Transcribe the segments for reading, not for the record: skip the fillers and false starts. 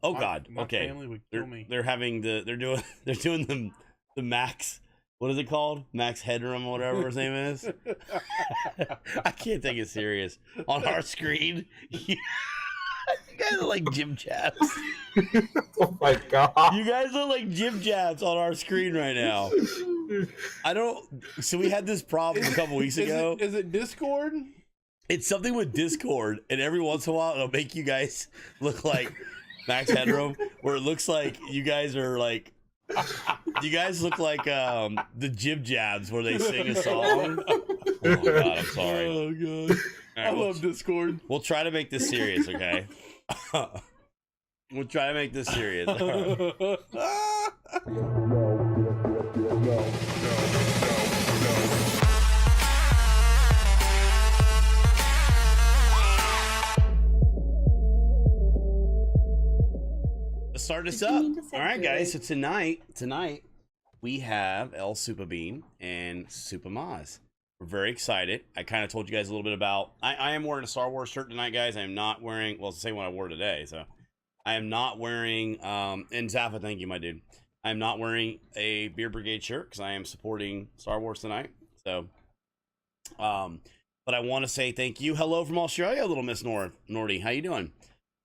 Oh God. My Okay. family would kill me. They're having they're doing the max. What is it called? Max Headroom, or whatever his name is. I can't take it serious. On our screen, you guys are like Jim Jabs. Oh my god! You guys look like Jim Jabs on our screen right now. I don't. So we had this problem a couple weeks ago. Is it Discord? It's something with Discord, and every once in a while it'll make you guys look like Max Headroom, where it looks like you guys are like. You guys look like the Jib Jabs where they sing a song. Oh my God, I'm sorry. Oh God, Right, I love Discord. We'll try to make this serious, okay? We'll try to make this serious. Let's start this up. All right, guys. So tonight we have El Super Bean and Super Maz. We're very excited. I kind of told you guys a little bit about. I am wearing a Star Wars shirt tonight, guys. I am not wearing. Well, it's the same one I wore today. So I am not wearing. And Zaffa, thank you, my dude. I am not wearing a Beer Brigade shirt because I am supporting Star Wars tonight. So, but I want to say thank you. Hello from Australia, little Miss Nordy. How you doing?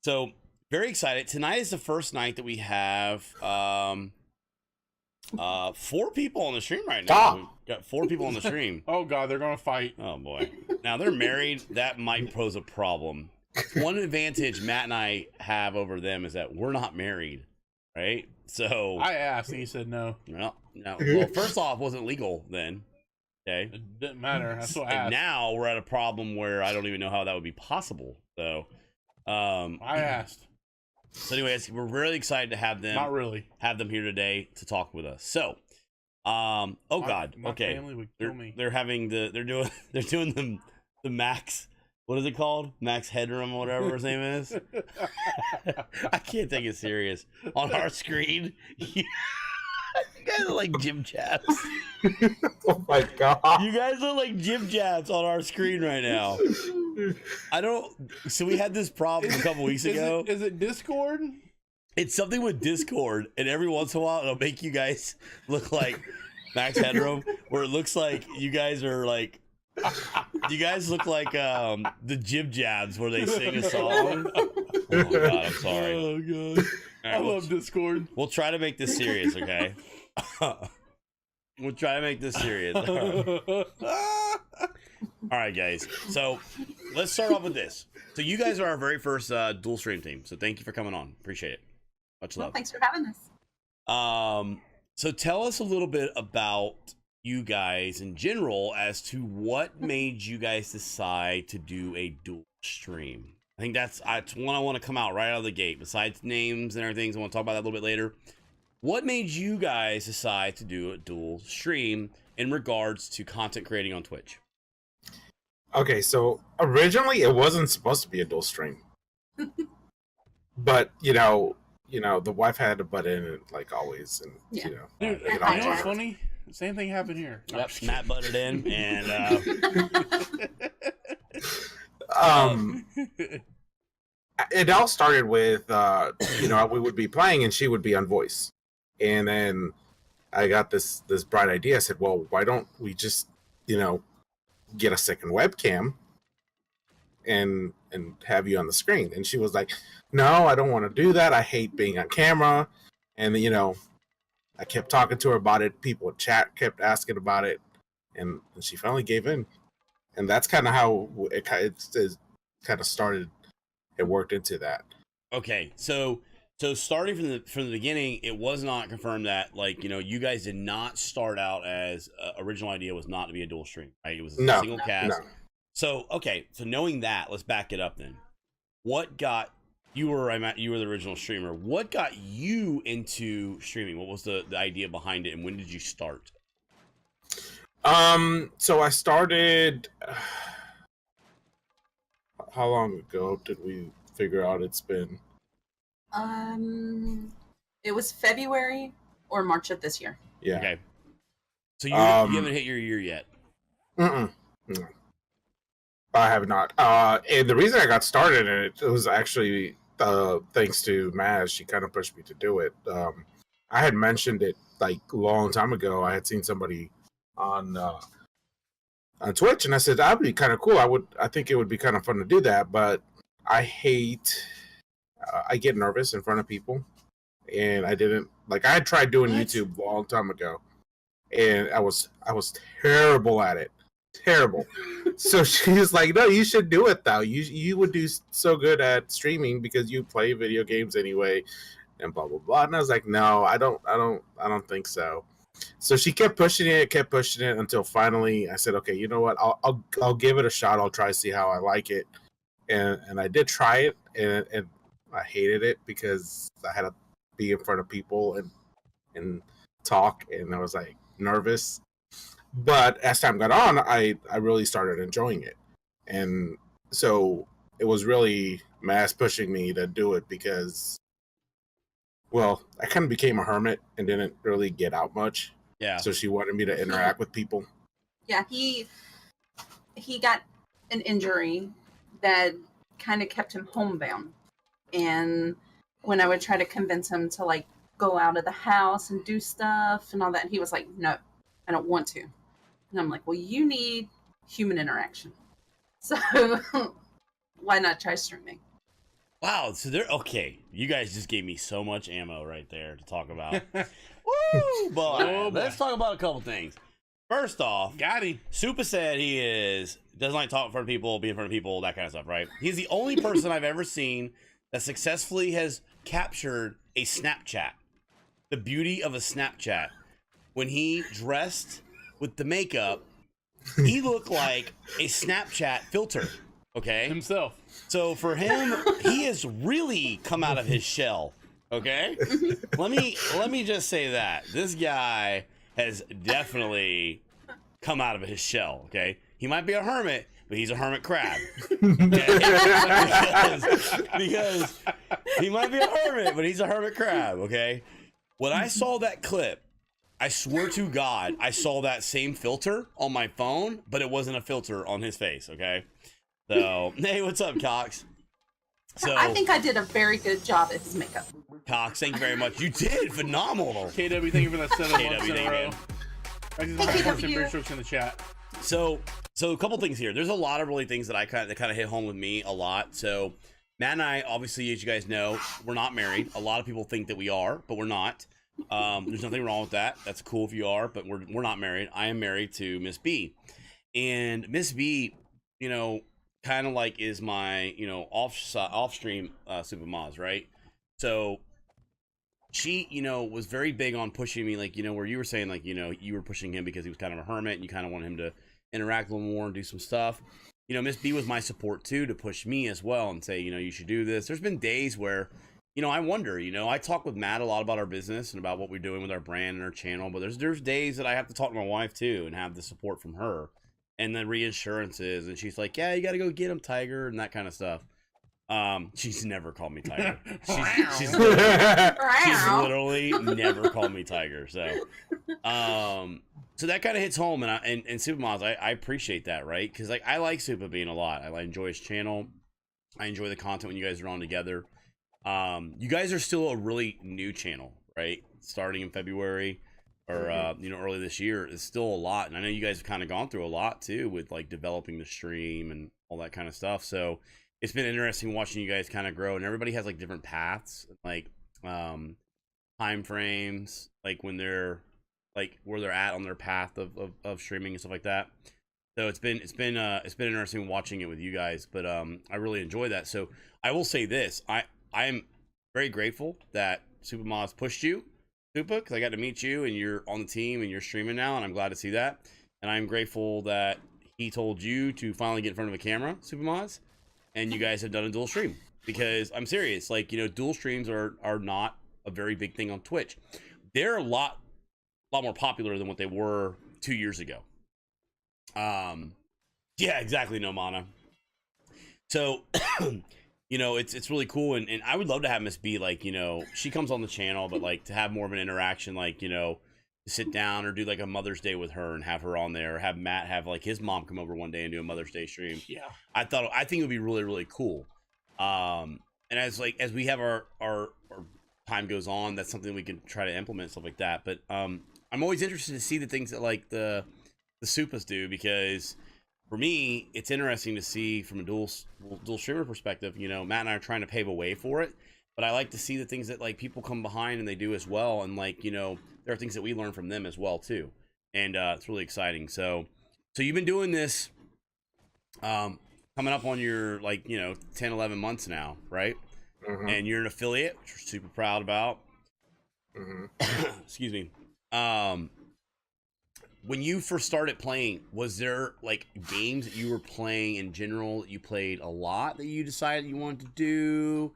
So. Very excited. Tonight is the first night that we have 4 people on the stream right now. We've got 4 people on the stream. Oh God, they're gonna fight. Oh boy. Now they're married. That might pose a problem. One advantage Matt and I have over them is that we're not married, right? So I asked and he said no. No. Well, first off, it wasn't legal then. Okay. It didn't matter. That's what I And asked. now we're at a problem where I don't even know how that would be possible. So I asked. So anyways, we're really excited to have them. Not really. Have them here today to talk with us. So, oh God, my okay. family would kill me. They're having they're doing the max. What is it called? Max Headroom, or whatever his name is. I can't take it serious. On our screen, you guys are like Jim Jabs. Oh my god! You guys look like Jim Jabs on our screen right now. I don't. So we had this problem a couple weeks ago. Is it Discord? It's something with Discord, and every once in a while it'll make you guys look like Max Headroom, where it looks like you guys are like. You guys look like the Jib Jabs where they sing a song. Oh God, I'm sorry. Oh God, Right, I love Discord. We'll try to make this serious, okay? We'll try to make this serious. All right, guys. So let's start off with this. So you guys are our very first dual stream team. So thank you for coming on. Appreciate it. Much love. Well, thanks for having us. So tell us a little bit about you guys in general as to what made you guys decide to do a dual stream. I think that's one I want to come out right out of the gate. Besides names and everything, I want to talk about that a little bit later. What made you guys decide to do a dual stream in regards to content creating on Twitch? Okay, so originally it wasn't supposed to be a dual stream, but you know, the wife had to butt in, and like always, and Yeah. Dude, get you know on what's target. funny? Same thing happened here. No, I'm Yep, just Matt butted in, and It all started with we would be playing and she would be on voice, and then I got this bright idea. I said, well, why don't we just get a second webcam and have you on the screen? And she was like, no, I don't want to do that. I hate being on camera. And I kept talking to her about it. People in chat kept asking about it, and she finally gave in. And that's kind of how it kind of started. It worked into that. okay, so starting from the beginning, it was not confirmed that you guys did not start out as original idea was not to be a dual stream, right? It was a single cast. No. So okay, so knowing that, let's back it up then. What got you were the original streamer? What got you into streaming? What was the idea behind it, and when did you start? So I started. How long ago did we figure out it's been? It was February or March of this year. Yeah. Okay. So you haven't hit your year yet. No. I have not. And the reason I got started in it was actually thanks to Maz, she kind of pushed me to do it. I had mentioned it like a long time ago. I had seen somebody on Twitch, and I said that'd be kind of cool. I think it would be kind of fun to do that, but I hate. I get nervous in front of people, and I didn't like. I had tried doing YouTube a long time ago, and I was terrible at it. Terrible. So she's like, "No, you should do it though. You would do so good at streaming because you play video games anyway." And blah blah blah. And I was like, no, I don't think so. So she kept pushing it until finally I said, okay, you know what? I'll give it a shot. I'll try to see how I like it. And I did try it, and I hated it because I had to be in front of people and talk, and I was like nervous. But as time got on, I really started enjoying it, and so it was really Mass pushing me to do it because. Well, I kind of became a hermit and didn't really get out much. Yeah. So she wanted me to interact with people. Yeah, he got an injury that kind of kept him homebound. And when I would try to convince him to like go out of the house and do stuff and all that, he was like, "No, I don't want to." And I'm like, "Well, you need human interaction. So why not try streaming?" Wow, so they're okay. You guys just gave me so much ammo right there to talk about. Woo! But let's talk about a couple things. First off, Got him. Supa said he doesn't like talk in front of people, be in front of people, that kind of stuff, right? He's the only person I've ever seen that successfully has captured a Snapchat. The beauty of a Snapchat. When he dressed with the makeup, he looked like a Snapchat filter. Okay. Himself. So for him, he has really come out of his shell. Okay. Let me just say that this guy has definitely come out of his shell. Okay. He might be a hermit, but he's a hermit crab. Okay? because he might be a hermit, but he's a hermit crab. Okay. When I saw that clip, I swear to God, I saw that same filter on my phone, but it wasn't a filter on his face. Okay. So, hey, what's up, Cox? So I think I did a very good job at his makeup. Cox, thank you very much. You did phenomenal. KW, thank you for that 7 months in a row. I just Hey, have KW. very strokes in the chat. So a couple things here. There's a lot of really things that kind of hit home with me a lot. So Matt and I, obviously, as you guys know, we're not married. A lot of people think that we are, but we're not. There's nothing wrong with that. That's cool if you are, but we're not married. I am married to Miss B, and Miss B, you know, kind of like is my, you know, off stream Super Maz, right? So she, you know, was very big on pushing me, like, you know, where you were saying, like, you know, you were pushing him because he was kind of a hermit and you kind of want him to interact a little more and do some stuff. You know, Miss B was my support too, to push me as well and say, you know, you should do this. There's been days where, you know, I wonder, you know, I talk with Matt a lot about our business and about what we're doing with our brand and our channel, but there's days that I have to talk to my wife too and have the support from her and the reassurances, and she's like, yeah, you got to go get him, Tiger, and that kind of stuff. She's never called me Tiger. She's literally never called me Tiger. So that kind of hits home, and Super Maz, I appreciate that, right? Because like I like Super Bean a lot. I enjoy his channel. I enjoy the content when you guys are on together. You guys are still a really new channel, right? Starting in February or you know, early this year. It's still a lot, and I know you guys have kind of gone through a lot too with like developing the stream and all that kind of stuff. So it's been interesting watching you guys kind of grow, and everybody has like different paths, like time frames, like when they're like where they're at on their path of streaming and stuff like that. So it's been interesting watching it with you guys, but I really enjoy that. So I will say this, I am very grateful that Super Maz pushed you, Supa, because I got to meet you and you're on the team and you're streaming now, and I'm glad to see that. And I'm grateful that he told you to finally get in front of a camera, Super Maz, and you guys have done a dual stream, because I'm serious. Like, you know, dual streams are not a very big thing on Twitch. They're a lot more popular than what they were 2 years ago. Yeah, exactly. No mana. So, you know, it's really cool. And I would love to have Miss B, like, you know, she comes on the channel, but like to have more of an interaction, like, you know, to sit down or do like a Mother's Day with her and have her on there, or have Matt have like his mom come over one day and do a Mother's Day stream. Yeah. I think it would be really, really cool. as we have our time goes on, that's something we can try to implement, stuff like that. But I'm always interested to see the things that like the Supas do, because for me, it's interesting to see from a dual streamer perspective. You know, Matt and I are trying to pave a way for it, but I like to see the things that like people come behind and they do as well, and like, you know, there are things that we learn from them as well too, and it's really exciting. So you've been doing this coming up on your, like, you know, 10-11 months now, right? And you're an affiliate, which we're super proud about. Excuse me. When you first started playing, was there like games that you were playing in general that you played a lot that you decided you wanted to do?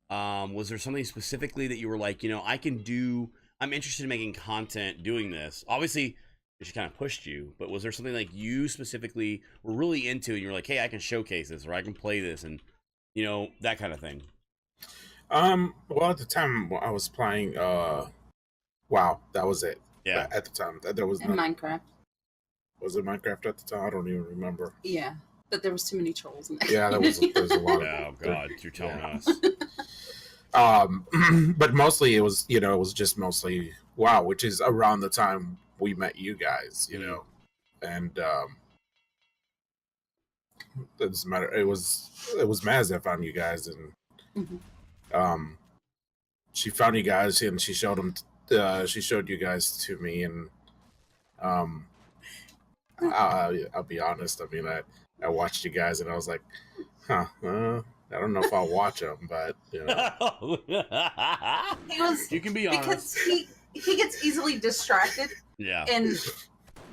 Was there something specifically that you were like, you know, I'm interested in making content doing this? Obviously, it just kind of pushed you, but was there something like you specifically were really into and you're like, hey, I can showcase this, or I can play this, and, you know, that kind of thing? Well, at the time I was playing, WoW, that was it. Yeah. At the time, there was Minecraft. Was it Minecraft at the time? I don't even remember. Yeah, but there was too many trolls in there. Yeah, there's a lot of. Oh God, you're telling us. But mostly it was, you know, it was just mostly WoW, which is around the time we met you guys, you know, and it doesn't matter. It was Maz that found you guys, and she found you guys and she showed them. She showed you guys to me, and I'll be honest. I mean, I watched you guys, and I was like, huh. I don't know if I'll watch them, but you know. You can be honest. Because he gets easily distracted. Yeah. And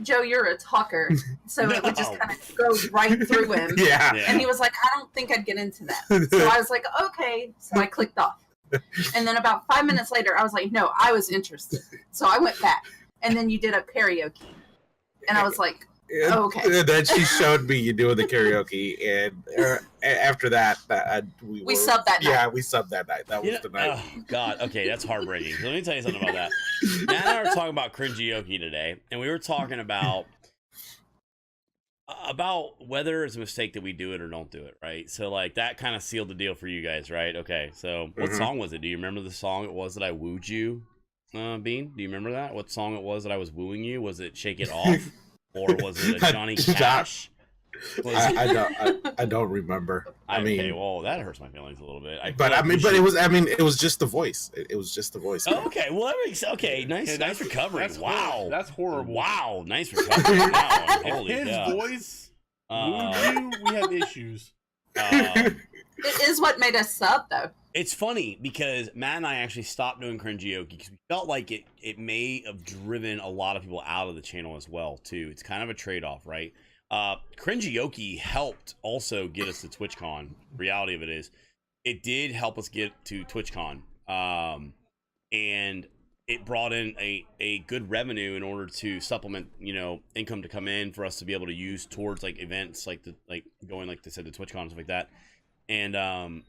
Joe, you're a talker, so it would just kind of go right through him. Yeah. And he was like, I don't think I'd get into that. So I was like, okay. So I clicked off. And then about 5 minutes later, I was like, no, I was interested. So I went back. And then you did a karaoke. And I was like, okay. And then she showed me you doing the karaoke, and after that, we subbed that night. Yeah, we subbed that night. That was the night. Oh God, okay, that's heartbreaking. Let me tell you something about that. Matt and I were talking about cringeoki today, and we were talking about whether it's a mistake that we do it or don't do it, right? So like that kind of sealed the deal for you guys, right? Okay, so what song was it? Do you remember the song it was that I wooed you, Bean? Do you remember that? What song it was that I was wooing you? Was it Shake It Off? Or was it a Johnny Cash? I don't remember. I mean, okay, well, that hurts my feelings a little bit. It was just the voice. It was just the voice. Oh, okay, well, that makes nice recovery. Wow, that's horrible. Wow, nice recovery. Wow, holy his God. voice. We have issues. It is what made us sub, though. It's funny because Matt and I actually stopped doing cringeoki because we felt like it may have driven a lot of people out of the channel as well too. It's kind of a trade-off, right? Cringeoki helped also get us to TwitchCon. Reality of it is, it did help us get to TwitchCon, and it brought in a good revenue in order to supplement, you know, income to come in for us to be able to use towards like events like going, like they said, to TwitchCon and stuff like that. And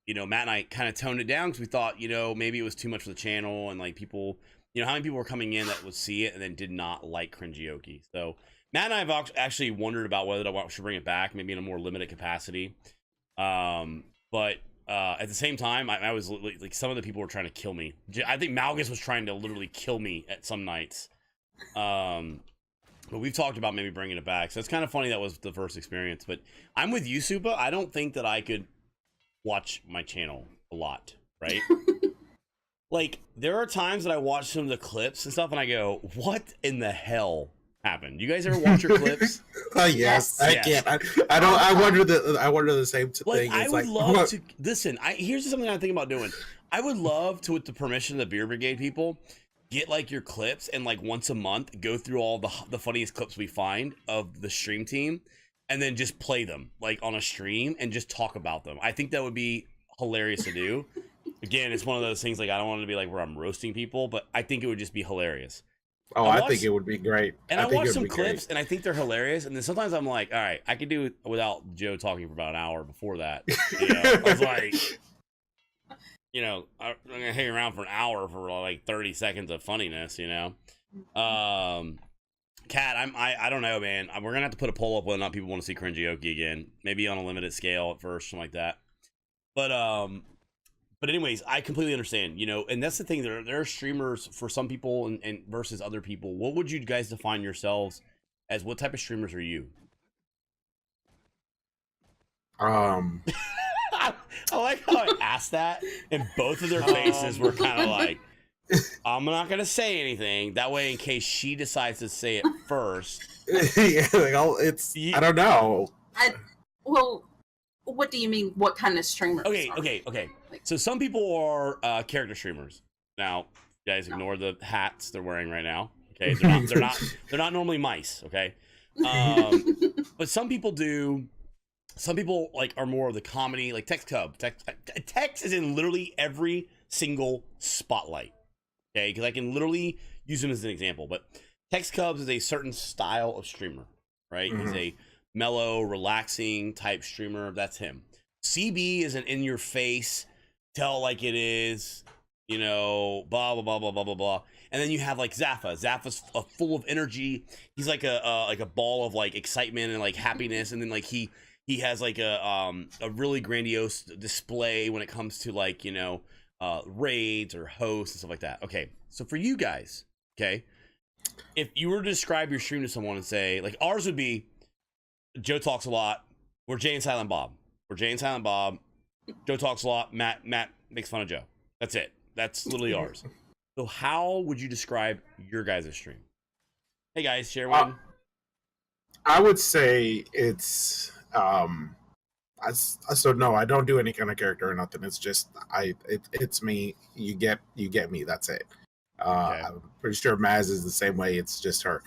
you know, Matt and I kind of toned it down because we thought, you know, maybe it was too much for the channel, and like people, you know, how many people were coming in that would see it and then did not like cringeoki. So Matt and I have actually wondered about whether I should bring it back, maybe in a more limited capacity. But at the same time, I was like, some of the people were trying to kill me. I think Malgus was trying to literally kill me at some nights. But we've talked about maybe bringing it back. So it's kind of funny that was the first experience. But I'm with you, Supa. I don't think that I could watch my channel a lot, right? Like, there are times that I watch some of the clips and stuff, and I go, what in the hell happened? You guys ever watch your clips? Yes. I can't. I wonder the same thing. I would love to listen. Here's something I think about doing. I would love to, with the permission of the Beer Brigade people, get like your clips and like once a month go through all the funniest clips we find of the stream team, and then just play them like on a stream and just talk about them. I think that would be hilarious to do. Again, it's one of those things, like, I don't want it to be like where I'm roasting people, but I think it would just be hilarious. Oh, I think it would be great. And I watch some clips and I think they're hilarious. And then sometimes I'm like, all right, I could do it without Joe talking for about an hour before that. You know, I was like, you know, I'm gonna hang around for an hour for like 30 seconds of funniness, you know. Kat, I don't know, man. We're gonna have to put a poll up whether or not people want to see cringeoki again. Maybe on a limited scale at first, something like that. But But anyways, I completely understand, you know, and that's the thing. There are streamers for some people and versus other people. What would you guys define yourselves as? What type of streamers are you? I like how I asked that, and both of their faces were kind of like, I'm not gonna say anything. That way, in case she decides to say it first. Yeah, like I don't know. Well, what do you mean? What kind of streamers? Okay. So some people are character streamers. Now, you guys ignore the hats they're wearing right now. Okay, they're not normally mice. Okay, but some people do. Some people like are more of the comedy, like Tex Cub. Tex is in literally every single spotlight. Okay, because I can literally use him as an example. But Tex Cubs is a certain style of streamer, right? Mm-hmm. He's a mellow, relaxing type streamer. That's him. CB is an in-your-face, tell like it is, you know, blah blah blah blah blah blah blah. And then you have like Zaffa. Zaffa's full of energy. He's like a ball of like excitement and like happiness. And then like he has like a really grandiose display when it comes to like, you know, raids or hosts and stuff like that. Okay, so for you guys, okay, if you were to describe your stream to someone and say, like, ours would be Joe talks a lot. We're Jay and Silent Bob. Joe talks a lot. Matt makes fun of Joe. That's it. That's literally ours. So how would you describe your guys' stream? Hey guys, share one. I would say it's so no, I don't do any kind of character or nothing. It's just it's me. You get me. That's it. Okay. I'm pretty sure Maz is the same way. It's just her.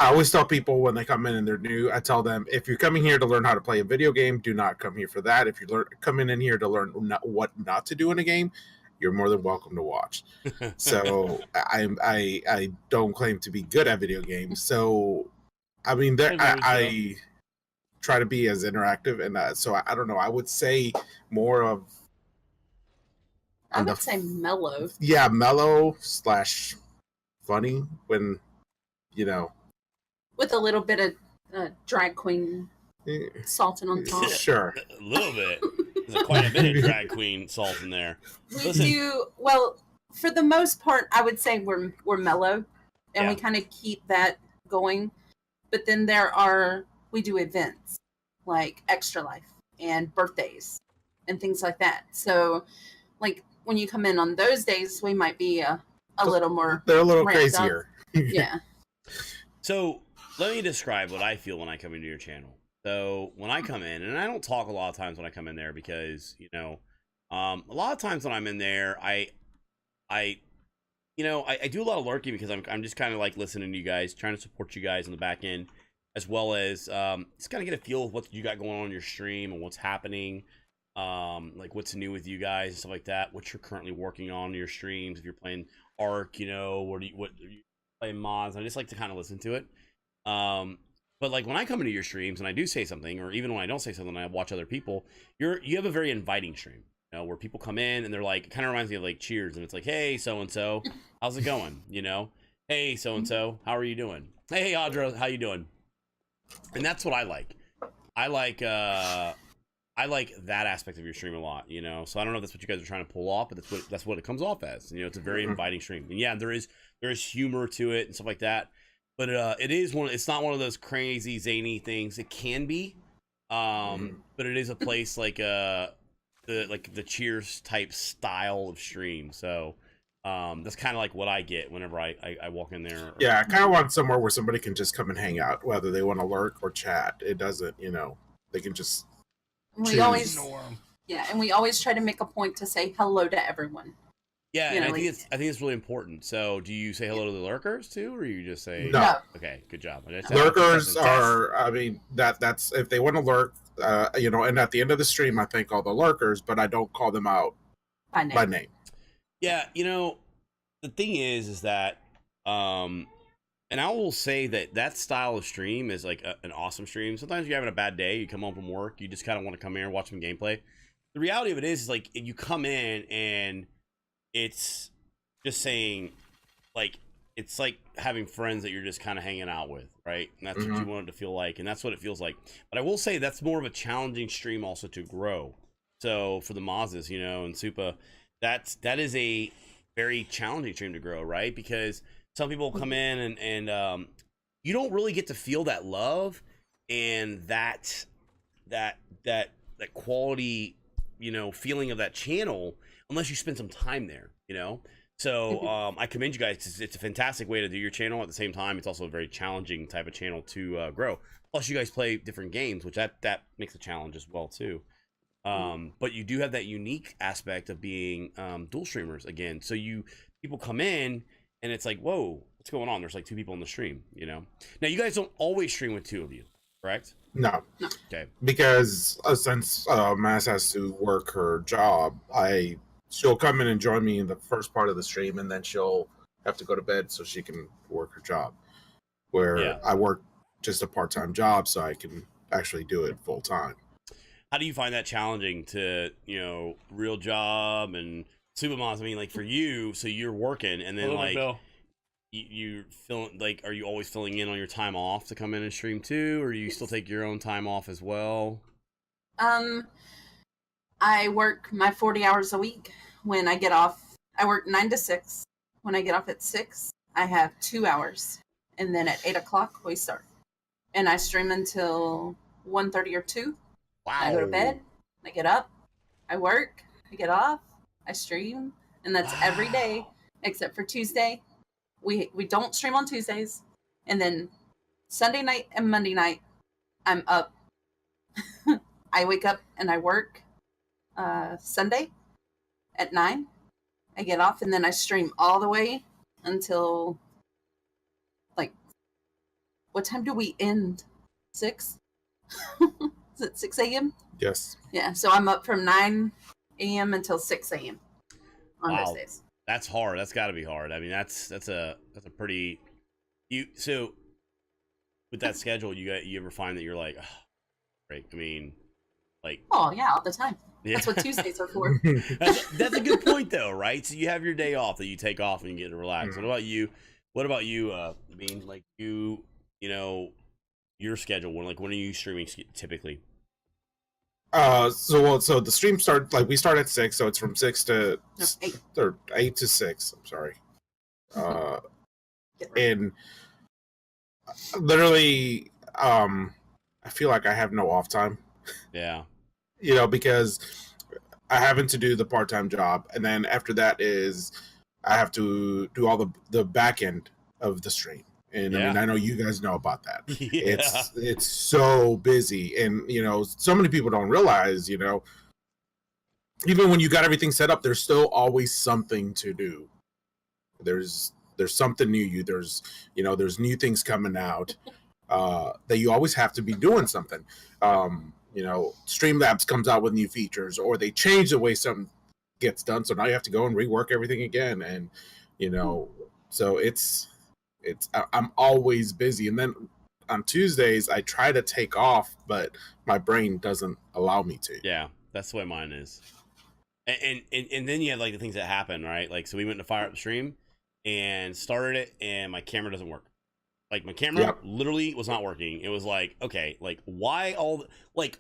I always tell people when they come in and they're new, I tell them, if you're coming here to learn how to play a video game, do not come here for that. If you're coming in here to learn what not to do in a game, you're more than welcome to watch. So I don't claim to be good at video games. So I mean, I try to be as interactive, and so I don't know. I would say more of. I would say mellow. Yeah, mellow / funny when, you know. With a little bit of drag queen salting on top. Sure. A little bit. There's quite a bit of drag queen salt in there. Well, for the most part, I would say we're mellow, and we kind of keep that going. But then we do events like Extra Life and birthdays and things like that. So, like, when you come in on those days, we might be a little more. They're a little crazier. Yeah. So let me describe what I feel when I come into your channel. So when I come in, and I don't talk a lot of times when I come in there because, you know, a lot of times when I'm in there, I do a lot of lurking because I'm just kind of like listening to you guys, trying to support you guys in the back end, as well as just kind of get a feel of what you got going on your stream and what's happening, like what's new with you guys and stuff like that, what you're currently working on in your streams. If you're playing Ark, you know, what are you playing mods? I just like to kind of listen to it. But like when I come into your streams and I do say something, or even when I don't say something, I watch other people. You have a very inviting stream, you know, where people come in and they're like, it kind of reminds me of like Cheers, and it's like, hey, so and so, how's it going? You know, hey, so and so, how are you doing? Hey, Audra, how you doing? And that's what I like. I like that aspect of your stream a lot, you know. So I don't know if that's what you guys are trying to pull off, but that's what it comes off as. You know, it's a very inviting stream, and yeah, there is humor to it and stuff like that. But it's not one of those crazy zany things. It can be, but it is a place like the Cheers type style of stream. So that's kind of like what I get whenever I walk in there. Yeah, I kind of want somewhere where somebody can just come and hang out, whether they want to lurk or chat. It doesn't, you know, they can just. We always try to make a point to say hello to everyone. Yeah, and I think it's really important. So, do you say hello to the lurkers too, or you just say no? Okay, good job. Lurkers are, I mean, that's if they want to lurk, you know. And at the end of the stream, I thank all the lurkers, but I don't call them out by name. Yeah, you know, the thing is that, and I will say that style of stream is like an awesome stream. Sometimes you're having a bad day, you come home from work, you just kind of want to come here and watch some gameplay. The reality of it is like you come in and it's just saying, like, it's like having friends that you're just kind of hanging out with, right? And that's what you want it to feel like, and that's what it feels like. But I will say that's more of a challenging stream also to grow. So for the Mazes, you know, and Supa, that is a very challenging stream to grow, right? Because some people come in and you don't really get to feel that love and that quality, you know, feeling of that channel unless you spend some time there, you know. So I commend you guys. It's a fantastic way to do your channel. At the same time, it's also a very challenging type of channel to grow. Plus, you guys play different games, which that makes a challenge as well too. But you do have that unique aspect of being dual streamers again. So people come in and it's like, whoa, what's going on? There's like 2 people in the stream, you know. Now you guys don't always stream with 2 of you, correct? No. Okay. Because since Mass has to work her job, she'll come in and join me in the first part of the stream, and then she'll have to go to bed so she can work her job. Where I work just a part-time job, so I can actually do it full time. How do you find that challenging to, you know, real job and Super Moms? I mean, like for you, so you're working and then like you feeling like, are you always filling in on your time off to come in and stream too, or do you still take your own time off as well? I work my 40 hours a week. When I get off, I work 9 to 6. When I get off at 6, I have 2 hours, and then at 8 o'clock we start, and I stream until 1:30 or 2. Wow. I go to bed, I get up, I work, I get off, I stream, and that's every day except for Tuesday. We don't stream on Tuesdays, and then Sunday night and Monday night, I'm up. I wake up and I work Sunday at 9. I get off, and then I stream all the way until, like, what time do we end? 6? Is it 6 a.m.? Yes. Yeah, so I'm up from 9 a.m. until 6 a.m. on those days. That's hard. That's got to be hard. I mean, that's a pretty so with that schedule, you ever find that you're like, oh, right? I mean, like, oh yeah, all the time. Yeah. That's what Tuesdays are for. That's a good point though, right? So you have your day off that you take off and you get to relax. What about you? Bean? Like you know, your schedule, when are you streaming typically? So the stream we start at 6, so it's from 6 to 8. Or 8 to 6. I'm sorry. And literally, I feel like I have no off time. Yeah. You know, because I happen to do the part-time job, and then after that is I have to do all the back end of the stream. And I mean, I know you guys know about that. Yeah. It's so busy, and you know, so many people don't realize, you know, even when you got everything set up, there's still always something to do. There's something new. There's new things coming out that you always have to be doing something. You know, Streamlabs comes out with new features, or they change the way something gets done, so now you have to go and rework everything again. And you know, so I'm always busy. And then on Tuesdays I try to take off, but my brain doesn't allow me to. Yeah, that's the way mine is. And then you have like the things that happen, right? Like, so we went to fire up the stream and started it, and my camera doesn't work. Like, my camera literally was not working. It was like, okay, like, why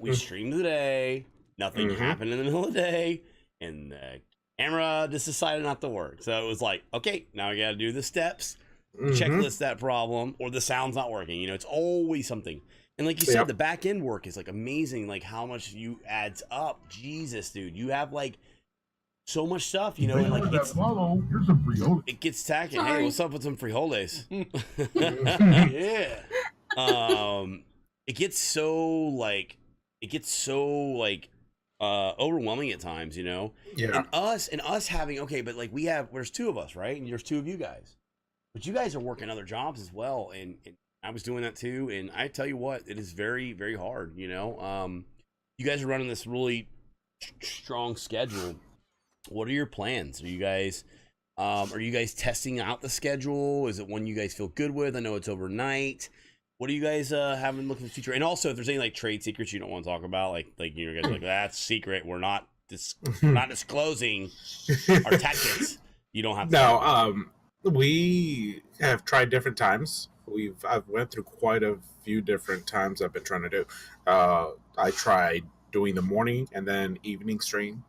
we streamed today, nothing happened in the middle of the day, and the camera just decided not to work. So it was like, okay, now I gotta do the steps, checklist that problem, or the sound's not working. You know, it's always something. And like you said, the back end work is like amazing, like how much you adds up. Jesus, dude, you have like so much stuff, you know, and like it gets tacky. Hey, what's up with some frijoles? Yeah. It gets so overwhelming at times, you know. Yeah. And us having, okay, but like there's 2 of us, right? And there's 2 of you guys, but you guys are working other jobs as well, and I was doing that too. And I tell you what, it is very, very hard, you know. You guys are running this really strong schedule. What are your plans? Are you guys testing out the schedule? Is it one you guys feel good with? I know it's overnight. What are you guys having looking for the future? And also, if there's any like trade secrets you don't want to talk about, like you guys are like, that's secret. We're not not disclosing our tactics. You don't have to. No, we have tried different times. I've went through quite a few different times I've been trying to do. I tried doing the morning and then evening stream.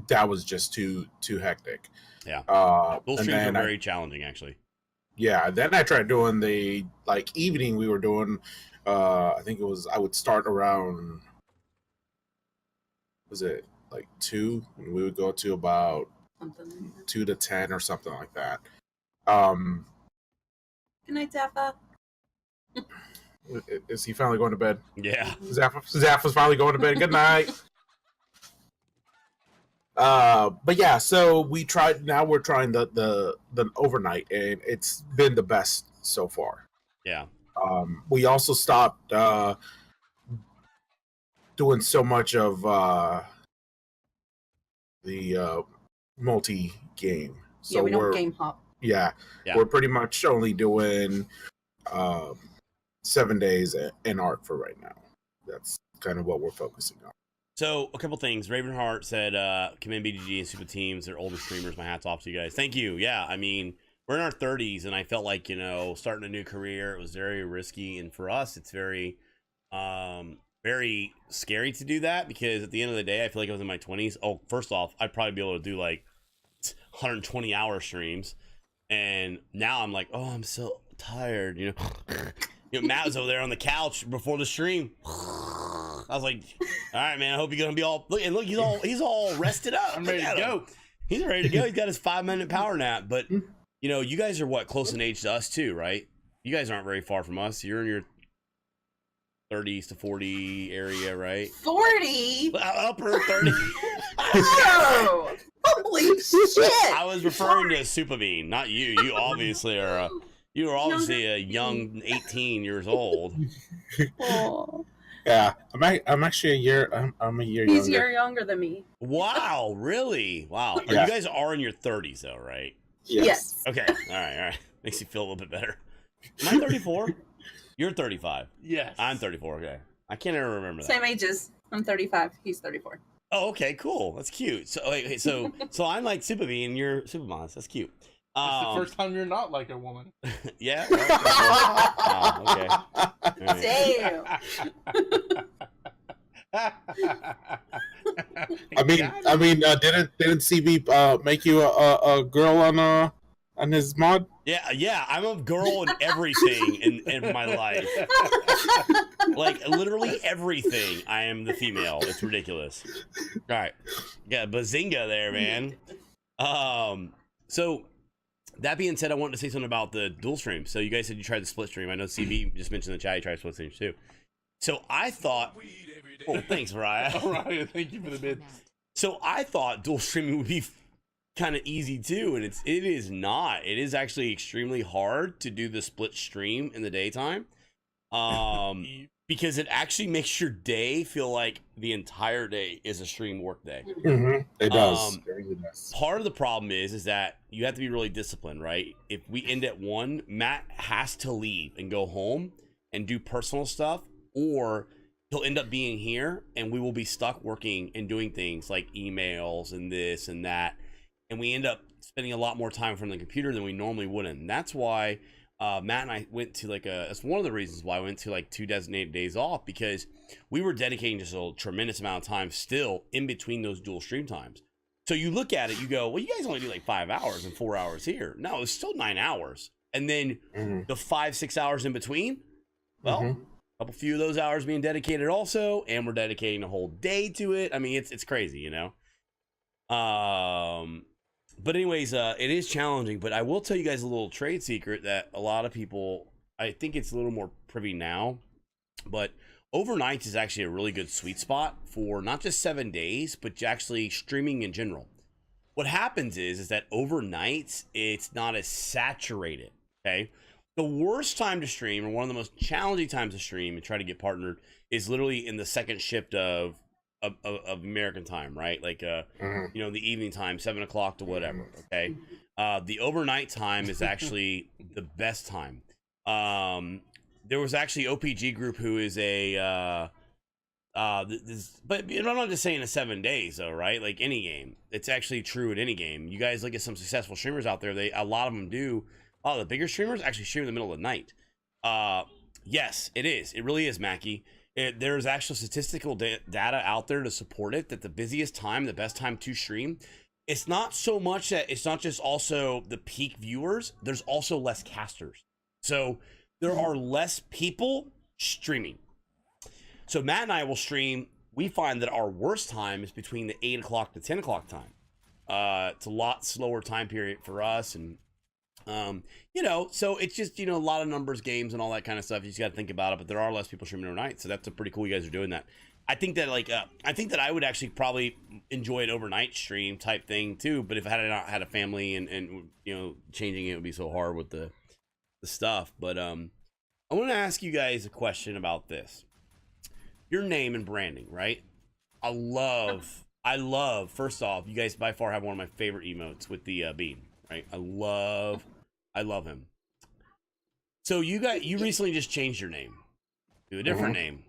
That was just too hectic. Yeah. Those And streams are then very challenging, actually. yeah, then I tried doing the evening. We were doing, I think it was, I would start around, was it like 2, and we would go to about 2 to 10 or something like that. Good night, Zappa. Is he finally going to bed? Yeah. Zappa's finally going to bed. Good night. But yeah, so we tried. Now we're trying the overnight, and it's been the best so far. Yeah. We also stopped doing so much of the multi game. So yeah, we don't game hop. Yeah, we're pretty much only doing 7 days in ARC for right now. That's kind of what we're focusing on. So a couple things. Ravenheart said, commend BGG and Super Teams. They're older streamers. My hat's off to you guys. Thank you. Yeah, I mean, we're in our 30s, and I felt like, starting a new career, it was very risky. And for us, it's very, very scary to do that, because at the end of the day, I feel like I was in my 20s. Oh, first off, I'd probably be able to do like 120-hour streams. And now I'm like, oh, I'm so tired, Matt was over there on the couch before the stream. I was like, all right, man, I hope you're gonna be all look, he's all rested up. I'm ready to go. He's ready to go. He's got his 5-minute power nap. But you guys are what, close in age to us too, right? You guys aren't very far from us. You're in your 30s to 40 area, right? 40? Upper 30. Oh, holy shit! I was referring to Super Bean, not you. You obviously are. You are obviously a young 18 years old. Oh. Yeah, I'm actually a year. I'm a year. He's younger. a year younger than me. Wow, really? Wow. Yeah. You guys are in your 30s, though, right? Yes. Okay. All right. Makes you feel a little bit better. Am I 34? You're 35. Yes. I'm 34. Okay. I can't ever remember that. Same ages. I'm 35. He's 34. Oh, okay, cool. That's cute. So, wait, so I'm like Super Bean, and you're Super Moss. That's cute. It's the first time you're not like a woman. Yeah. Wow, okay. Right. Damn. I mean, didn't CB make you a girl on his mod? Yeah. I'm a girl in everything in my life. Like literally everything. I am the female. It's ridiculous. All right, got bazinga there, man. So that being said, I wanted to say something about the dual stream. So you guys said you tried the split stream. I know CB just mentioned in the chat he tried split streams too. So I thought, oh, thanks, Raya. All right, thank you for the bid. So I thought dual streaming would be kind of easy too, and it is not. It is actually extremely hard to do the split stream in the daytime, because it actually makes your day feel like the entire day is a stream work day. Mm-hmm. It does. It really does. Part of the problem is that you have to be really disciplined, right? If we end at 1, Matt has to leave and go home and do personal stuff, or he'll end up being here and we will be stuck working and doing things like emails and this and that. And we end up spending a lot more time in front of the computer than we normally wouldn't. And that's why Matt and I went to it's one of the reasons why I went to 2 designated days off, because we were dedicating just a tremendous amount of time still in between those dual stream times. So you look at it, you go, well, you guys only do 5 hours and 4 hours here. No, it's still 9 hours. And then the 5-6 hours in between, well, a few of those hours being dedicated also, and we're dedicating a whole day to it. I mean, it's crazy, But anyways, it is challenging, but I will tell you guys a little trade secret that a lot of people, I think it's a little more privy now, but overnights is actually a really good sweet spot for not just 7 days, but actually streaming in general. What happens is that overnights, it's not as saturated, okay? The worst time to stream, or one of the most challenging times to stream and try to get partnered, is literally in the second shift of American time, right? The evening time, 7 o'clock to whatever. Okay. The overnight time is actually the best time. There was actually OPG group who is but I'm not just saying 7 days though, right? Like any game, it's actually true at any game. You guys look at some successful streamers out there. A lot of them do. The bigger streamers actually stream in the middle of the night. Yes, it is. It really is, Mackie. There's actual statistical data out there to support it, that the busiest time, the best time to stream, it's not so much that it's not just also the peak viewers, there's also less casters. So there are less people streaming. So Matt and I will stream. We find that our worst time is between the 8 o'clock to 10 o'clock time. It's a lot slower time period for us. And, so it's just, a lot of numbers games and all that kind of stuff. You just got to think about it. But there are less people streaming overnight. So that's pretty cool you guys are doing that. I think that I would actually probably enjoy an overnight stream type thing too. But if I had not had a family and changing it would be so hard with the stuff. But I want to ask you guys a question about this. Your name and branding, right? I love, first off, you guys by far have one of my favorite emotes with the bean, right? I love him. So you recently just changed your name to a different name.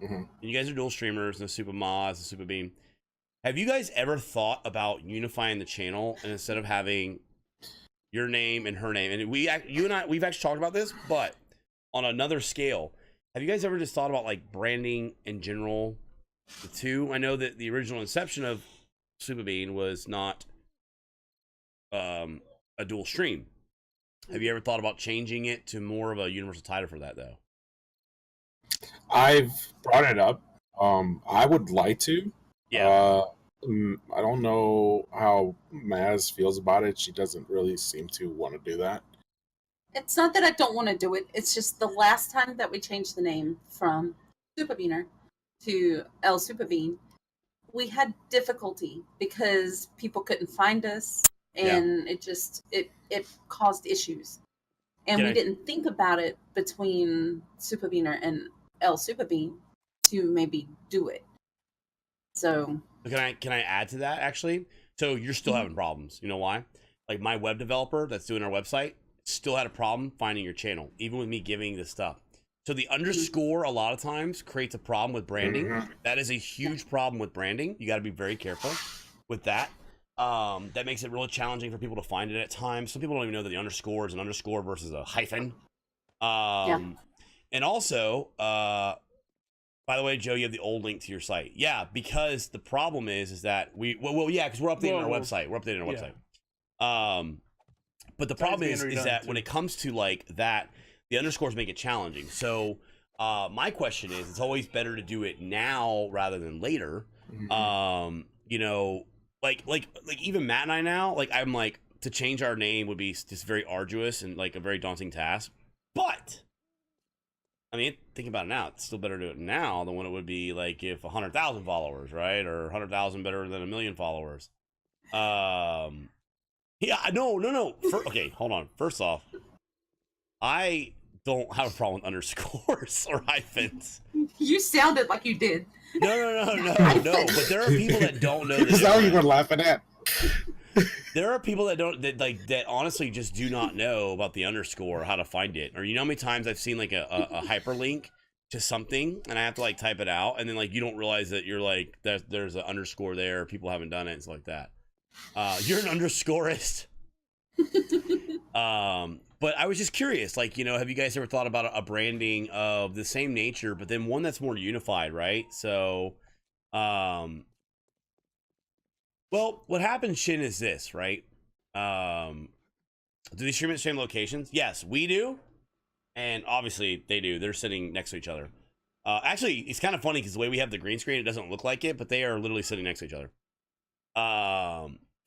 Mm-hmm. And you guys are dual streamers, and the Super Moz, the Super Bean. Have you guys ever thought about unifying the channel, and instead of having your name and her name, and we've actually talked about this, but on another scale, have you guys ever just thought about like branding in general, the two? I know that the original inception of Super Bean was not a dual stream. Have you ever thought about changing it to more of a universal title for that though? I've brought it up. I would like to. Yeah. I don't know how Maz feels about it. She doesn't really seem to want to do that. It's not that I don't want to do it. It's just the last time that we changed the name from Super Beaner to El Super Bean, we had difficulty because people couldn't find us, and it caused issues. And we didn't think about it between Super Beaner and El Super Bean to maybe do it. So can I add to that actually? So you're still having problems. You know why? Like my web developer that's doing our website still had a problem finding your channel, even with me giving this stuff. So the underscore a lot of times creates a problem with branding. That is a huge problem with branding. You got to be very careful with that. That makes it really challenging for people to find it at times. Some people don't even know that the underscore is an underscore versus a hyphen. And also, by the way, Joe, you have the old link to your site. Yeah, because the problem is that because we're updating our website. We're updating our website. But the problem is that when it comes to like that, the underscores make it challenging. So my question is, it's always better to do it now rather than later. Like even Matt and I now, like I'm like, to change our name would be just very arduous and like a very daunting task. But I mean, think about it now. It's still better to do it now than when it would be like if 100,000 followers, right? Or 100,000 better than 1 million followers. Yeah, no. Okay, hold on. First off, I don't have a problem with underscores or hyphens. You sounded like you did. No. But there are people that don't know. Is that what you were laughing at? There are people that honestly just do not know about the underscore or how to find it. Or you know how many times I've seen like a hyperlink to something and I have to like type it out, and then like you don't realize that you're like there's an underscore there. People haven't done it. It's like that. You're an underscorist. But I was just curious, like, have you guys ever thought about a branding of the same nature, but then one that's more unified, right? So, well, what happens, Shin, is this, right? Do they stream at the same locations? Yes, we do. And obviously they do. They're sitting next to each other. Actually, it's kind of funny because the way we have the green screen, it doesn't look like it, but they are literally sitting next to each other.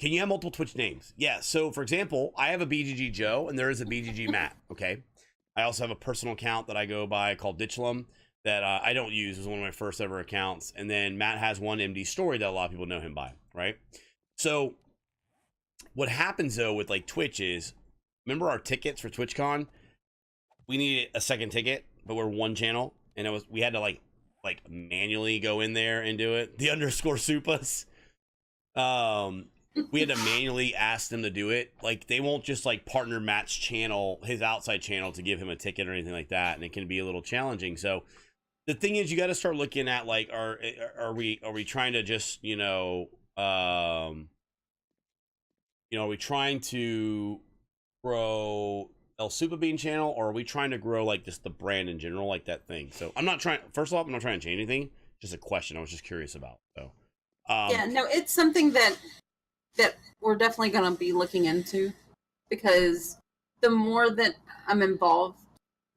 Can you have multiple Twitch names? Yeah. So for example, I have a BGG Joe and there is a BGG Matt. Okay. I also have a personal account that I go by called Ditchlum that I don't use. It was one of my first ever accounts. And then Matt has one MD Story that a lot of people know him by, right? So what happens though with like Twitch is, remember our tickets for TwitchCon? We needed a second ticket, but we're one channel, and we had to like manually go in there and do it. The underscore supas. We had to manually ask them to do it. Like they won't just like partner Matt's channel, his outside channel, to give him a ticket or anything like that, and it can be a little challenging. So the thing is, you got to start looking at like, are we trying to just are we trying to grow El Super Bean channel, or are we trying to grow like just the brand in general, like that thing? So I'm not trying. First off, I'm not trying to change anything. Just a question I was just curious about. So yeah, no, it's something that we're definitely going to be looking into, because the more that I'm involved,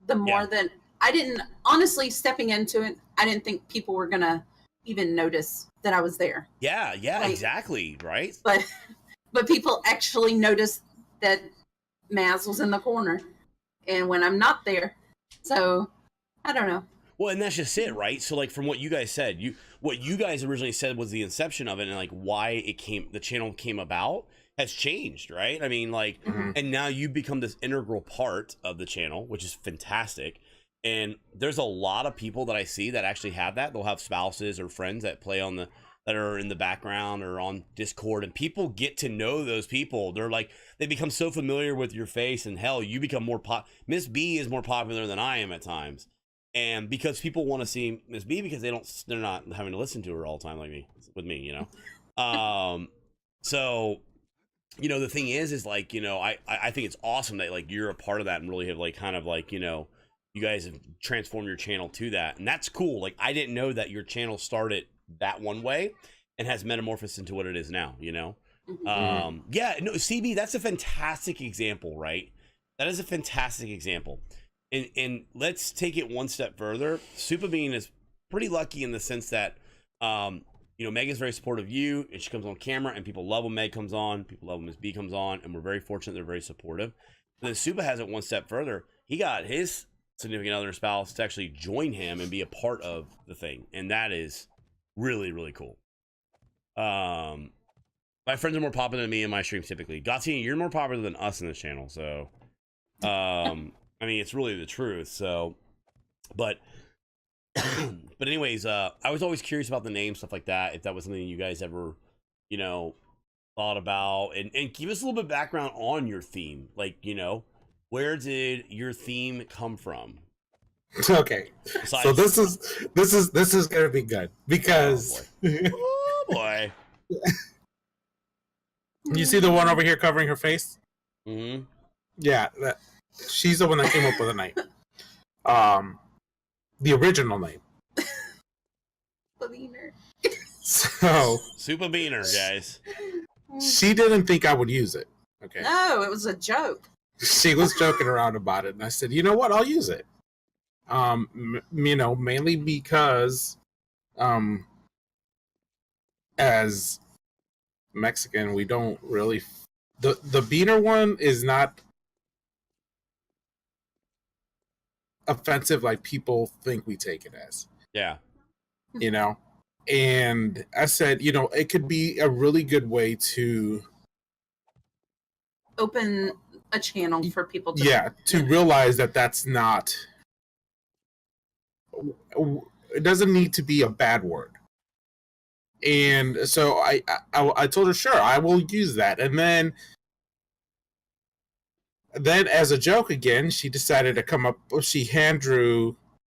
the more that I didn't, honestly, stepping into it, I didn't think people were going to even notice that I was there. Yeah, like, exactly, right? But people actually noticed that Maz was in the corner, and when I'm not there, so I don't know. Well, and that's just it, right? So, like, from what you guys said, what you guys originally said was the inception of it, and like why the channel came about has changed, right? I mean, like, and now you become this integral part of the channel, which is fantastic. And there's a lot of people that I see that actually have that. They'll have spouses or friends that play that are in the background or on Discord, and people get to know those people. They're like, they become so familiar with your face, and hell, you become more Miss B is more popular than I am at times. And because people want to see Miss B, because they're not having to listen to her all the time like me, with me, you know. So, you know, the thing is like, you know, I think it's awesome that like you're a part of that and really have like kind of like, you know, you guys have transformed your channel to that, and that's cool. Like, I didn't know that your channel started that one way and has metamorphosed into what it is now, you know. Yeah, no, CB, that's a fantastic example, right? That is a fantastic example. And let's take it one step further. Super Bean is pretty lucky in the sense that, you know, Meg is very supportive of you, and she comes on camera, and people love when Meg comes on. People love when Miss B comes on, and we're very fortunate they're very supportive. And then Super has it one step further. He got his significant other spouse to actually join him and be a part of the thing, and that is really, really cool. My friends are more popular than me in my streams typically. Gotti, you're more popular than us in this channel, so I mean, it's really the truth. So, but anyways, I was always curious about the name, stuff like that, if that was something you guys ever, you know, thought about. And give us a little bit of background on your theme. Like, you know, where did your theme come from? Okay, so this is gonna be good because oh boy. You see the one over here covering her face? Mm-hmm. Yeah, she's the one that came up with the name. The original name. Beaner. So Super Beaner, guys. She didn't think I would use it. Okay. No, it was a joke. She was joking around about it, and I said, you know what, I'll use it. You know, mainly because, as Mexican, we don't really the Beaner one is not offensive like people think we take it as. Yeah. You know, and I said, you know, it could be a really good way to open a channel for people to to realize that that's not, it doesn't need to be a bad word. And so I told her, sure, I will use that. And then as a joke again, she decided to come up, she hand drew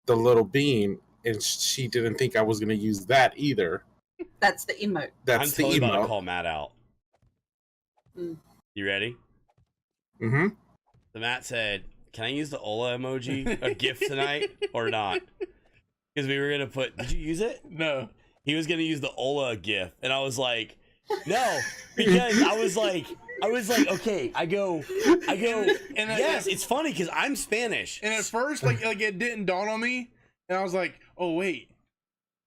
the little bean, and she didn't think I was going to use that either. That's the emote. I'm totally about to call Matt out. You ready? Mm-hmm. So Matt said, can I use the Ola emoji, a GIF tonight, or not? Because we were going to put, did you use it? No. He was going to use the Ola GIF, and I was like, no, because I was like, okay, I go, and yes, it's funny because I'm Spanish. And at first, like it didn't dawn on me, and I was like, oh wait,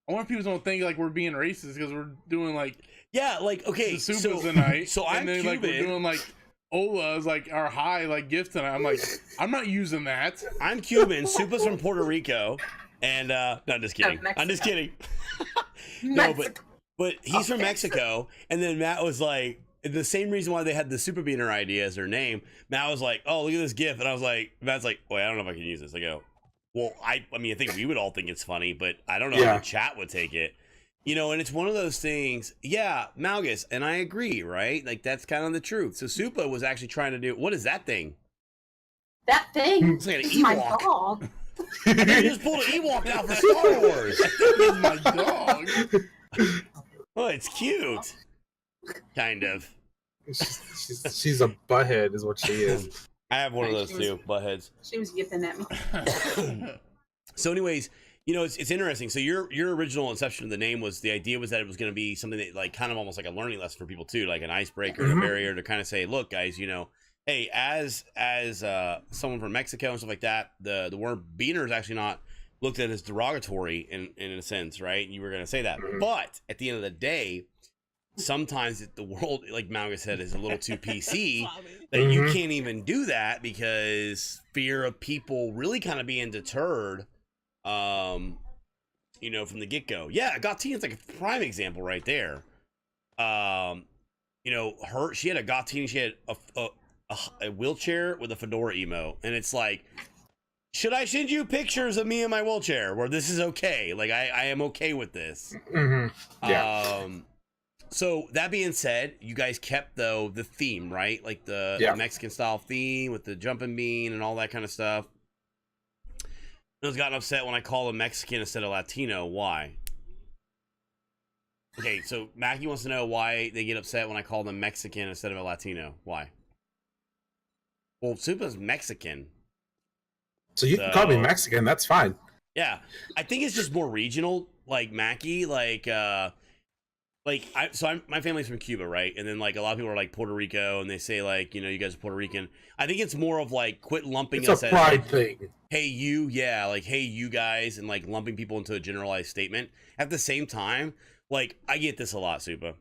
I wonder if people don't think like we're being racist because we're doing like, yeah, like, okay, the Supas tonight. So I'm then, Cuban. Like we're doing like Ola's like our high like gift tonight. I'm like, I'm not using that. I'm Cuban. Supa's from Puerto Rico, and no, just kidding. I'm just kidding. No, but he's from Mexico, and then Matt was like, the same reason why they had the Super Beaner idea as their name. Matt was like, oh, look at this GIF, and I was like, Matt's like, wait, I don't know if I can use this. I go, well, I mean, I think we would all think it's funny, but I don't know how the chat would take it. You know, and it's one of those things, yeah, Malgus, and I agree, right? Like, that's kind of the truth. So Supa was actually trying to do, what is that thing? That thing it's like an is Ewok. my dog. You just pulled an Ewok out for Star Wars. It's my dog. Oh, it's cute. Kind of. She's a butthead is what she is. I have one of those She was- too, butt heads. She was yipping at me. So, anyways, you know, it's interesting. So your original inception of the name was, the idea was that it was going to be something that, like, kind of almost like a learning lesson for people too, like an icebreaker, and a barrier to kind of say, look, guys, you know, hey, as someone from Mexico and stuff like that, the word beaner is actually not looked at as derogatory in a sense, right? You were going to say that, but at the end of the day, sometimes the world, like Mauga said, is a little too PC that you can't even do that because fear of people really kind of being deterred, you know, from the get-go. Yeah, Gatine's like a prime example right there. You know, she had a Gatine, she had a wheelchair with a fedora emo, and it's like, should I send you pictures of me in my wheelchair where this is okay? Like, I am okay with this. Yeah. So that being said, you guys kept though the theme, right? Like the Mexican style theme with the jumping bean and all that kind of stuff. I was gotten upset when I called them Mexican instead of Latino. Why? Okay, so Mackie wants to know why they get upset when I call them Mexican instead of a Latino. Why? Well, Supa's Mexican. So you can call me Mexican. That's fine. Yeah, I think it's just more regional. Like Mackie, my family's from Cuba, right? And then like a lot of people are like Puerto Rico, and they say like, you know, you guys are Puerto Rican. I think it's more of like quit lumping us It's a pride as thing. hey you, yeah, like hey you guys, and like lumping people into a generalized statement. At the same time, like I get this a lot, Supa.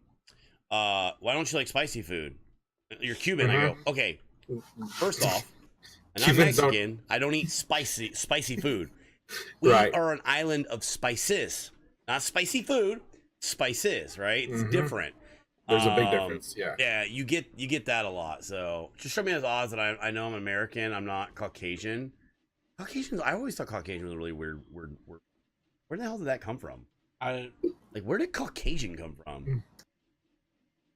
Why don't you like spicy food? You're Cuban. I go, okay. First off, and I'm Mexican. I don't eat spicy food. We are an island of spices, not spicy food. Spices, right? It's different. There's a big difference. Yeah, you get that a lot. So just show me as odds that I know I'm American. I'm not Caucasian. Caucasians. I always thought Caucasian was a really weird. Where the hell did that come from? Where did Caucasian come from?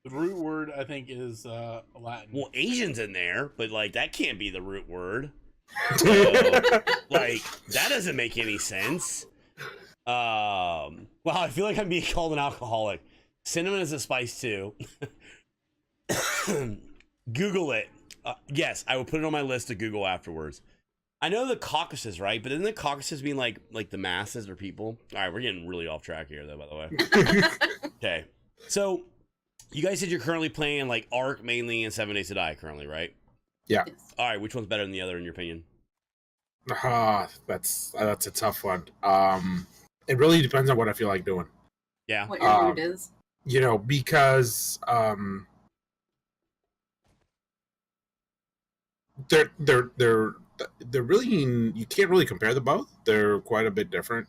The root word I think is Latin. Well, Asian's in there, but like that can't be the root word. So, like that doesn't make any sense. Wow, I feel like I'm being called an alcoholic. Cinnamon is a spice too. Google it. Yes, I will put it on my list to Google afterwards. I know the Caucasus, right? But isn't the Caucasus mean like the masses or people? All right, we're getting really off track here, though. By the way. Okay, so you guys said you're currently playing like Ark mainly and 7 Days to Die currently, right? Yeah. All right, which one's better than the other in your opinion? That's a tough one. It really depends on what I feel like doing. Yeah. What your mood is. You know, because they're really, you can't really compare the both. They're quite a bit different.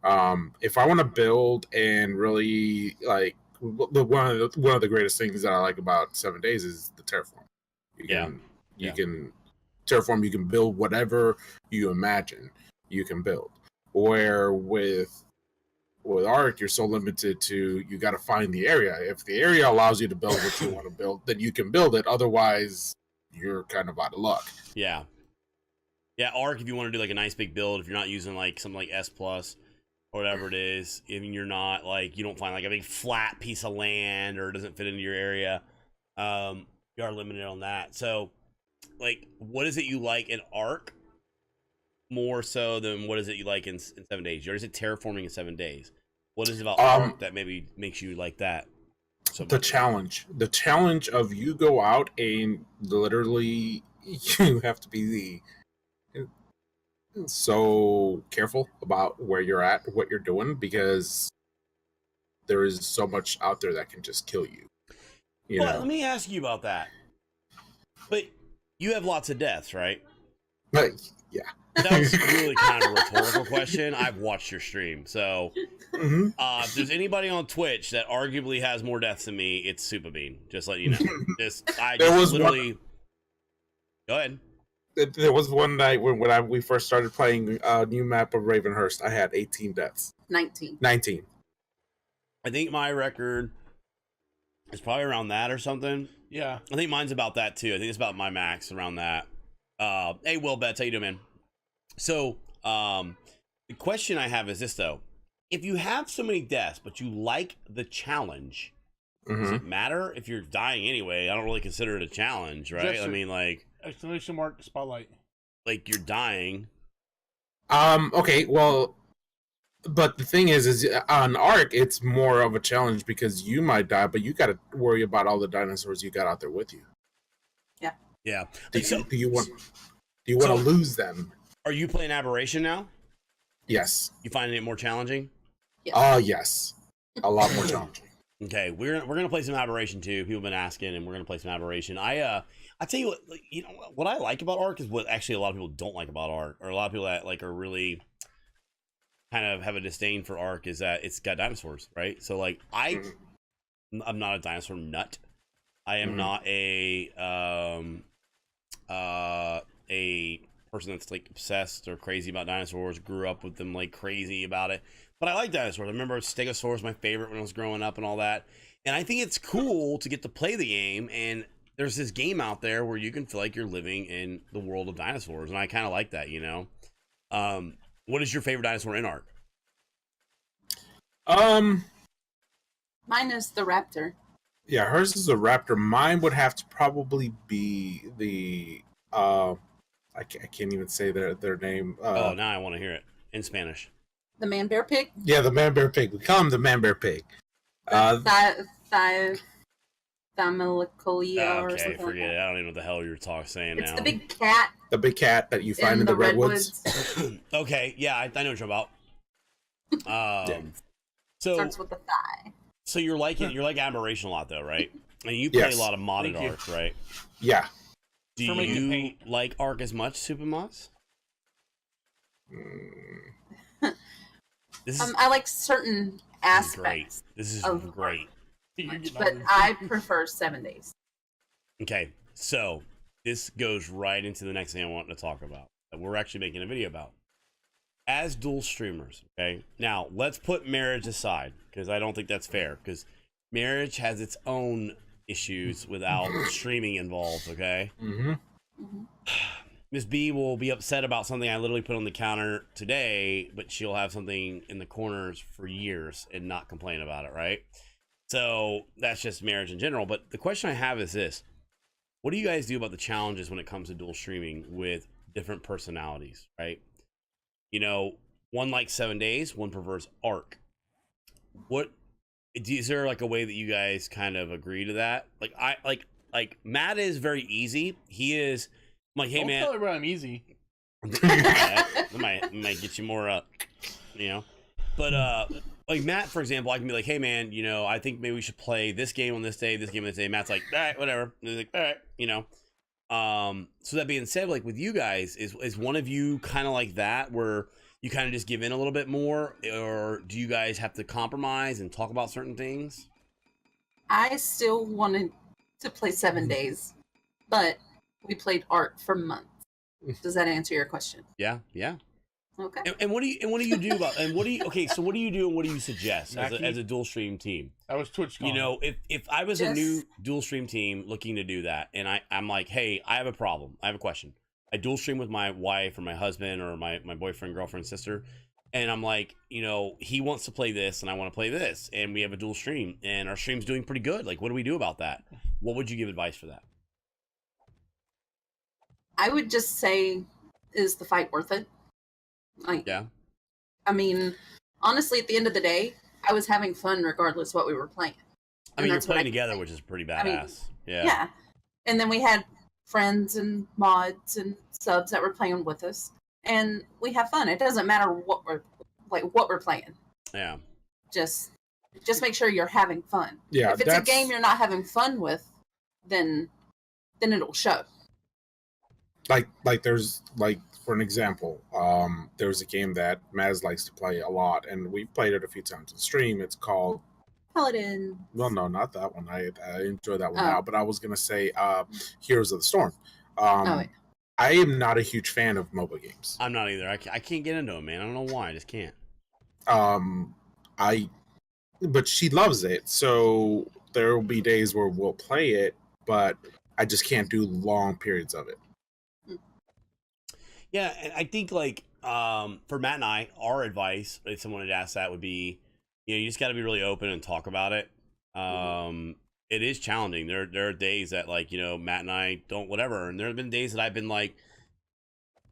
If I want to build and really like one of the greatest things that I like about 7 Days is the terraform. You can terraform. You can build whatever you imagine you can build. Where with Ark, you're so limited to, you got to find the area. If the area allows you to build what you want to build, then you can build it. Otherwise, you're kind of out of luck. Yeah. Yeah, Ark, if you want to do like a nice big build, if you're not using like something like S plus or whatever it is, if you're not like, you don't find like a big flat piece of land or it doesn't fit into your area, you are limited on that. So, like, what is it you like in Ark more so than what is it you like in 7 Days? You already said terraforming in 7 Days. What is it about Ark that maybe makes you like that? So the challenge of you go out and literally you have to be so careful about where you're at, what you're doing, because there is so much out there that can just kill you. Well, let me ask you about that. But you have lots of deaths, right? But yeah. That was really kind of a rhetorical question. I've watched your stream, so if there's anybody on Twitch that arguably has more deaths than me, it's Super Bean. Just let you know. Go ahead. There was one night when we first started playing a new map of Ravenhurst. I had 18 deaths. 19. I think my record is probably around that or something. Yeah. I think mine's about that too. I think it's about my max around that. Hey, Will Betts, how you doing, man? So, the question I have is this, though. If you have so many deaths, but you like the challenge, does it matter if you're dying anyway? I don't really consider it a challenge, right? I mean, like... Exclamation mark spotlight. Like you're dying. Okay, well, but the thing is on Ark, it's more of a challenge because you might die, but you got to worry about all the dinosaurs you got out there with you. Yeah. Do So, you want to lose them? are you playing Aberration now? Yes. You finding it more challenging? Yes. A lot more challenging. Okay, we're gonna play some Aberration too. People have been asking, and we're gonna play some Aberration. I tell you what, like, you know what I like about Ark is what actually a lot of people don't like about Ark, or a lot of people that like are really kind of have a disdain for Ark is that it's got dinosaurs, right? So like I'm not a dinosaur nut. I am not a person that's like obsessed or crazy about dinosaurs. Grew up with them like crazy about it. But I like dinosaurs. I remember Stegosaurus was my favorite when I was growing up and all that. And I think it's cool to get to play the game. And there's this game out there where you can feel like you're living in the world of dinosaurs. And I kind of like that, you know? What is your favorite dinosaur in Ark? Mine is the raptor. Yeah, hers is a raptor. Mine would have to probably be the I can't even say their name. Oh, now I want to hear it in Spanish. The man bear pig? Yeah, the man bear pig. We call him the man bear pig. Thamelicolia or Okay, something forget like it. that. I don't even know what the hell you're saying It's now. the big cat. The big cat that you find in the redwoods. Okay, yeah, I know what you're about. So Starts with the thigh. So you're like Aberration a lot though, right? And you play a lot of modded Ark, right? Yeah. Do you like Ark as much, Supermoss? I like certain aspects. This is of great. But I prefer 7 days. Okay, so this goes right into the next thing I want to talk about that we're actually making a video about. As dual streamers, okay? Now, let's put marriage aside because I don't think that's fair because marriage has its own issues without streaming involved, okay? Miss B will be upset about something I literally put on the counter today, but she'll have something in the corners for years and not complain about it, right? So that's just marriage in general. But the question I have is this. What do you guys do about the challenges when it comes to dual streaming with different personalities, right? You know, one likes 7 days, one prefers Ark. Is there like a way that you guys kind of agree to that? Like Matt is very easy. He is I'm like, hey Don't man, tell everybody I'm easy. that might get you more up, you know. But like Matt, for example, I can be like, hey man, you know, I think maybe we should play this game on this day, this game on this day. Matt's like, all right, whatever. And he's like, all right, you know. So that being said, like with you guys, is one of you kind of like that where you kind of just give in a little bit more, or do you guys have to compromise and talk about certain things? I still wanted to play 7 days, but we played Ark for months. Does that answer your question? Yeah. Okay. And what do you do about okay, so what do you do and what do you suggest as a dual stream team? That was TwitchCon. You know, if I was a new dual stream team looking to do that, and I'm like, hey, I have a problem. I have a question. I dual stream with my wife or my husband or my boyfriend, girlfriend, sister, and I'm like, you know, he wants to play this and I want to play this, and we have a dual stream, and our stream's doing pretty good. Like, what do we do about that? What would you give advice for that? I would just say, is the fight worth it? Like, yeah. I mean, honestly, at the end of the day, I was having fun regardless what we were playing. I mean, you're playing together, which is pretty badass. Yeah. And then we had friends and mods and subs that were playing with us, and we have fun. It doesn't matter what we're playing. Yeah. Just make sure you're having fun. Yeah. If it's a game you're not having fun with, then it'll show. Like there's like, for an example, there's a game that Maz likes to play a lot, and we've played it a few times on stream. It's called Paladin. Well, no, not that one. I enjoy that one now, but I was gonna say Heroes of the Storm. I am not a huge fan of MOBA games. I'm not either. I can't get into them, man. I don't know why. I just can't. But she loves it, so there will be days where we'll play it, but I just can't do long periods of it. Yeah, and I think like for Matt and I, our advice, if someone had asked that, would be, you know, you just got to be really open and talk about it. it is challenging. There are days that, like, you know, Matt and I don't whatever, and there have been days that I've been like,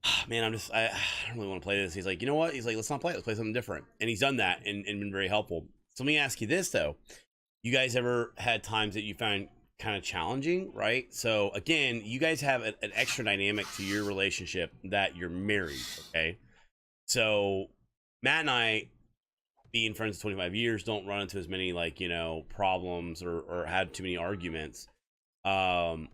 oh, man, I don't really want to play this. He's like, you know what? He's like, let's not play it. Let's play something different. And he's done that and been very helpful. So let me ask you this though: you guys ever had times that you found kind of challenging, right? So again, you guys have an extra dynamic to your relationship that you're married, okay? So Matt and I, being friends 25 years, don't run into as many, like, you know, problems or had too many arguments in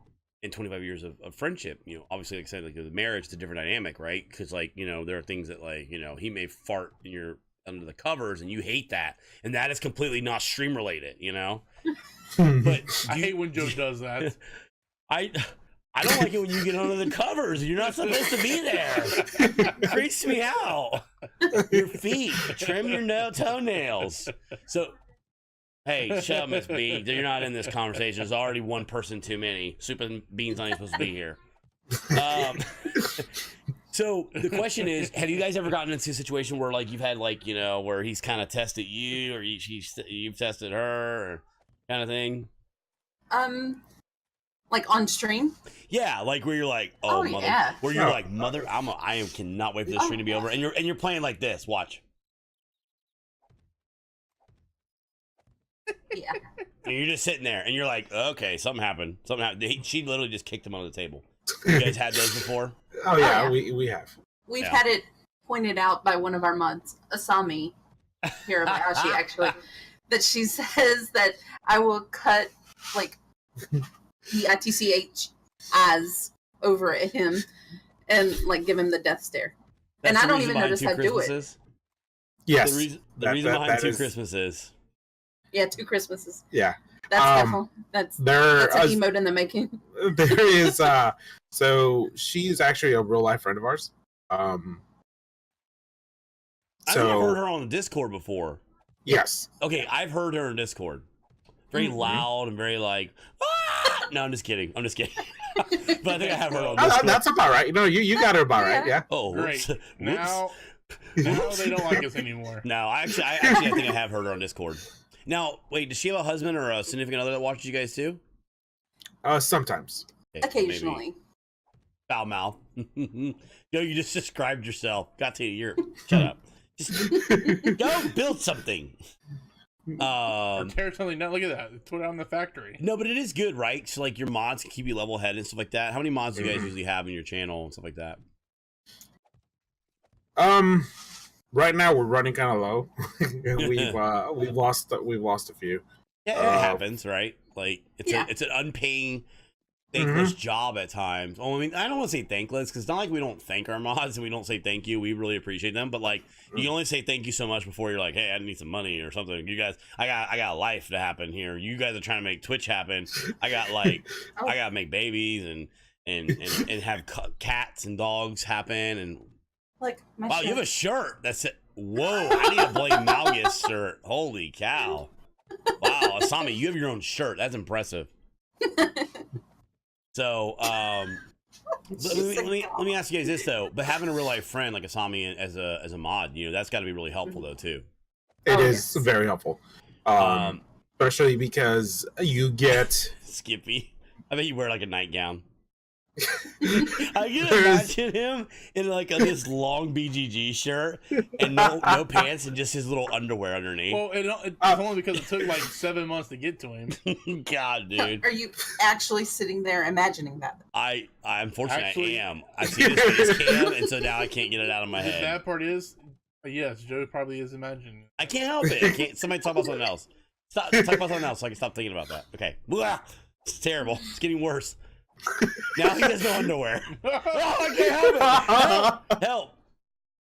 25 years of friendship. You know, obviously, like I said, like the marriage, it's a different dynamic, right? Because, like, you know, there are things that, like, you know, he may fart in your under the covers and you hate that, and that is completely not stream related, you know. But I hate when Joe does that. I don't like it when you get under the covers. You're not supposed to be there. It freaks me out. Your feet. Trim your toenails. So, hey, shut up, Miss B. You're not in this conversation. There's already one person too many. Soup and Beans not even supposed to be here. So the question is, have you guys ever gotten into a situation where, like, you've had, like, you know, where he's kind of tested you, or you've tested her, or kind of thing? Like on stream? Yeah, like where you're like, oh mother, yeah. where you're like, mother, I cannot wait for this stream to be over, and you're playing like this. Watch. Yeah. And you're just sitting there, and you're like, okay, something happened. She literally just kicked him under the table. You guys had those before? Oh yeah, we have. We've had it pointed out by one of our mods, Asami, here about how she actually, that she says that I will cut, like, the ITCH eyes over at him and, like, give him the death stare. And I don't even notice I do it. Yes. The reason behind Two Christmases. Yeah, 2 Christmases. Yeah. That's definitely, that's an emote in the making. There is, so she's actually a real life friend of ours. I think I've heard her on the Discord before. Yes. Okay, I've heard her in Discord. Very loud and very like, ah! No, I'm just kidding. But I think I have heard on Discord. That's about right. No, you got her about right. Yeah. Oh, great. Whoops. Now they don't like us anymore. No, I think I have heard her on Discord. Now, wait, does she have a husband or a significant other that watches you guys too? Sometimes. Okay, occasionally. Foul mouth. Yo, you just described yourself. Got to you. Shut up. Just go build something. Tear something down. Look at that. Put it on the factory. No, but it is good, right? So, like, your mods can keep you level headed and stuff like that. How many mods do you guys usually have in your channel and stuff like that? Right now we're running kind of low. we've lost a few. Yeah, it happens, right? Like, it's an unpaying, thankless job at times. Well, I mean, I don't want to say thankless because it's not like we don't thank our mods and we don't say thank you. We really appreciate them, but, like, you can only say thank you so much before you're like, hey, I need some money or something. You guys, I got a life to happen here. You guys are trying to make Twitch happen. I got, like, I got to make babies and have cats and dogs happen. And like, my wow, shirt. you have a shirt that's it. Whoa, I need a Blame Malgus shirt. Holy cow. Wow, Asami, you have your own shirt. That's impressive. So, let me ask you guys this though. But having a real life friend like Asami as a mod, you know, that's got to be really helpful though too. It is very helpful, especially because you get Skippy. I bet you wear like a nightgown. I can imagine him in like this long BGG shirt and no pants and just his little underwear underneath. Well, it's only because it took like 7 months to get to him. God, dude. Are you actually sitting there imagining that? I unfortunately I am. I see this face cam, and so now I can't get it out of my head. The bad part is, yes, Joe probably is imagining it. I can't help it. I can't. Somebody talk about something else. Talk about something else so I can stop thinking about that. Okay. Blah. It's terrible. It's getting worse. Now he has no underwear. Oh, I can't help it. Help.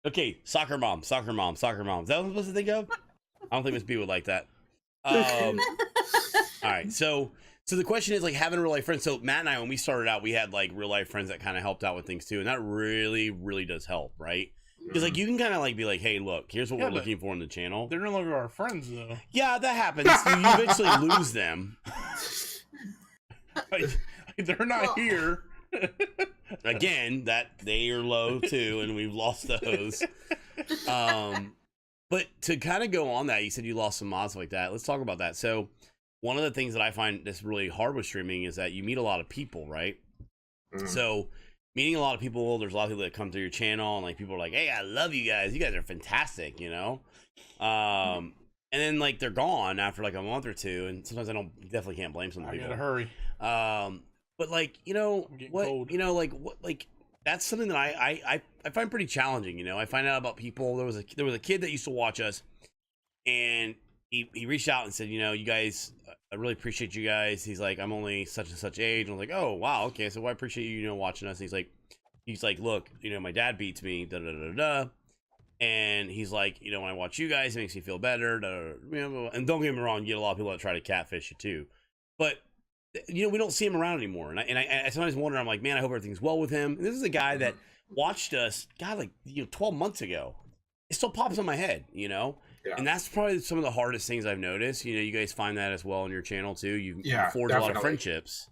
Okay, soccer mom. Is that what I'm supposed to think of? I don't think Miss B would like that. All right, so the question is, like, having a real life friend. So Matt and I, when we started out, we had like real life friends that kind of helped out with things too, and that really, really does help, right? Because like you can kind of like be like, hey, look, here's what we're looking for in the channel. They're no longer our friends though. Yeah, that happens. You eventually lose them. They're not here. Again, that they are low too, and we've lost those. But to kind of go on that, you said you lost some mods like that. Let's talk about that. So one of the things that I find that's really hard with streaming is that you meet a lot of people, right? So meeting a lot of people, there's a lot of people that come through your channel, and like people are like, hey, I love you guys are fantastic, you know. And then like they're gone after like a month or two, and sometimes definitely can't blame some people. I gotta hurry. But like, you know what, cold. you know, like that's something that I find pretty challenging. You know, I find out about people. There was a kid that used to watch us, and he reached out and said, you know, you guys, I really appreciate you guys. He's like, I'm only such and such age. And I was like, oh wow, okay. So I appreciate you, you know, watching us. And he's like, look, you know, my dad beats me, da da da da. And he's like, you know, when I watch you guys, it makes me feel better. Da, da, da. You know, and don't get me wrong, you get a lot of people that try to catfish you too, but you know, we don't see him around anymore. And I sometimes wonder, I'm like, man, I hope everything's well with him. And this is a guy that watched us, God, like, you know, 12 months ago. It still pops in my head, you know? Yeah. And that's probably some of the hardest things I've noticed. You know, you guys find that as well on your channel too. You forge a lot of friendships.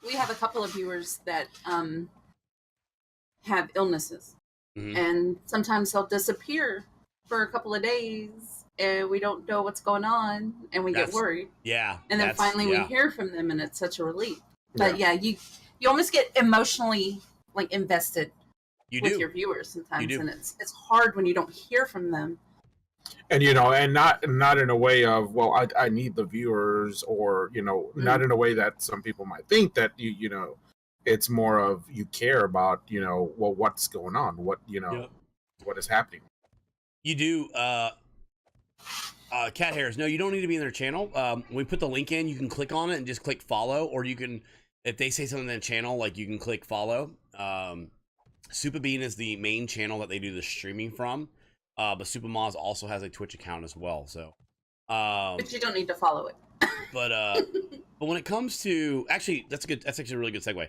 We have a couple of viewers that have illnesses. And sometimes they'll disappear for a couple of days and we don't know what's going on and we get worried. Yeah. And then finally we hear from them and it's such a relief. But you almost get emotionally like invested with your viewers sometimes. And it's hard when you don't hear from them. And you know, and not in a way of, well, I need the viewers, or you know, not in a way that some people might think that you know, it's more of you care about, you know, well, what's going on, what, you know, what is happening. You do. Cat hairs. No, you don't need to be in their channel. When we put the link in, you can click on it and just click follow, or you can, if they say something in the channel, like you can click follow. Super Bean is the main channel that they do the streaming from. But Super Moz also has a Twitch account as well. So, but you don't need to follow it. but when it comes to, actually, that's actually a really good segue.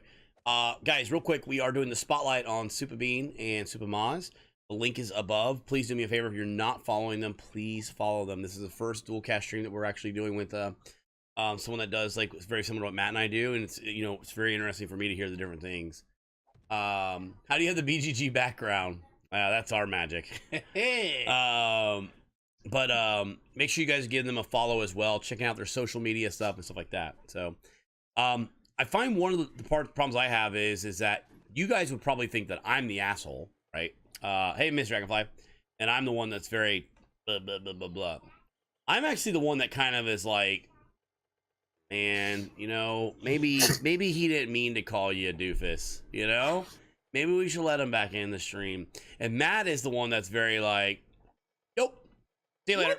Guys, real quick, we are doing the spotlight on Super Bean and Super Moz. The link is above. Please do me a favor, if you're not following them, please follow them. This is the first dual cast stream that we're actually doing with someone that does like very similar to what Matt and I do, and it's, you know, it's very interesting for me to hear the different things. How do you have the BGG background? That's our magic. But make sure you guys give them a follow as well, checking out their social media stuff and stuff like that. So I find one of the problems I have is that you guys would probably think that I'm the asshole, right? Hey, Miss Dragonfly, and I'm the one that's very blah blah blah blah blah. I'm actually the one that kind of is like, man, you know, maybe he didn't mean to call you a doofus, you know? Maybe we should let him back in the stream. And Matt is the one that's very like, nope, see you later.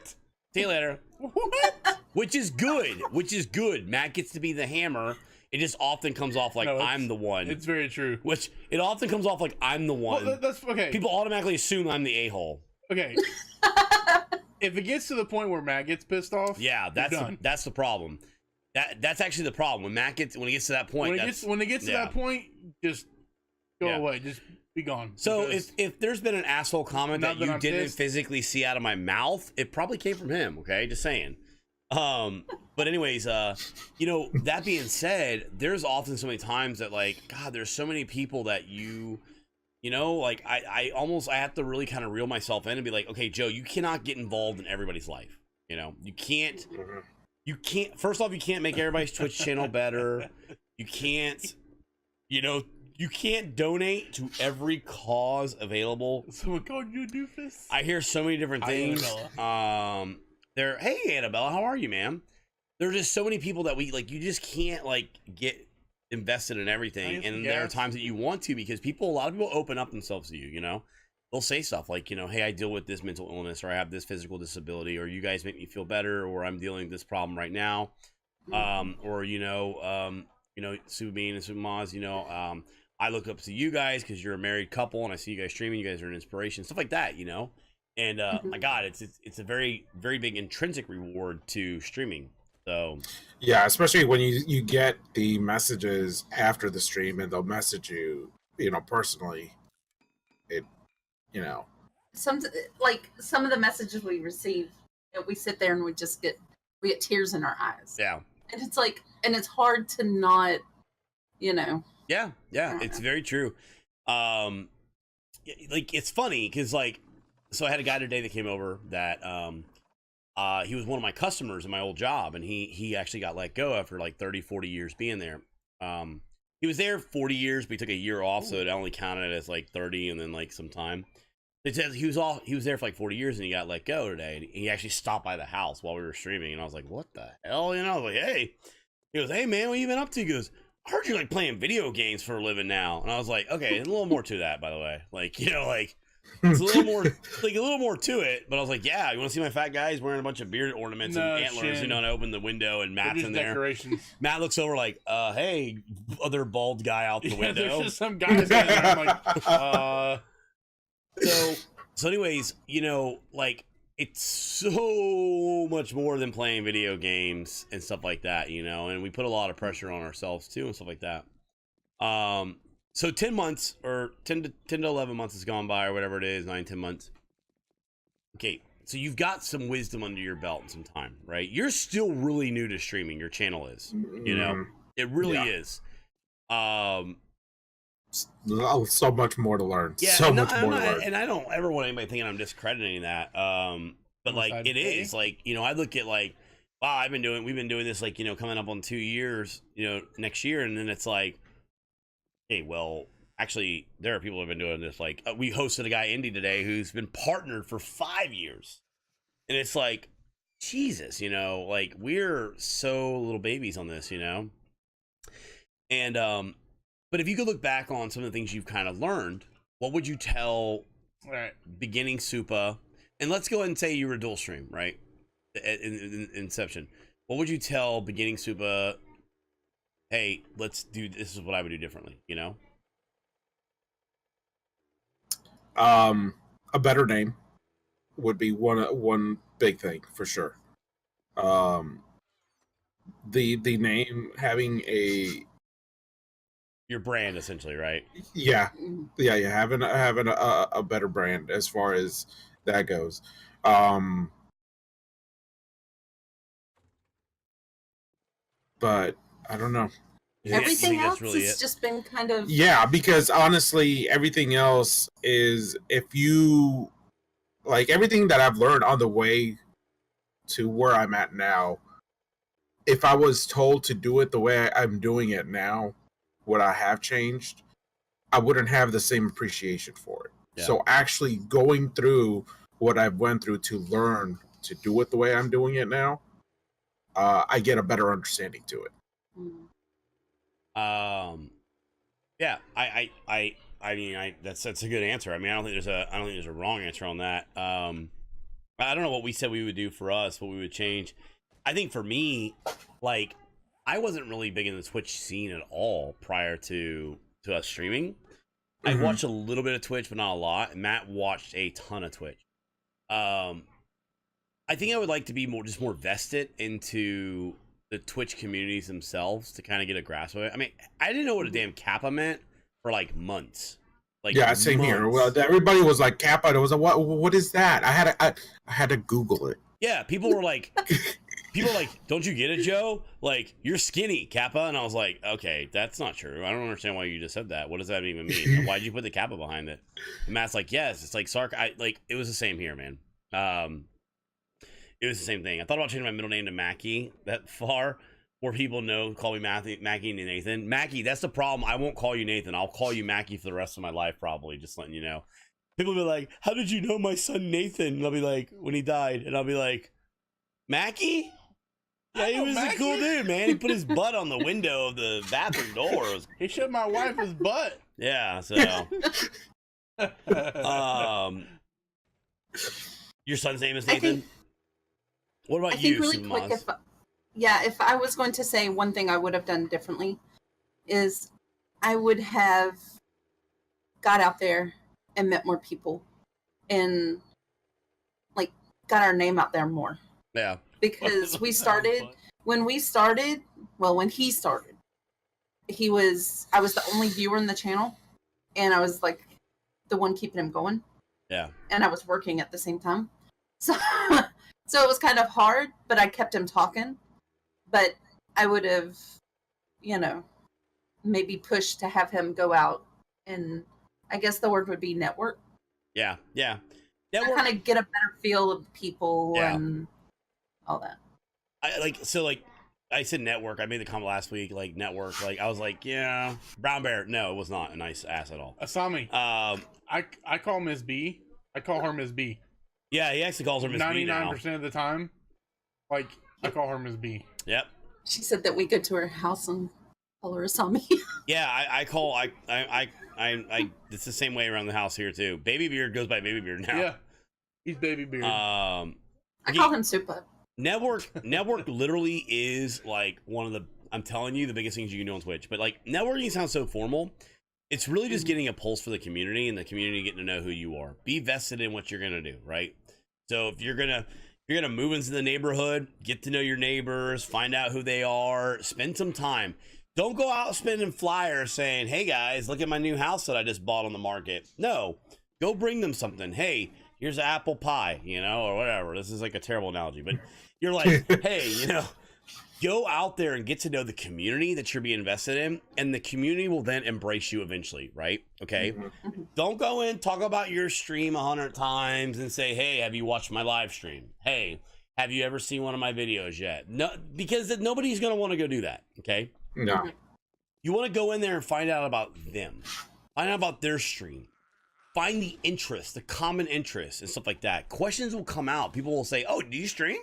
See you later. Which is good. Matt gets to be the hammer. It just often comes off like I'm the one. It's very true. Which it often comes off like I'm the one. Well, that's okay. People automatically assume I'm the a-hole. Okay. If it gets to the point where Matt gets pissed off, yeah, that's the problem. That's actually the problem. When it gets to that point, when it gets to that point, just go away. Just be gone. So if there's been an asshole comment that you didn't physically see out of my mouth, it probably came from him. Okay, just saying. But anyways, you know, that being said, there's often so many times that like, God, there's so many people that you know, like I have to really kind of reel myself in and be like, okay, Joe, you cannot get involved in everybody's life. You know, you can't, first off, you can't make everybody's Twitch channel better. You can't, you know, you can't donate to every cause available. Someone called you a doofus? I hear so many different things. Hey Annabella, how are you, ma'am? There's just so many people that you just can't like get invested in everything, and there are times that you want to, because a lot of people open up themselves to you. You know, they'll say stuff like, you know, hey, I deal with this mental illness, or I have this physical disability, or you guys make me feel better, or I'm dealing with this problem right now, or you know, Super Bean and Super Moz, you know, I look up to you guys because you're a married couple, and I see you guys streaming. You guys are an inspiration, stuff like that, you know. And my God, it's a very, very big intrinsic reward to streaming. So yeah, especially when you get the messages after the stream and they'll message you, you know, personally. It, you know, some of the messages we receive, we sit there and we get tears in our eyes. Yeah, and it's like, and it's hard to not, you know. Yeah, it's very true. Like it's funny because like. So I had a guy today that came over that he was one of my customers in my old job, and he actually got let go after like 30, 40 years being there. He was there 40 years, but he took a year off, so it only counted as like 30 and then like some time. It says he was there for like 40 years and he got let go today. And he actually stopped by the house while we were streaming, and I was like, what the hell? You know, I was like, hey. He goes, hey man, what you been up to? He goes, I heard you like playing video games for a living now. And I was like, okay, a little more to that, by the way. Like, you know, like it's a little more, like a little more to it. But I was like, yeah, you want to see my fat guy? He's wearing a bunch of beard ornaments and antlers. You know, and I opened the window and Matt's in there. Decorations. Matt looks over like, hey, other bald guy out the window. There's just some guys in there. I'm like, So anyways, you know, like it's so much more than playing video games and stuff like that, you know, and we put a lot of pressure on ourselves too and stuff like that. So 10 months or 10 to 11 months has gone by or whatever it is, 9, 10 months. Okay, so you've got some wisdom under your belt and some time, right? You're still really new to streaming. Your channel is, you know, it really is. So much more to learn. Yeah, so much more to learn. And I don't ever want anybody thinking I'm discrediting that. But like it is like, you know, I look at like, wow, we've been doing this like, you know, coming up on 2 years, you know, next year, and then it's like, hey, well, actually, there are people who have been doing this. Like, we hosted a guy, Indy, today who's been partnered for 5 years, and it's like, Jesus, you know, like we're so little babies on this, you know, and but if you could look back on some of the things you've kind of learned, what would you tell beginning Supa? And let's go ahead and say you were dual stream, right? In Inception. What would you tell beginning Supa? Hey, let's do this. Is what I would do differently, you know? A better name would be one big thing for sure. The name having your brand essentially, right? Yeah, having a better brand as far as that goes. But I don't know. Everything else has just been kind of because honestly, everything else is, if you like, everything that I've learned on the way to where I'm at now, if I was told to do it the way I'm doing it now, what I have changed, I wouldn't have the same appreciation for it. Yeah. So actually going through what I've went through to learn to do it the way I'm doing it now, I get a better understanding to it. Yeah, I mean, that's a good answer. I mean, I don't think there's a wrong answer on that. I don't know what we said we would do for us, what we would change. I think for me, like, I wasn't really big in the Twitch scene at all prior to us streaming. I watched a little bit of Twitch, but not a lot. And Matt watched a ton of Twitch. I think I would like to be more vested into the Twitch communities themselves to kind of get a grasp of it. I mean, I didn't know what a damn Kappa meant for like months. Like, yeah, same here. Well, everybody was like, Kappa. It was a, what is that? I had to Google it. Yeah, people were like, don't you get it, Joe? Like, you're skinny, Kappa. And I was like, okay, that's not true. I don't understand why you just said that. What does that even mean? And why did you put the Kappa behind it? And Matt's like, yes, it's like it was the same here, man. It was the same thing. I thought about changing my middle name to Mackie that far, where people call me Mackie and Nathan. Mackie, that's the problem. I won't call you Nathan. I'll call you Mackie for the rest of my life, probably, just letting you know. People will be like, how did you know my son Nathan? And I'll be like, when he died. And I'll be like, Mackie? Yeah, he was Mackie. A cool dude, man. He put his butt on the window of the bathroom door. He showed my wife his butt. Yeah, so. Your son's name is Nathan? What about you, really quick, if I was going to say one thing I would have done differently is I would have got out there and met more people and like got our name out there more. Yeah. Because when he started, I was the only viewer in the channel, and I was like the one keeping him going. Yeah. And I was working at the same time. So it was kind of hard, but I kept him talking. But I would have, maybe pushed to have him go out, and I guess the word would be network. Yeah. Network. Kind of get a better feel of people. Yeah. And all that. I said network. I made the comment last week, like network. Like I was like, yeah, brown bear. No, it was not a nice ass at all. Asami. I call Miss B. I call her Miss B. Yeah, he actually calls her Miss B now. 99% of the time, like I call her Miss B. Yep. She said that we go to her house and call her Asami. Yeah, it's the same way around the house here too. Baby Beard goes by Baby Beard now. Yeah, he's Baby Beard. I call him Super. Network literally is like one of the, I'm telling you, the biggest things you can do on Twitch. But like networking sounds so formal. It's really just getting a pulse for the community and the community getting to know who you are. Be vested in what you're gonna do, right? So if you're gonna move into the neighborhood, get to know your neighbors, find out who they are, spend some time. Don't go out spending flyers saying, hey guys, look at my new house that I just bought on the market. No, go bring them something. Hey, here's an apple pie, or whatever. This is like a terrible analogy, but you're like, hey, go out there and get to know the community that you're being invested in, and the community will then embrace you eventually, right? Okay. Mm-hmm. Don't go in, talk about your stream 100 times and say, hey, have you watched my live stream? Hey, have you ever seen one of my videos yet? No, because nobody's going to want to go do that. Okay. No. You want to go in there and find out about them, find out about their stream, find the interest, the common interest and stuff like that. Questions will come out. People will say, oh, do you stream?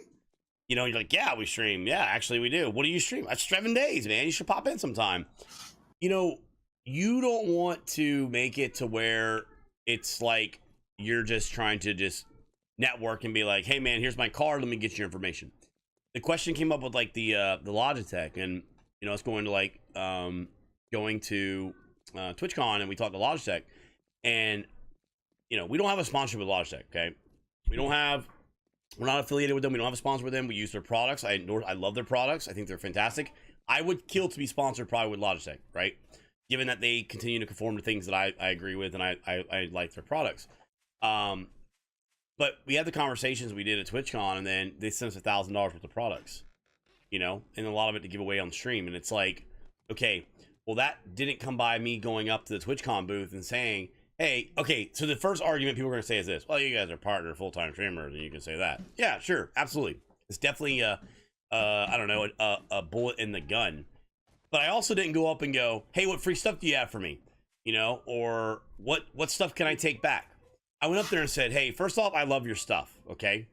You're like, yeah, we stream. Yeah, actually we do. What do you stream? That's 7 days, man. You should pop in sometime. You don't want to make it to where it's like you're just trying to just network and be like, hey man, here's my card. Let me get your information. The question came up with like the Logitech, and it's going to TwitchCon, and we talked to Logitech, and we don't have a sponsorship with Logitech. Okay, we're not affiliated with them. We don't have a sponsor with them. We use their products. I love their products. I think they're fantastic. I would kill to be sponsored probably with Logitech, right? Given that they continue to conform to things that I agree with, and I like their products. But we had the conversations we did at TwitchCon, and then they sent us $1,000 worth of products, and a lot of it to give away on the stream. And it's like, okay, well, that didn't come by me going up to the TwitchCon booth and saying, hey, okay, so the first argument people are going to say is this: well, you guys are partner full-time streamers, and you can say that. Yeah, sure, absolutely. It's definitely a bullet in the gun. But I also didn't go up and go, hey, what free stuff do you have for me? Or what stuff can I take back? I went up there and said, hey, first off, I love your stuff, okay?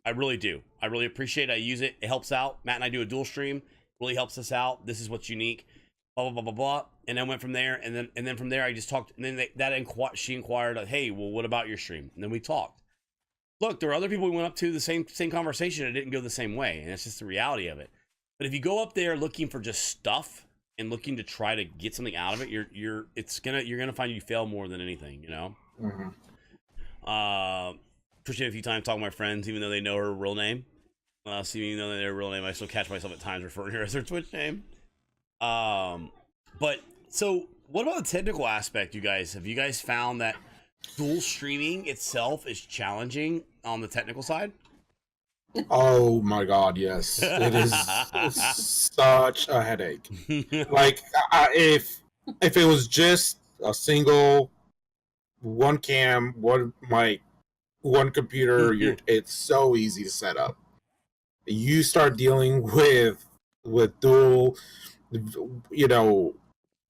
I really do. I really appreciate it. I use it. It helps out. Matt and I do a dual stream. Really helps us out. This is what's unique. Blah, blah, blah, blah, blah. And I went from there, and then from there, I just talked, and then she inquired, hey, well, what about your stream? And then we talked. Look, there were other people we went up to the same conversation. It didn't go the same way, and it's just the reality of it. But if you go up there looking for just stuff and looking to try to get something out of it, you're gonna find you fail more than anything, Mm-hmm. Appreciate a few times talking to my friends, even though they know her real name. So even though they know her real name, I still catch myself at times referring to her as her Twitch name. But so what about the technical aspect, you guys? Have you guys found that dual streaming itself is challenging on the technical side? Oh my god, yes. It is such a headache. Like, if it was just a single one cam, one mic, one computer, it's so easy to set up. You start dealing with dual,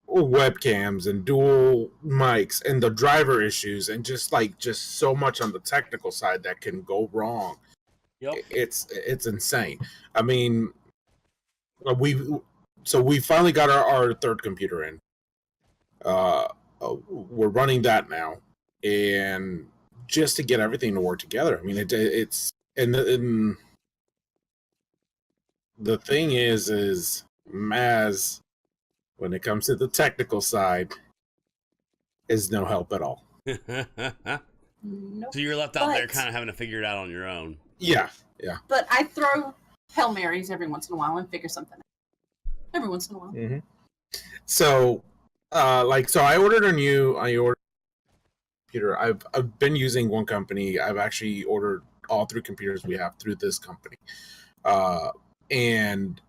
webcams and dual mics and the driver issues, and just so much on the technical side that can go wrong. Yep. It's insane. I mean, we finally got our third computer in. We're running that now, and just to get everything to work together. I mean, it's and the thing is Maz, when it comes to the technical side, is no help at all. Nope. So you're left out there kind of having to figure it out on your own. Yeah. But I throw Hail Marys every once in a while and figure something out. Every once in a while. Mm-hmm. So, I ordered a computer. I've been using one company. I've actually ordered all 3 computers we have through this company. And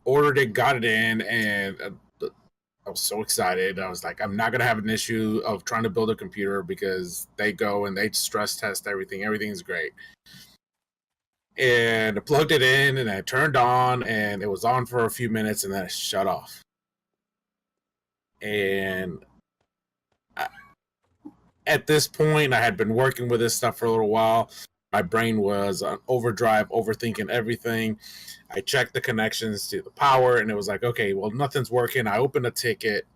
ordered it, got it in, and I was so excited. I was like, I'm not going to have an issue of trying to build a computer because they go and they stress test everything. Everything's great. And I plugged it in and I turned on and it was on for a few minutes and then it shut off. And at this point, I had been working with this stuff for a little while. My brain was on overdrive, overthinking everything. I checked the connections to the power and it was like, okay, well, nothing's working. I opened a ticket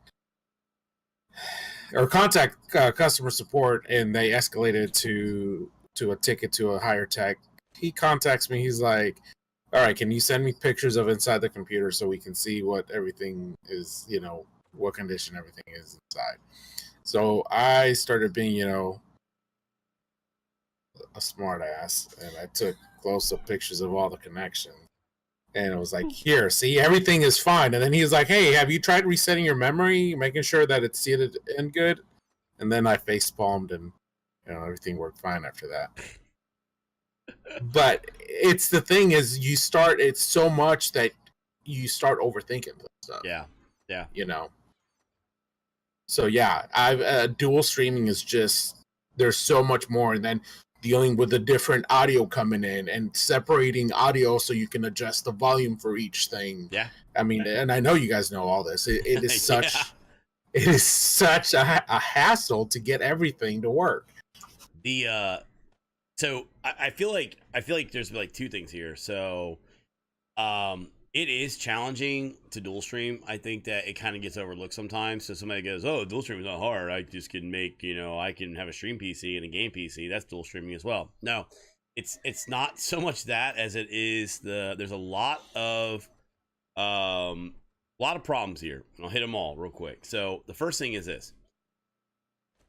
or contact customer support and they escalated to a ticket to a higher tech. He contacts me. He's like, all right, can you send me pictures of inside the computer so we can see what everything is, you know, what condition everything is inside. So I started being, you know, a smart ass and I took close-up pictures of all the connections. And it was like, here, see, everything is fine. And then he was like, hey, have you tried resetting your memory, making sure that it's seated in good? And then I face palmed and, you know, everything worked fine after that. But it's the thing is it's so much that you start overthinking stuff. Yeah. Yeah. You know? So yeah, dual streaming is just, there's so much more. And then dealing with the different audio coming in and separating audio so you can adjust the volume for each thing. Yeah. I mean, and I know you guys know all this. It is such, it is such a hassle to get everything to work. So I feel like there's like two things here. So, it is challenging to dual stream. I think that it kind of gets overlooked sometimes. So somebody goes, "Oh, dual stream is not hard. I just can make, you know, I can have a stream PC and a game PC. That's dual streaming as well." No, it's not so much that as it is there's a lot of problems here. And I'll hit them all real quick. So the first thing is this: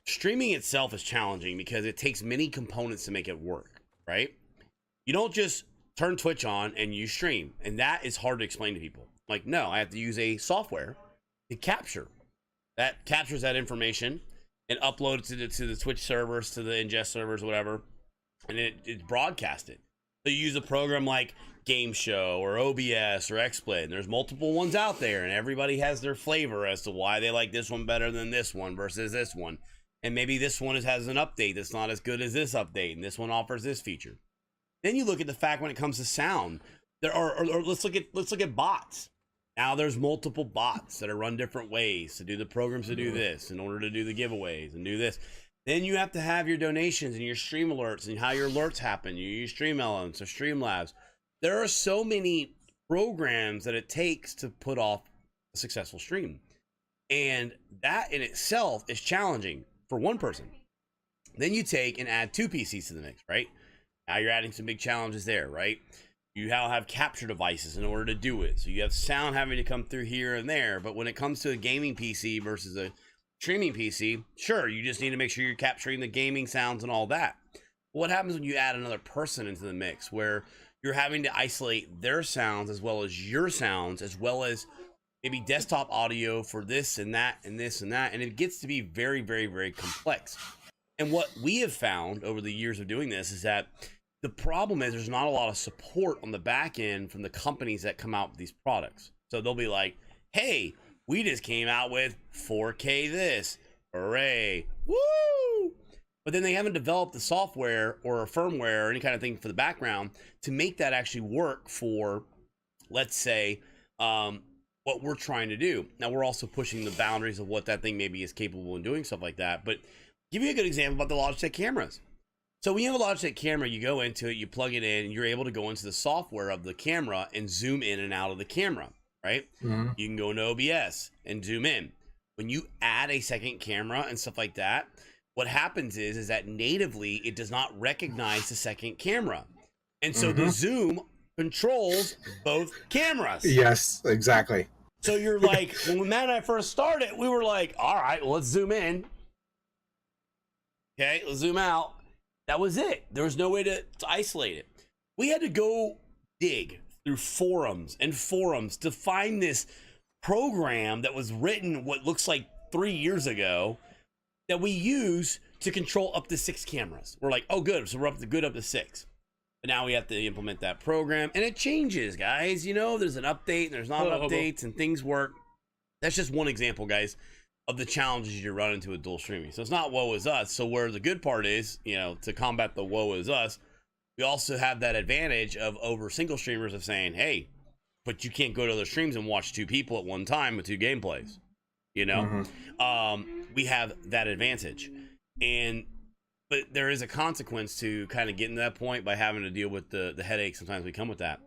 streaming itself is challenging because it takes many components to make it work. Right? You don't just turn Twitch on and you stream, and that is hard to explain to people. Like, no, I have to use a software to captures that information and upload it to the Twitch servers, to the ingest servers, whatever, and it's broadcasted. So you use a program like Game Show or OBS or XSplit, and there's multiple ones out there, and everybody has their flavor as to why they like this one better than this one versus this one. And maybe this one has an update that's not as good as this update, and this one offers this feature. Then you look at the fact when it comes to sound, there are, or let's look at bots. Now there's multiple bots that are run different ways to do the programs to do this in order to do the giveaways and do this. Then you have to have your donations and your stream alerts and how your alerts happen. You use Stream Elements or Streamlabs. There are so many programs that it takes to put off a successful stream. And that in itself is challenging for one person. Then you take and add two PCs to the mix, right? Now you're adding some big challenges there, right? You now have capture devices in order to do it. So you have sound having to come through here and there. But when it comes to a gaming PC versus a streaming PC, sure, you just need to make sure you're capturing the gaming sounds and all that. But what happens when you add another person into the mix where you're having to isolate their sounds as well as your sounds, as well as maybe desktop audio for this and that and this and that. And it gets to be very, very, very complex. And what we have found over the years of doing this is that the problem is there's not a lot of support on the back end from the companies that come out with these products. So they'll be like, hey, we just came out with 4K this. Hooray. Woo! But then they haven't developed the software or a firmware or any kind of thing for the background to make that actually work for, let's say, what we're trying to do. Now, we're also pushing the boundaries of what that thing maybe is capable of doing, stuff like that. But give you a good example about the Logitech cameras. So when you have a Logitech camera, you go into it, you plug it in, and you're able to go into the software of the camera and zoom in and out of the camera, right? Mm-hmm. You can go into OBS and zoom in. When you add a second camera and stuff like that, what happens is that natively it does not recognize the second camera. And so the zoom controls both cameras. Yes, exactly. So you're like, when Matt and I first started, we were like, all right, well, let's zoom in. Okay, let's zoom out. That was it. There was no way to isolate it. We had to go dig through forums to find this program that was written what looks like 3 years ago that we use to control up to 6 cameras. We're like, oh, good. So we're up to 6. But now we have to implement that program, and it changes, guys. You know, there's an update, and there's not updates, and things work. That's just one example, guys, of the challenges you run into with dual streaming. So it's not woe is us. So where the good part is, you know, to combat the woe is us, we also have that advantage of over single streamers of saying, hey, but you can't go to other streams and watch 2 people at one time with 2 gameplays. You know, we have that advantage, but there is a consequence to kind of getting to that point by having to deal with the headaches sometimes we come with that.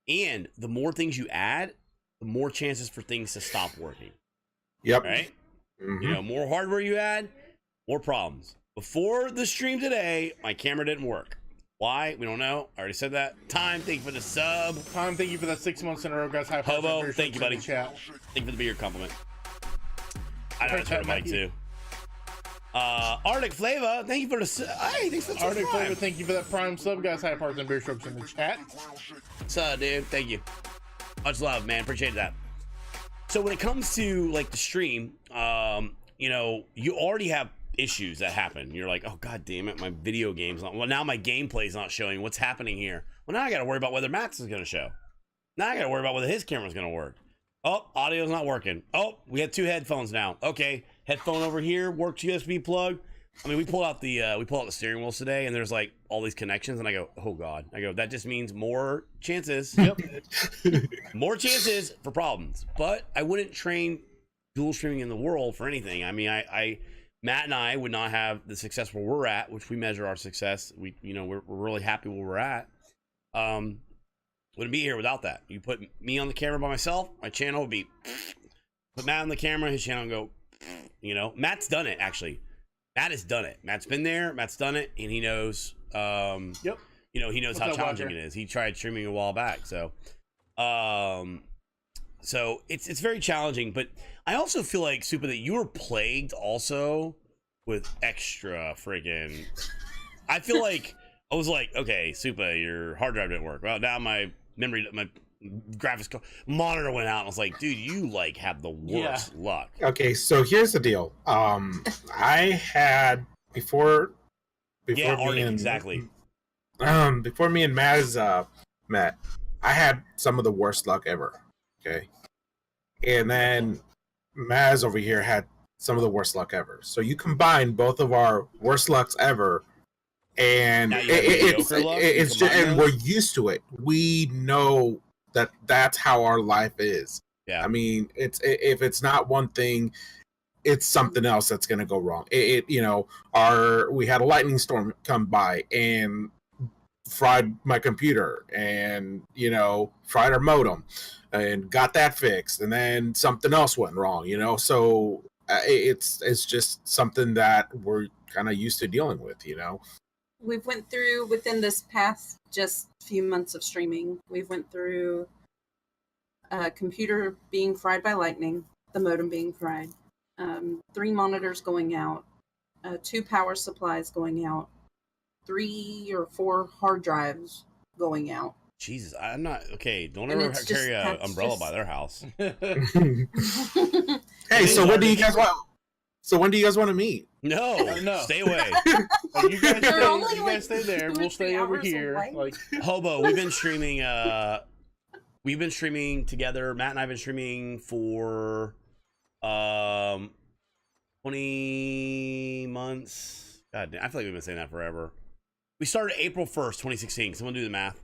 And the more things you add, the more chances for things to stop working. Yep. Right? You know, more hardware you add, more problems. Before the stream today, my camera didn't work. Why? We don't know. I already said that. Time, thank you for the sub. Time, thank you for that 6 months in a row, guys. High five. Hobo, thank you, buddy. Chat. Thank you for the beer compliment. I know it's for Mike too. Arctic Flavor, thank you for the hey, thanks for the Arctic Flavor, thank you for that prime sub, guys. High parts and beer strokes in the chat. What's up, dude? Thank you. Much love, man. Appreciate that. So when it comes to like the stream, you know, you already have issues that happen. You're like, oh god damn it, my video game's not. Well, now my gameplay's not showing. What's happening here? Well, now I got to worry about whether Max is going to show. Now I got to worry about whether his camera's going to work. Oh, audio's not working. Oh, we have 2 headphones now. Okay, headphone over here works USB plug. I mean, we pulled out the steering wheels today, and there's like all these connections, and I go, oh god. I go, that just means more chances. Yep, more chances for problems. But I wouldn't train dual streaming in the world for anything. I mean, Matt and I would not have the success where we're at, which we measure our success. We're really happy where we're at. Wouldn't be here without that. You put me on the camera by myself, my channel would be. Put Matt on the camera, his channel would go. You know, Matt's done it actually. Matt has done it. Matt's been there. Matt's done it, and he knows. Yep. You know, he knows how challenging it is. He tried streaming a while back, so. So it's very challenging, but I also feel like Super that you were plagued also with extra friggin'. I feel like I was like, okay, Super, your hard drive didn't work. Well, now my graphics monitor went out. And I was like, dude, you like have the worst luck. Okay, so here's the deal. I had before Arctic, exactly. Before me and Maz met, I had some of the worst luck ever. Okay, and then Maz over here had some of the worst luck ever. So you combine both of our worst lucks ever, and it's just, and we're used to it. We know that that's how our life is. Yeah, I mean, if it's not one thing, it's something else that's going to go wrong. We had a lightning storm come by and fried my computer, and fried our modem, and got that fixed, and then something else went wrong. So it's just something that we're kind of used to dealing with. We've went through within this past just few months of streaming. We've went through a computer being fried by lightning, the modem being fried, 3 monitors going out, 2 power supplies going out, 3 or 4 hard drives going out. Jesus, I'm not okay. Don't ever carry an umbrella by their house. Hey, so when do you guys want? So when do you guys want to meet? No, stay away. You guys stay there. We'll stay over here. Like Hobo, we've been streaming. We've been streaming together. Matt and I've been streaming for 20 months. God damn, I feel like we've been saying that forever. We started April 1st, 2016. Someone do the math.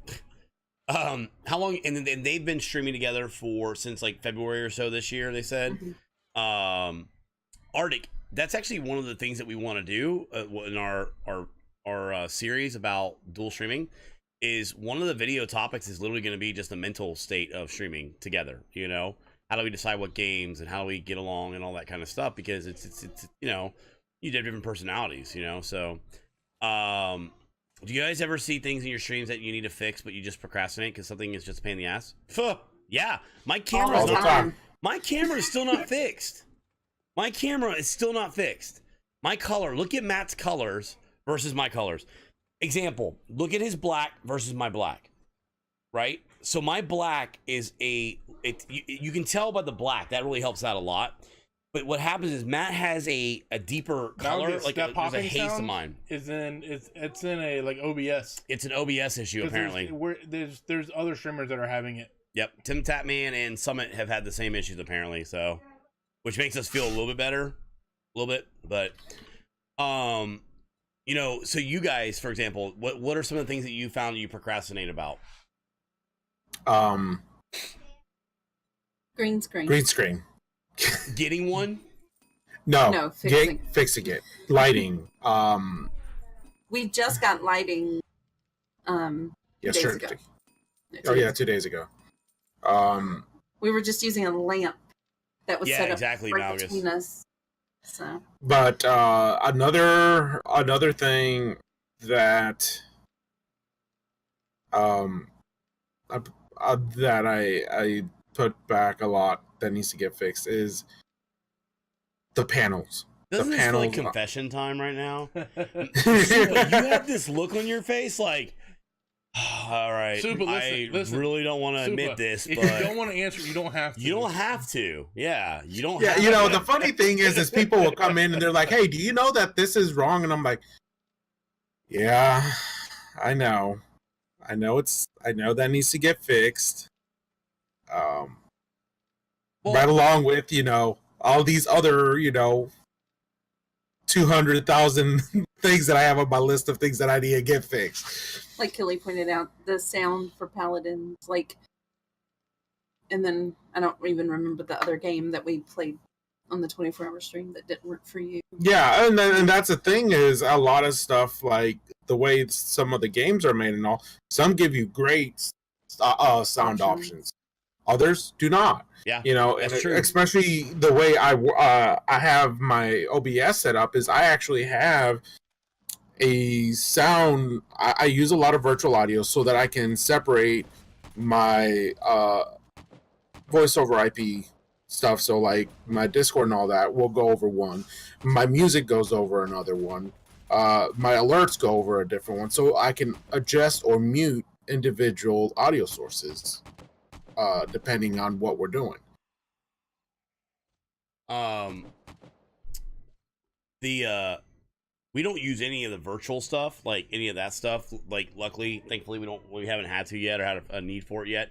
How long? And then they've been streaming together since like February or so this year. They said. Arctic, that's actually one of the things that we want to do in our series about dual streaming. Is one of the video topics is literally going to be just the mental state of streaming together. How do we decide what games and how do we get along and all that kind of stuff, because it's you have different personalities. So do you guys ever see things in your streams that you need to fix but you just procrastinate because something is just a pain in the ass? Yeah, my camera is still not fixed. My camera is still not fixed. My color, look at Matt's colors versus my colors. Example, look at his black versus my black, right? So my black is you can tell by the black, that really helps out a lot. But what happens is Matt has a deeper color, like there's a haze to mine. It's in a like OBS. It's an OBS issue apparently. There's other streamers that are having it. Yep, Tim Tapman and Summit have had the same issues apparently, so which makes us feel a little bit better, but You know, so you guys, for example, what are some of the things that you found you procrastinate about? Green screen. Green screen. Getting one? No, fixing. Fixing it. Lighting. We just got lighting 2 days ago. Oh yeah, 2 days ago. We were just using a lamp that was set up exactly, right between us. So. But another thing that that I put back a lot that needs to get fixed is the panels. Doesn't the this feel like panels confession time right now? Super, you have this look on your face like, all right, Super, listen, really don't want to admit this, if but you don't want to answer, you don't have to. You don't have to. Yeah, you don't. Yeah, have you know, to. the funny thing is people will come in and they're like, "Hey, do you know that this is wrong?" And I'm like, "Yeah, I know that needs to get fixed." Right along with all these other 200,000 things that I have on my list of things that I need to get fixed. Like Kelly pointed out, the sound for Paladins, and then I don't even remember the other game that we played on the 24-hour stream that didn't work for you. Yeah, and that's the thing is a lot of stuff, like the way some of the games are made and all, some give you great sound options. Others do not. Yeah, and true. Especially the way I have my OBS set up is I actually have a sound. I use a lot of virtual audio so that I can separate my voice over IP stuff. So like my Discord and all that will go over one. My music goes over another one. My alerts go over a different one. So I can adjust or mute individual audio sources depending on what we're doing. We don't use any of the virtual stuff, like any of that stuff. Like, thankfully, we haven't had to yet or had a need for it yet.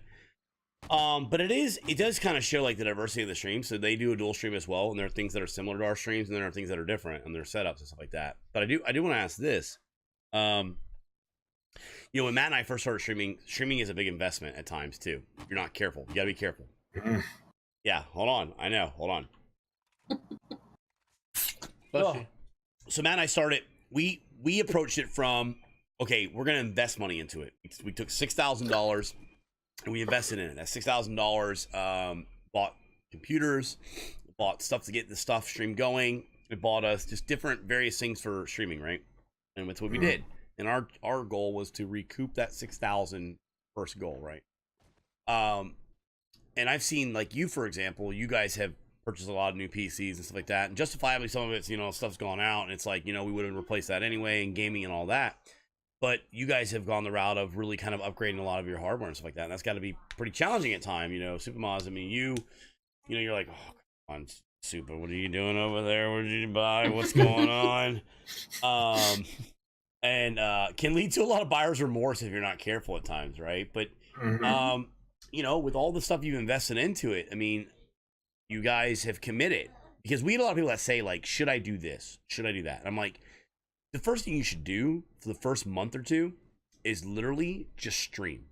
But it does kind of show like the diversity of the stream. So they do a dual stream as well, and there are things that are similar to our streams, and there are things that are different and their setups and stuff like that. But I do want to ask this. When Matt and I first started streaming is a big investment at times too. If you're not careful, you gotta be careful. Yeah, hold on. I know. Hold on. So Matt and I started. We approached it from, okay, we're gonna invest money into it. We took $6,000 and we invested in it. That $6,000 bought computers, bought stuff to get the stream going. It bought us just different various things for streaming, right? And that's what we did. And our goal was to recoup that $6,000 first goal, right? And I've seen, like you, for example, you guys have purchased a lot of new PCs and stuff like that, and justifiably some of it's stuff's gone out, and it's like we would have replaced that anyway, and gaming and all that. But you guys have gone the route of really kind of upgrading a lot of your hardware and stuff like that, and that's got to be pretty challenging at time. Super Moz, I mean, you're like, oh, come on, Super, what are you doing over there? What did you buy? What's going on? And can lead to a lot of buyer's remorse if you're not careful at times, right? But with all the stuff you've invested into it, I mean, you guys have committed, because we had a lot of people that say like, should I do this? Should I do that? And I'm like, the first thing you should do for the first month or two is literally just stream.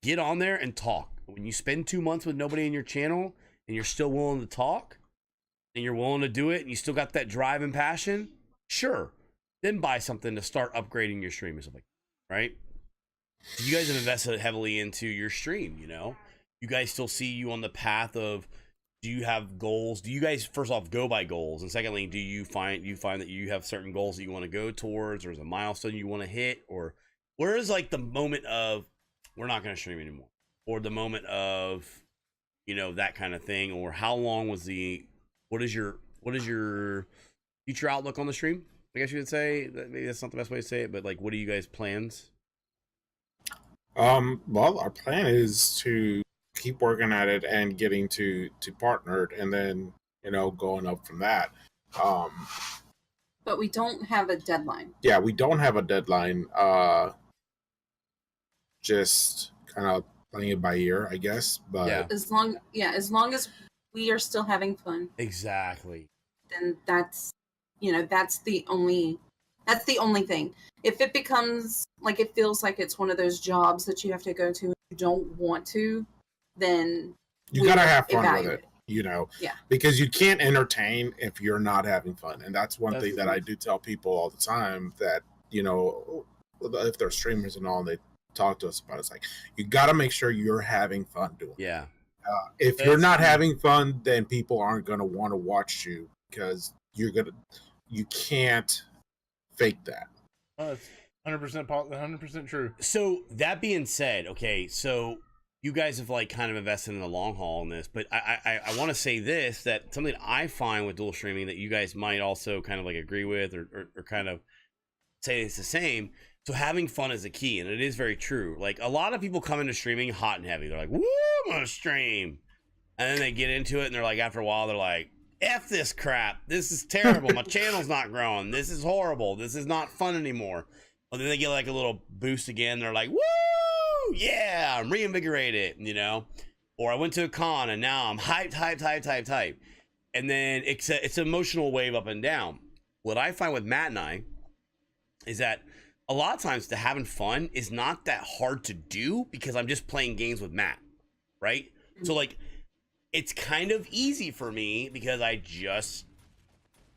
Get on there and talk. When you spend 2 months with nobody in your channel and you're still willing to talk and you're willing to do it and you still got that drive and passion, sure. Then buy something to start upgrading your stream or something, right? You guys have invested heavily into your stream, You guys still see you on the path of, do you have goals? Do you guys, first off, go by goals? And secondly, do you find that you have certain goals that you want to go towards, or is a milestone you want to hit? Or where is like the moment of, we're not going to stream anymore? Or the moment of, that kind of thing? Or how long was what is your future outlook on the stream? I guess you would say that maybe that's not the best way to say it, but like, what are you guys' plans? Well, our plan is to keep working at it and getting to partnered, and then going up from that. But we don't have a deadline. Yeah, we don't have a deadline. Just kind of playing it by ear, I guess. But as long as we are still having fun. Exactly. Then that's the only That's the only thing. If it becomes like it feels like it's one of those jobs that you have to go to and you don't want to, then you gotta have fun evaluate. with it, you know. Yeah. Because you can't entertain if you're not having fun, and that's one thing that true. I do tell people all the time. That you know, if they're streamers and all, and they talk to us about it, it's like you gotta make sure you're having fun doing it. Yeah. If you're not having fun, then people aren't gonna want to watch you because you can't fake that. Oh, it's 100% true. So that being said, okay, so you guys have like kind of invested in the long haul in this, but I want to say this, that something I find with dual streaming that you guys might also kind of like agree with or kind of say it's the same. So having fun is the key, and it is very true. Like a lot of people come into streaming hot and heavy. They're like, "Woo, I'm gonna stream," and then they get into it, and they're like, after a while, they're like, "F this crap. This is terrible. My channel's not growing. This is horrible. This is not fun anymore." And then they get like a little boost again. They're like, "Woo, yeah, I'm reinvigorated," you know. Or I went to a con and now I'm hyped. And then it's an emotional wave up and down. What I find with Matt and I is that a lot of times the having fun is not that hard to do because I'm just playing games with Matt, right? So like it's kind of easy for me because I just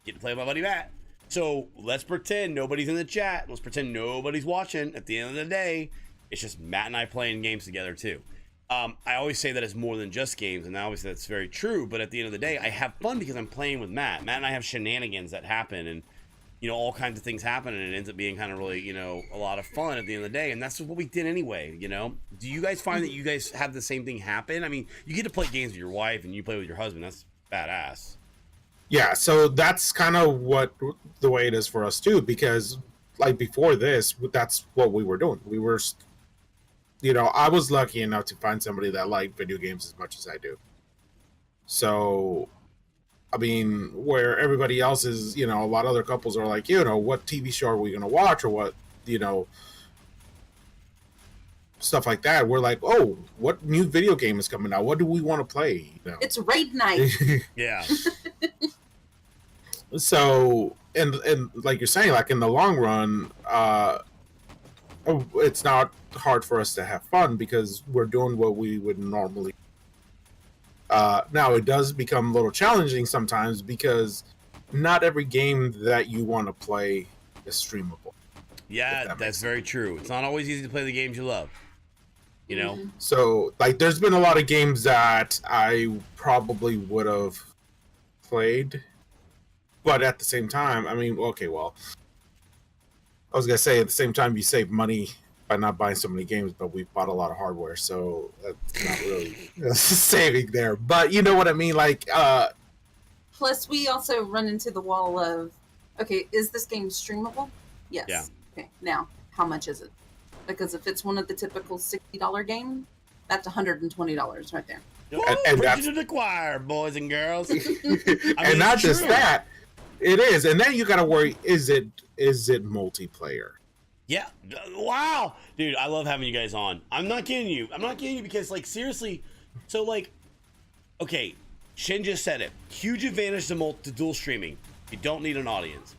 get to play with my buddy Matt. So let's pretend nobody's in the chat. Let's pretend nobody's watching. At the end of the day, it's just Matt and I playing games together too. I always say that it's more than just games, and obviously that's very true. But at the end of the day, I have fun because I'm playing with Matt. Matt and I have shenanigans that happen, and you know, all kinds of things happen, and it ends up being kind of really, you know, a lot of fun at the end of the day. And that's what we did anyway, you know. Do you guys find that you guys have the same thing happen? I mean, you get to play games with your wife and you play with your husband. That's badass. Yeah, so that's kind of what the way it is for us too, because like before this, that's what we were doing. We were, you know, I was lucky enough to find somebody that liked video games as much as I do. So I mean, where everybody else is, you know, a lot of other couples are like, you know, what TV show are we going to watch, or what, you know, stuff like that. We're like, oh, what new video game is coming out? What do we want to play? You know? It's raid night. Yeah. So, and like you're saying, like in the long run, it's not hard for us to have fun because we're doing what we would normally. Now it does become a little challenging sometimes because not every game that you want to play is streamable. Yeah, that's very true. It's not always easy to play the games you love, you know? Mm-hmm. So, like, there's been a lot of games that I probably would have played, but at the same time, I mean, okay, well, I was going to say at the same time, you save money by not buying so many games, but we've bought a lot of hardware, so that's not really saving there. But you know what I mean? Like, Plus, we also run into the wall of, okay, is this game streamable? Yes. Yeah. Okay, now, how much is it? Because if it's one of the typical $60 games, that's $120 right there. And Preaching to the choir, boys and girls. I mean, and not just true. that, it is. And then you got to worry, is it multiplayer? Yeah. Wow. Dude, I love having you guys on. I'm not kidding you. Because, like, seriously, so, like, okay, Shin just said it. Huge advantage to dual streaming. You don't need an audience.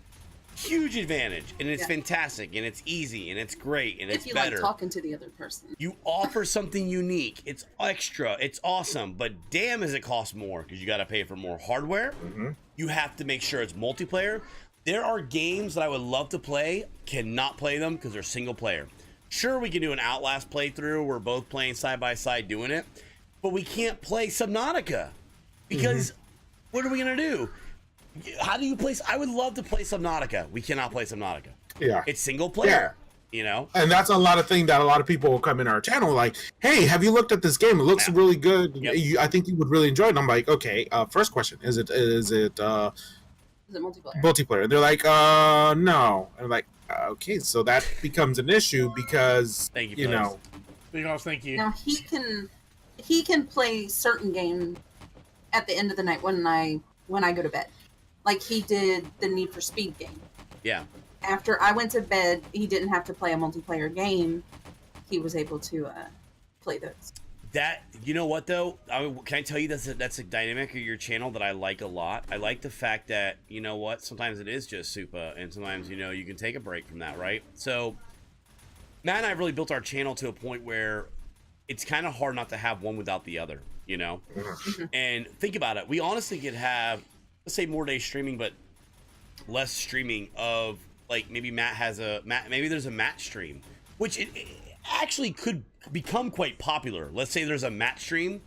Huge advantage. And it's fantastic. And it's easy. And it's great. And it's better. If you like talking to the other person. You offer something unique. It's extra. It's awesome. But damn, does it cost more because you got to pay for more hardware. Mm-hmm. You have to make sure it's multiplayer. There are games that I would love to play, cannot play them because they're single player. Sure, we can do an Outlast playthrough. We're both playing side by side doing it. But we can't play Subnautica because what are we going to do? How do you play? I would love to play Subnautica. We cannot play Subnautica. Yeah. It's single player. You know? And that's a lot of thing that a lot of people will come in our channel like, hey, have you looked at this game? It looks really good. Yep. I think you would really enjoy it. And I'm like, okay, first question, is it multiplayer? Multiplayer. And they're like, no. And I'm like, okay, so that becomes an issue because Thank you know. Thank you. Now he can play certain games at the end of the night when I go to bed. Like he did the Need for Speed game. Yeah. After I went to bed, he didn't have to play a multiplayer game. He was able to play those. That, you know what though? Can I tell you that's a dynamic of your channel that I like a lot. I like the fact that, you know what, sometimes it is just Supa, and sometimes, you know, you can take a break from that, right? So Matt and I really built our channel to a point where it's kind of hard not to have one without the other, you know? And think about it. We honestly could have, let's say, more days streaming, but less streaming of, like, maybe maybe there's a Matt stream, which it actually could become quite popular. Let's say there's a Matt stream.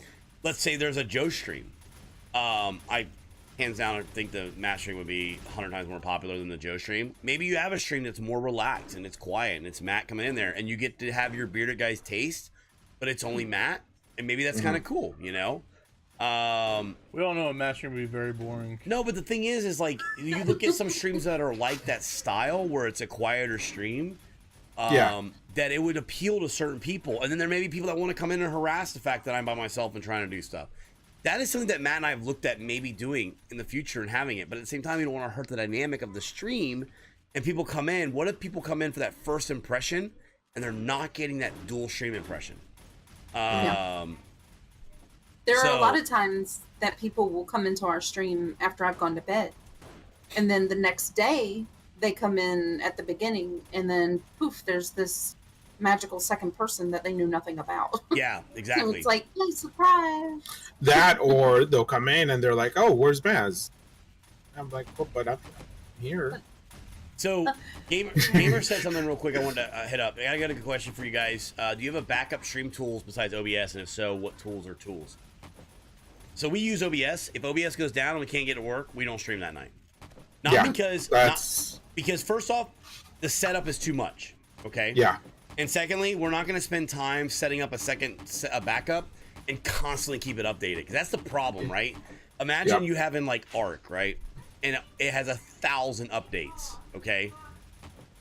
Let's say there's a Joe stream. I hands down, I think the Matt stream would be 100 times more popular than the Joe stream. Maybe you have a stream that's more relaxed and it's quiet and it's Matt coming in there and you get to have your bearded guy's taste, but it's only Matt, and maybe that's kind of cool, you know? We all know a Matt stream would be very boring. No, but the thing is like, you look at some streams that are like that style where it's a quieter stream, that it would appeal to certain people. And then there may be people that want to come in and harass the fact that I'm by myself and trying to do stuff. That is something that Matt and I have looked at maybe doing in the future and having it. But at the same time, you don't want to hurt the dynamic of the stream and people come in. What if people come in for that first impression and they're not getting that dual stream impression? There are a lot of times that people will come into our stream after I've gone to bed. And then the next day, they come in at the beginning, and then poof, there's this magical second person that they knew nothing about. Yeah, exactly. So it's like, hey, surprise. That, or they'll come in and they're like, "Oh, where's Maz?" I'm like, "Oh, but I'm here." So, Gamer said something real quick I wanted to hit up. I got a good question for you guys. Do you have a backup stream tools besides OBS? And if so, what tools are tools? So we use OBS. If OBS goes down and we can't get it to work, we don't stream that night. Because first off, the setup is too much. Okay. Yeah. And secondly, we're not going to spend time setting up a backup and constantly keep it updated, because that's the problem, right? Imagine you have in like Arc, right? And it has 1,000 updates. Okay.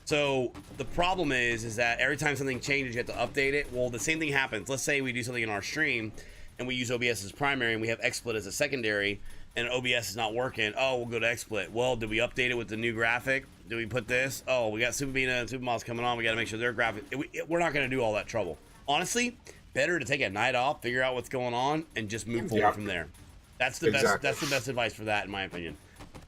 So the problem is that every time something changes, you have to update it. Well, the same thing happens. Let's say we do something in our stream and we use OBS as primary and we have XSplit as a secondary, and OBS is not working. Oh, we'll go to XSplit. Well, did we update it with the new graphic? Do we put this? Oh, we got Super Bina and Super Moss coming on. We got to make sure their graphic. We're not going to do all that trouble. Honestly, better to take a night off, figure out what's going on, and just move forward from there. That's the best. That's the best advice for that, in my opinion.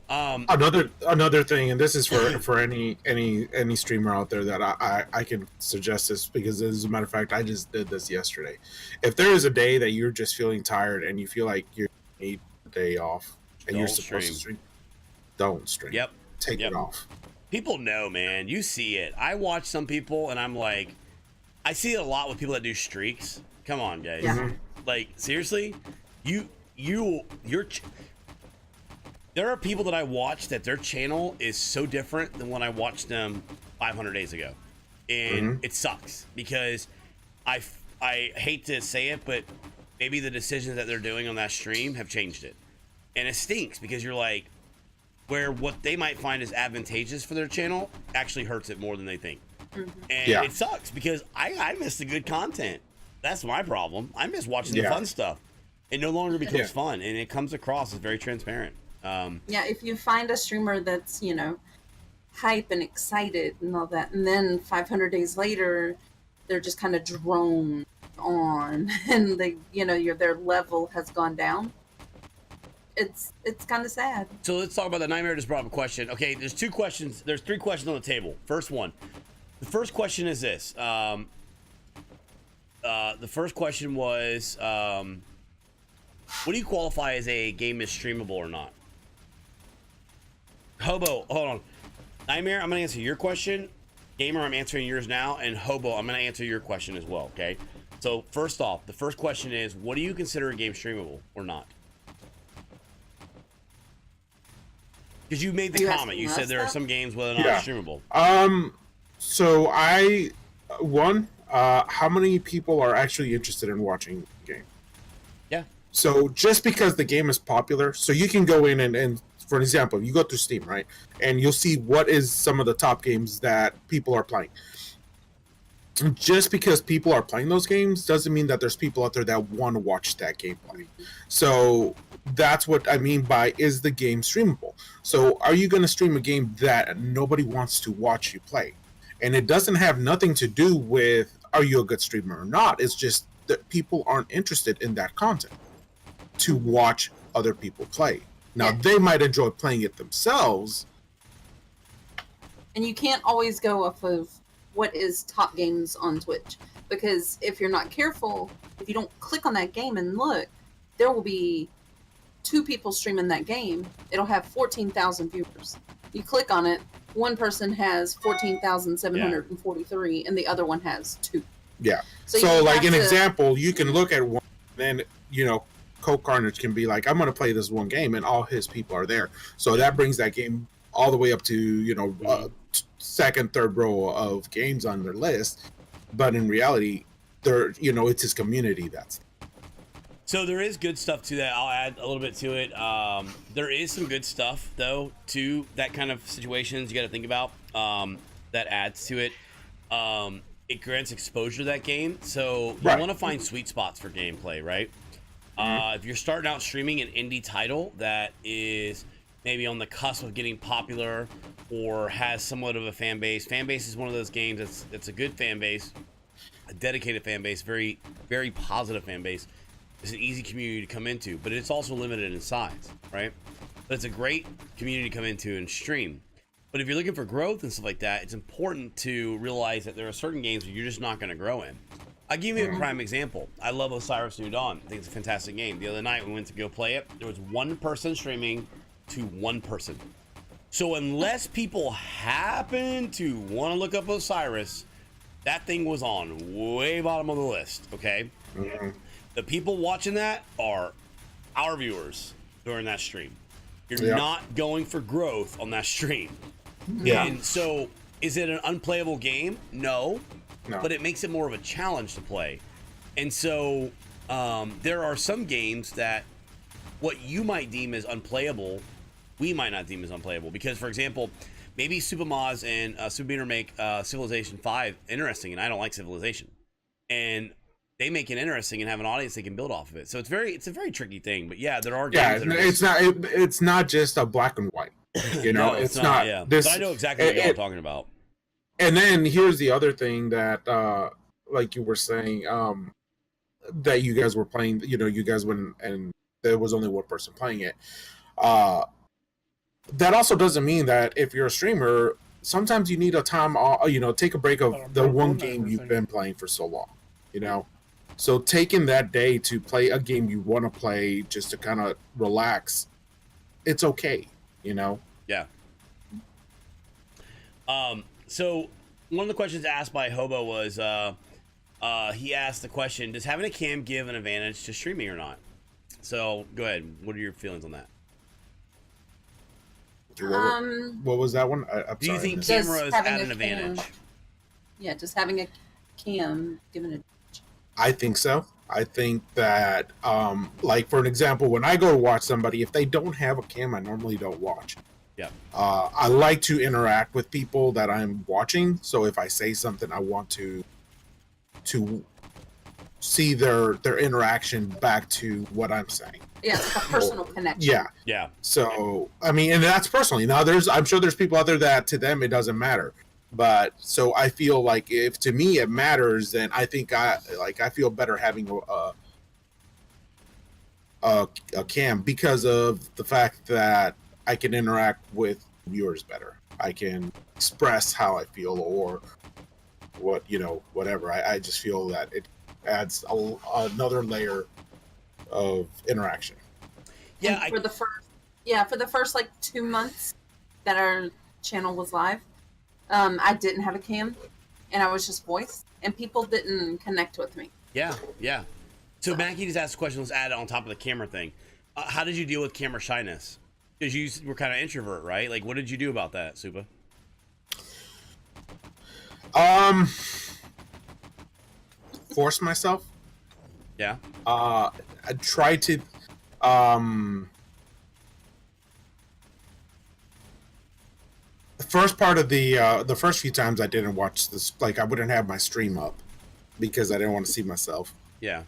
Another thing, and this is for any streamer out there that I can suggest this, because as a matter of fact, I just did this yesterday. If there is a day that you're just feeling tired and you feel like you need a day off and you're supposed to stream, don't stream. Yep. Take it off. People know, man. You see it. I watch some people and I'm like, I see it a lot with people that do streaks. Come on, guys. Yeah. Like, seriously, there are people that I watch that their channel is so different than when I watched them 500 days ago. And it sucks, because I hate to say it, but maybe the decisions that they're doing on that stream have changed it. And it stinks, because you're like, where what they might find is advantageous for their channel actually hurts it more than they think. And it sucks, because I miss the good content. That's my problem. I miss watching the fun stuff. It no longer becomes fun, and it comes across as very transparent. If you find a streamer that's, hype and excited and all that, and then 500 days later, they're just kind of droned on, and they, their level has gone down. It's kind of sad. So let's talk about that. Nightmare just brought up a question. Okay, there's 3 questions on the table. First one. The first question is this. The first question was, what do you qualify as a game is streamable or not? Hobo, hold on. Nightmare, I'm going to answer your question. Gamer, I'm answering yours now. And Hobo, I'm going to answer your question as well, okay? So first off, the first question is, what do you consider a game streamable or not? Because you made the comment. You said there are some games whether or not it's streamable. So how many people are actually interested in watching the game? Yeah. So just because the game is popular, so you can go in and for example, you go through Steam, right? And you'll see what is some of the top games that people are playing. Just because people are playing those games doesn't mean that there's people out there that want to watch that gameplay. So that's what I mean by, is the game streamable? So are you going to stream a game that nobody wants to watch you play? And it doesn't have nothing to do with, are you a good streamer or not? It's just, that people aren't interested in that content to watch other people play. Now they might enjoy playing it themselves, and you can't always go off of what is top games on Twitch, because if you're not careful, if you don't click on that game and look, there will be 2 people streaming that game. It'll have 14,000 viewers. You click on it, one person has 14,743 and the other one has 2. Yeah. So like an example, you can look at one, then Coke Carnage can be like, I'm going to play this one game, and all his people are there. So that brings that game all the way up to second, third row of games on their list. But in reality, it's his community that's. So there is good stuff to that. I'll add a little bit to it. There is some good stuff though to that kind of situations you got to think about. That adds to it. It grants exposure to that game, so you want to find sweet spots for gameplay, right? If you're starting out streaming an indie title that is maybe on the cusp of getting popular or has somewhat of a fan base is one of those games that's a good fan base, a dedicated fan base, very, very positive fan base. It's an easy community to come into, but it's also limited in size, right? But it's a great community to come into and stream. But if you're looking for growth and stuff like that, it's important to realize that there are certain games that you're just not going to grow in. I'll give you a prime example. I love Osiris New Dawn. I think it's a fantastic game. The other night we went to go play it. There was one person streaming to one person. So unless people happen to want to look up Osiris, that thing was on way bottom of the list, okay? The people watching that are our viewers during that stream. You're not going for growth on that stream. And so is it an unplayable game? No. But it makes it more of a challenge to play. And so there are some games that what you might deem as unplayable, we might not deem as unplayable. Because, for example, maybe Supermaz and Subiner make Civilization 5 interesting, and I don't like Civilization. And they make it interesting and have an audience they can build off of it. So it's a very tricky thing. But yeah, there are games that it's not just a black and white. No, it's not. Yeah. But I know exactly what y'all are talking about. And then here's the other thing that, like you were saying, that you guys were playing. You guys went and there was only one person playing it. That also doesn't mean that if you're a streamer, sometimes you need a time. Take a break of the one game you've been playing for so long. So taking that day to play a game you want to play just to kind of relax, it's okay. Yeah. So one of the questions asked by Hobo was, he asked the question, does having a cam give an advantage to streaming or not? So go ahead. What are your feelings on that? What was that one? Do you think cameras add an advantage? Yeah, just having a cam given an advantage. I think so. I think that, like for an example, when I go to watch somebody, if they don't have a cam, I normally don't watch. Yeah. I like to interact with people that I'm watching. So if I say something, I want to see their interaction back to what I'm saying. Yeah, it's like a personal connection. Yeah. So I mean, and that's personally. Now, I'm sure there's people out there that to them it doesn't matter. But so I feel like if to me it matters, then I think I feel better having a cam because of the fact that I can interact with viewers better. I can express how I feel or whatever. I just feel that it adds another layer of interaction. Yeah, for the first like 2 months that our channel was live, I didn't have a cam, and I was just voice, and people didn't connect with me. Yeah. So Mackie just asked a question. Let's add it on top of the camera thing. How did you deal with camera shyness? Because you were kind of introvert, right? Like, what did you do about that, Supa? Force myself. Yeah. I try to. The first part of the first few times I didn't watch this, like I wouldn't have my stream up because I didn't want to see myself. Yeah.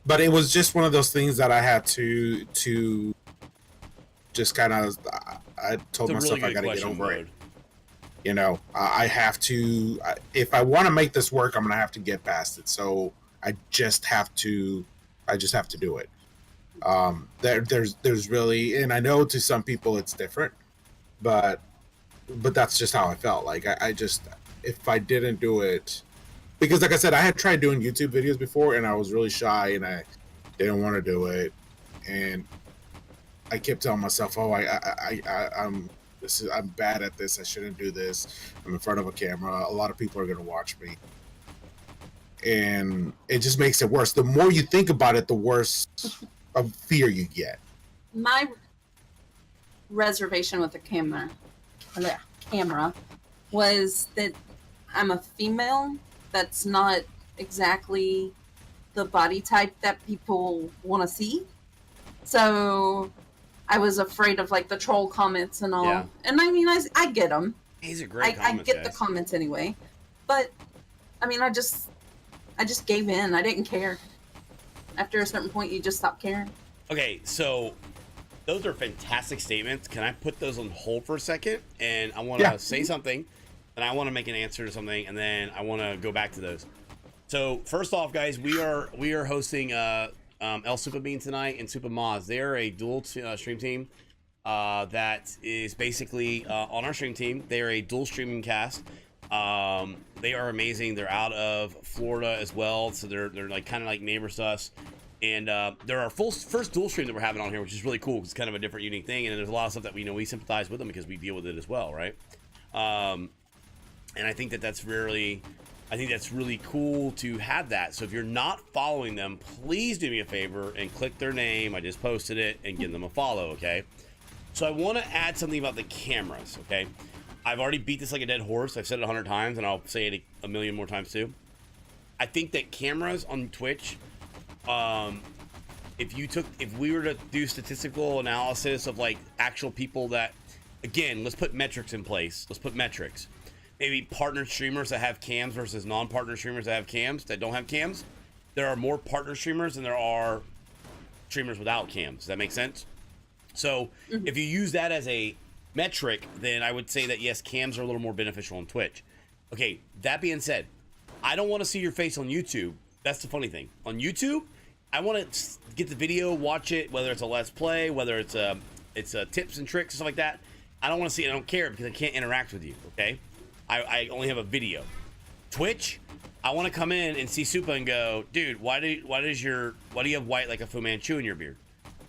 But it was just one of those things that I had to just kind of. I told myself I got to get over it. You know, I have to, if I want to make this work, I'm going to have to get past it. So I just have to do it. There's really, and I know to some people it's different, but that's just how I felt. Like I just, if I didn't do it, because like I said, I had tried doing YouTube videos before and I was really shy and I didn't want to do it. And I kept telling myself, oh, I'm bad at this. I shouldn't do this. I'm in front of a camera. A lot of people are going to watch me. And it just makes it worse. The more you think about it, the worse of fear you get. My reservation with the camera was that I'm a female that's not exactly the body type that people want to see. So I was afraid of like the troll comments and all. Yeah. And I mean, I get them. These are great I comments, get guys. the comments anyway. But I mean, I just gave in. I didn't care. After a certain point, you just stop caring. Okay, so those are fantastic statements. Can I put those on hold for a second? And I want to say something, and I want to make an answer to something, and then I want to go back to those. So first off, guys, we are hosting El Super Bean tonight and Super Maz. They are a dual stream team that is basically on our stream team. They are a dual streaming cast. They are amazing. They're out of Florida as well, so they're like kind of like neighbors to us. And they're our first dual stream that we're having on here, which is really cool because it's kind of a different, unique thing. And there's a lot of stuff that we sympathize with them because we deal with it as well, right? And I think that's really cool to have that. So if you're not following them, please do me a favor and click their name. I just posted it and give them a follow, okay? So I want to add something about the cameras, okay? I've already beat this like a dead horse. I've said it 100 times, and I'll say it a million more times too. I think that cameras on Twitch, if we were to do statistical analysis of like actual people that, again, let's put metrics in place. Let's put metrics. Maybe partner streamers that have cams versus non-partner streamers that have cams, that don't have cams. There are more partner streamers than there are streamers without cams. Does that make sense? So if you use that as a metric, then I would say that yes, cams are a little more beneficial on Twitch. Okay, that being said, I don't want to see your face on YouTube. That's the funny thing. On YouTube, I want to get the video, watch it, whether it's a let's play, whether it's tips and tricks and stuff like that. I don't want to see it. I don't care because I can't interact with you. Okay, I only have a video. Twitch, I want to come in and see Supa and go, dude, why do you have white like a Fu Manchu in your beard?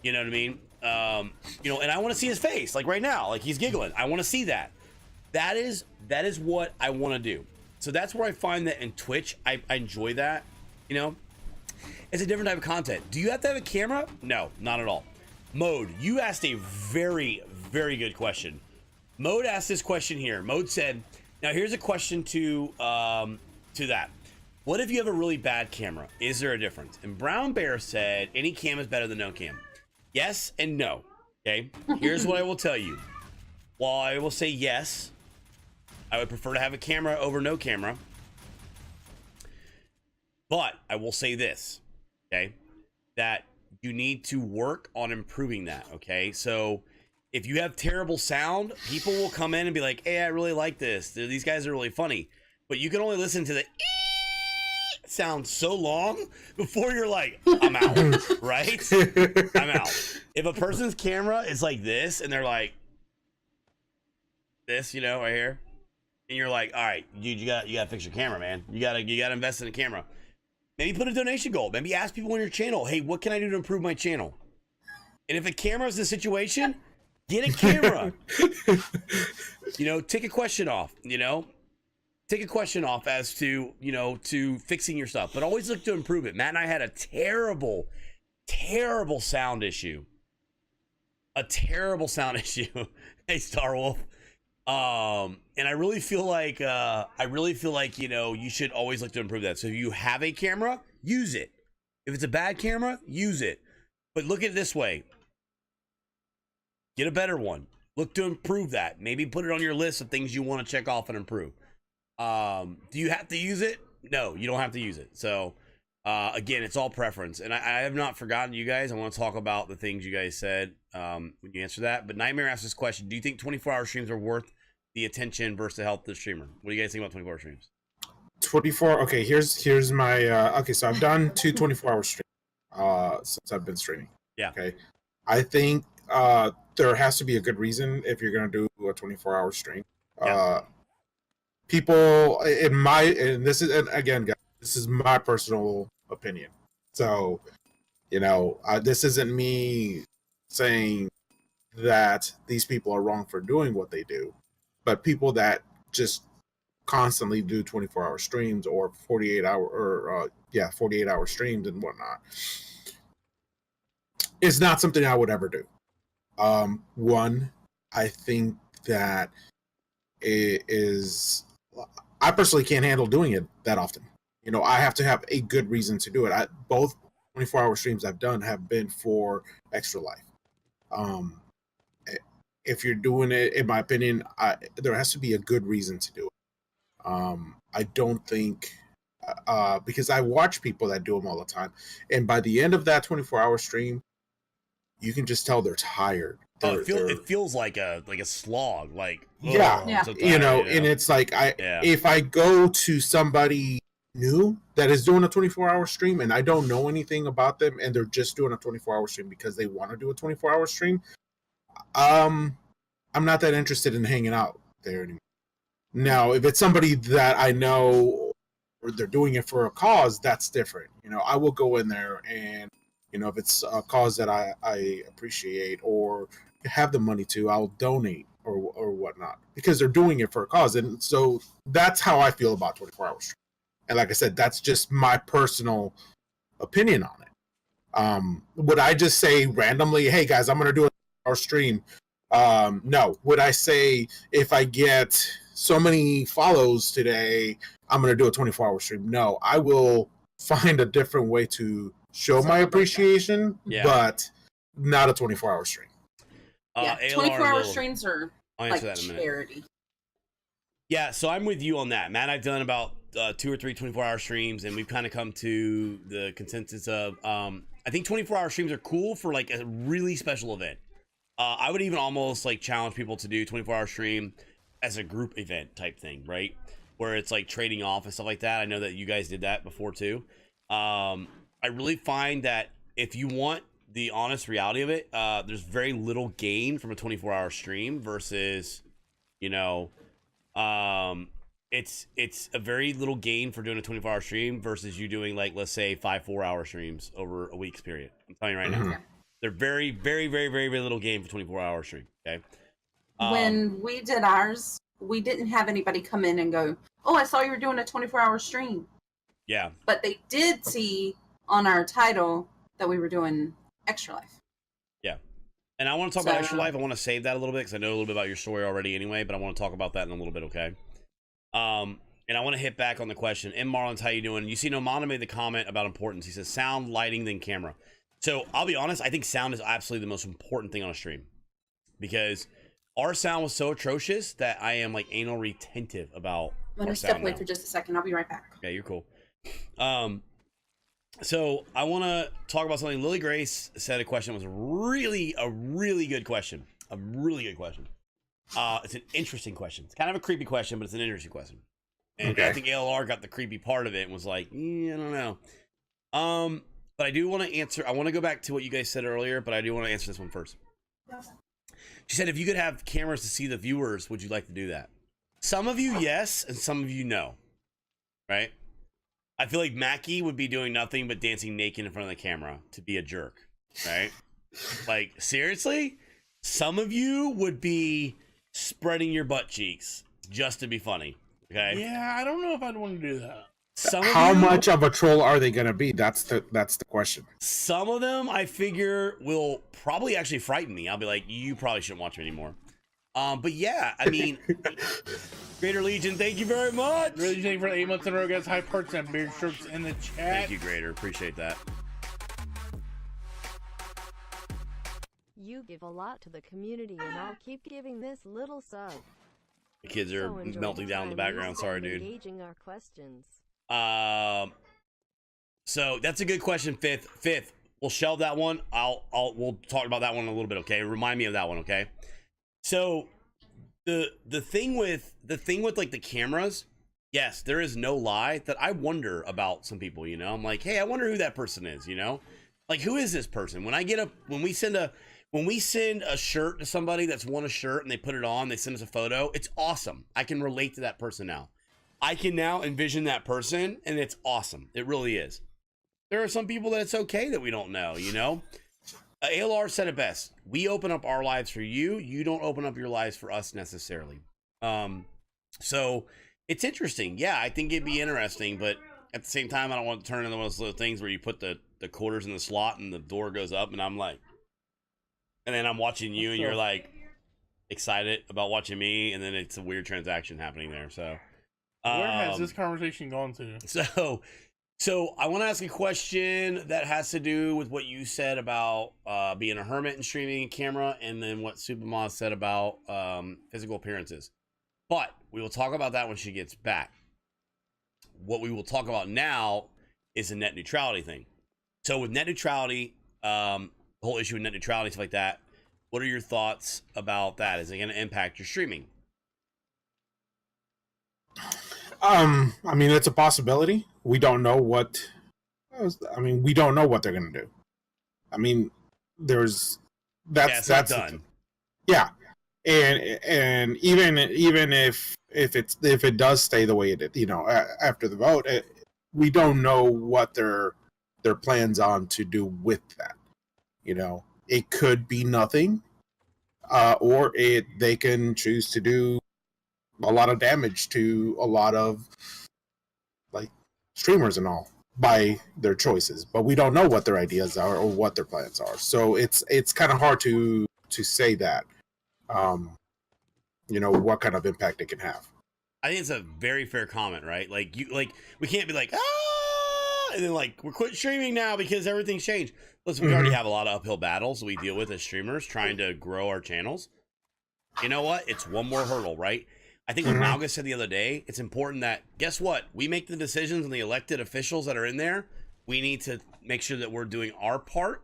You know what I mean? And I want to see his face, like right now, like he's giggling. I want to see that. That is what I want to do. So that's where I find that in Twitch, I enjoy that. You know, it's a different type of content. Do you have to have a camera? No, not at all. Mode, you asked a very, very good question. Mode asked this question here. Mode said, now here's a question to that. What if you have a really bad camera? Is there a difference? And Brown Bear said, any cam is better than no cam. Yes and no. Okay. Here's what I will tell you. While I will say yes, I would prefer to have a camera over no camera. But I will say this, okay, that you need to work on improving that, okay? So if you have terrible sound, people will come in and be like, hey, I really like this. These guys are really funny. But you can only listen to the sound so long before you're like, I'm out, right? I'm out. If a person's camera is like this and they're like this, you know, right here, and you're like, all right, dude, you gotta fix your camera, man. You gotta invest in a camera. Maybe put a donation goal. Maybe ask people on your channel, hey, what can I do to improve my channel? And if a camera is the situation, get a camera. Take a question off, Take a question off as to, to fixing your stuff. But always look to improve it. Matt and I had a terrible, terrible sound issue. A terrible sound issue. Hey, Starwolf. And I really feel like, you should always look to improve that. So if you have a camera, use it. If it's a bad camera, use it. But look at it this way. Get a better one. Look to improve that. Maybe put it on your list of things you want to check off and improve. Do you have to use it? No, you don't have to use it. So, again, it's all preference. And I have not forgotten you guys. I want to talk about the things you guys said when you answer that. But Nightmare asked this question. Do you think 24-hour streams are worth the attention versus the health of the streamer? What do you guys think about 24-hour streams? 24. Okay, here's my. Okay, so I've done 2 24-hour streams since I've been streaming. Yeah. Okay, I think there has to be a good reason if you're gonna do a 24-hour stream. Yeah. People and this is, and again, guys, this is my personal opinion. So, this isn't me saying that these people are wrong for doing what they do, but people that just constantly do 24-hour streams or 48-hour streams and whatnot, it's not something I would ever do. One, I think that it is, I personally can't handle doing it that often. I have to have a good reason to do it. Both 24-hour streams I've done have been for Extra Life. If you're doing it, in my opinion, there has to be a good reason to do it. I don't think, because I watch people that do them all the time, and by the end of that 24-hour stream, you can just tell they're tired. It feels like a slog. Like, yeah, so tired, and it's like if I go to somebody new that is doing a 24-hour stream and I don't know anything about them and they're just doing a 24-hour stream because they want to do a 24-hour stream, I'm not that interested in hanging out there anymore. Now, if it's somebody that I know or they're doing it for a cause, that's different. I will go in there and, if it's a cause that I appreciate or have the money to, I'll donate or whatnot because they're doing it for a cause. And so that's how I feel about 24-hour stream. And like I said, that's just my personal opinion on it. Would I just say randomly, hey guys, I'm going to do a stream? No. Would I say if I get so many follows today, I'm going to do a 24-hour stream? No. I will find a different way to show my appreciation, but not a 24-hour stream. 24-hour streams are like charity. Yeah, so I'm with you on that, Matt. I've done about 2 or 3 24-hour streams, and we've kind of come to the consensus of I think 24-hour streams are cool for like a really special event. I would even almost like challenge people to do 24-hour stream as a group event type thing, right? Where it's like trading off and stuff like that. I know that you guys did that before too. I really find that if you want the honest reality of it, there's very little gain from a 24-hour stream versus, it's a very little gain for doing a 24-hour stream versus you doing like, let's say 5 4-hour streams over a week's period. I'm telling you right now. Yeah. They're very, very, very, very, very little gain for 24-hour stream. Okay. When we did ours, we didn't have anybody come in and go, "Oh, I saw you were doing a 24-hour stream." Yeah. But they did see on our title that we were doing Extra Life. Yeah. And I want to talk about Extra Life. I want to save that a little bit because I know a little bit about your story already anyway, but I want to talk about that in a little bit, okay? And I want to hit back on the question. M. Marlins, how you doing? You see, Nomana made the comment about importance. He says sound, lighting, then camera. So I'll be honest, I think sound is absolutely the most important thing on a stream because our sound was so atrocious that I am like anal retentive about Let me step away for just a second. I'll be right back. Yeah, you're cool. So I want to talk about something. Lily Grace said a question. It was a really good question. A really good question. It's an interesting question. It's kind of a creepy question, but it's an interesting question. And I think ALR got the creepy part of it and was like, I don't know. But I do want to answer. I want to go back to what you guys said earlier, but I do want to answer this one first. She said, if you could have cameras to see the viewers, would you like to do that? Some of you, yes, and some of you, no. Right? I feel like Mackie would be doing nothing but dancing naked in front of the camera to be a jerk. Right? Like, seriously? Some of you would be spreading your butt cheeks just to be funny. Okay? Yeah, I don't know if I'd want to do that. How much of a troll are they going to be? That's the question. Some of them, I figure, will probably actually frighten me. I'll be like, you probably shouldn't watch me anymore. But yeah, I mean, Greater Legion, thank you very much. Greater Legion, thank you for 8 months in a row, guys. High parts and beard strokes in the chat. Thank you, Greater. Appreciate that. You give a lot to the community, and I'll keep giving this little sub. The kids are melting down in the background. Sorry, dude. Engaging our questions. So that's a good question. Fifth, we'll shelve that one. We'll talk about that one in a little bit. Okay, remind me of that one. Okay. So the thing with like the cameras, yes, there is no lie that I wonder about some people, you know. I'm like, hey, I wonder who that person is, you know? Like, who is this person? When we send a shirt to somebody that's won a shirt and they put it on, they send us a photo, it's awesome. I can relate to that person now. I can now envision that person, and it's awesome. It really is. There are some people that it's okay that we don't know, you know? ALR said it best. We open up our lives for you. You don't open up your lives for us necessarily. So it's interesting. Yeah, I think it'd be interesting, but at the same time, I don't want to turn into one of those little things where you put the quarters in the slot and the door goes up, and I'm like, and then I'm watching you, and you're like excited about watching me, and then it's a weird transaction happening there. So where has this conversation gone to? So I want to ask a question that has to do with what you said about being a hermit and streaming a camera, and then what Superma said about physical appearances. But we will talk about that when she gets back. What we will talk about now is the net neutrality thing. So with net neutrality, the whole issue with net neutrality, stuff like that, what are your thoughts about that? Is it going to impact your streaming? I mean, it's a possibility. We don't know what. We don't know what they're going to do. I mean, that's not done. Yeah, and even if it does stay the way it is, you know, after the vote, we don't know what their plans on to do with that. You know, it could be nothing, or they can choose to do a lot of damage to a lot of like streamers and all by their choices, but we don't know what their ideas are or what their plans are. So it's kind of hard to say that, you know, what kind of impact it can have. I think it's a very fair comment, right? Like we can't be like, and then like we're quit streaming now because everything's changed. Listen, we already have a lot of uphill battles we deal with as streamers trying to grow our channels. You know what? It's one more hurdle, right? I think what Malgus said the other day, it's important that, guess what? We make the decisions and the elected officials that are in there. We need to make sure that we're doing our part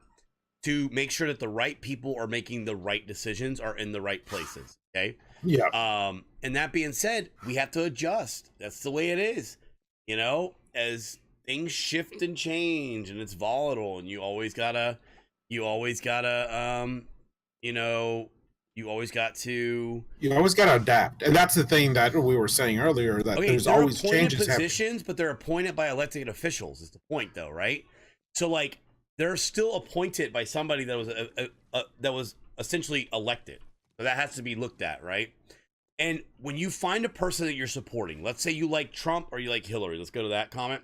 to make sure that the right people are making the right decisions, are in the right places. Okay. Yeah. And that being said, we have to adjust. That's the way it is. You know, as things shift and change and it's volatile, and you always gotta, you always got to adapt, and that's the thing that we were saying earlier, that there's always changes positions happening. But they're appointed by elected officials is the point, though, right? So like they're still appointed by somebody that was essentially elected, so that has to be looked at, right? And when you find a person that you're supporting, let's say you like Trump or you like Hillary, let's go to that comment,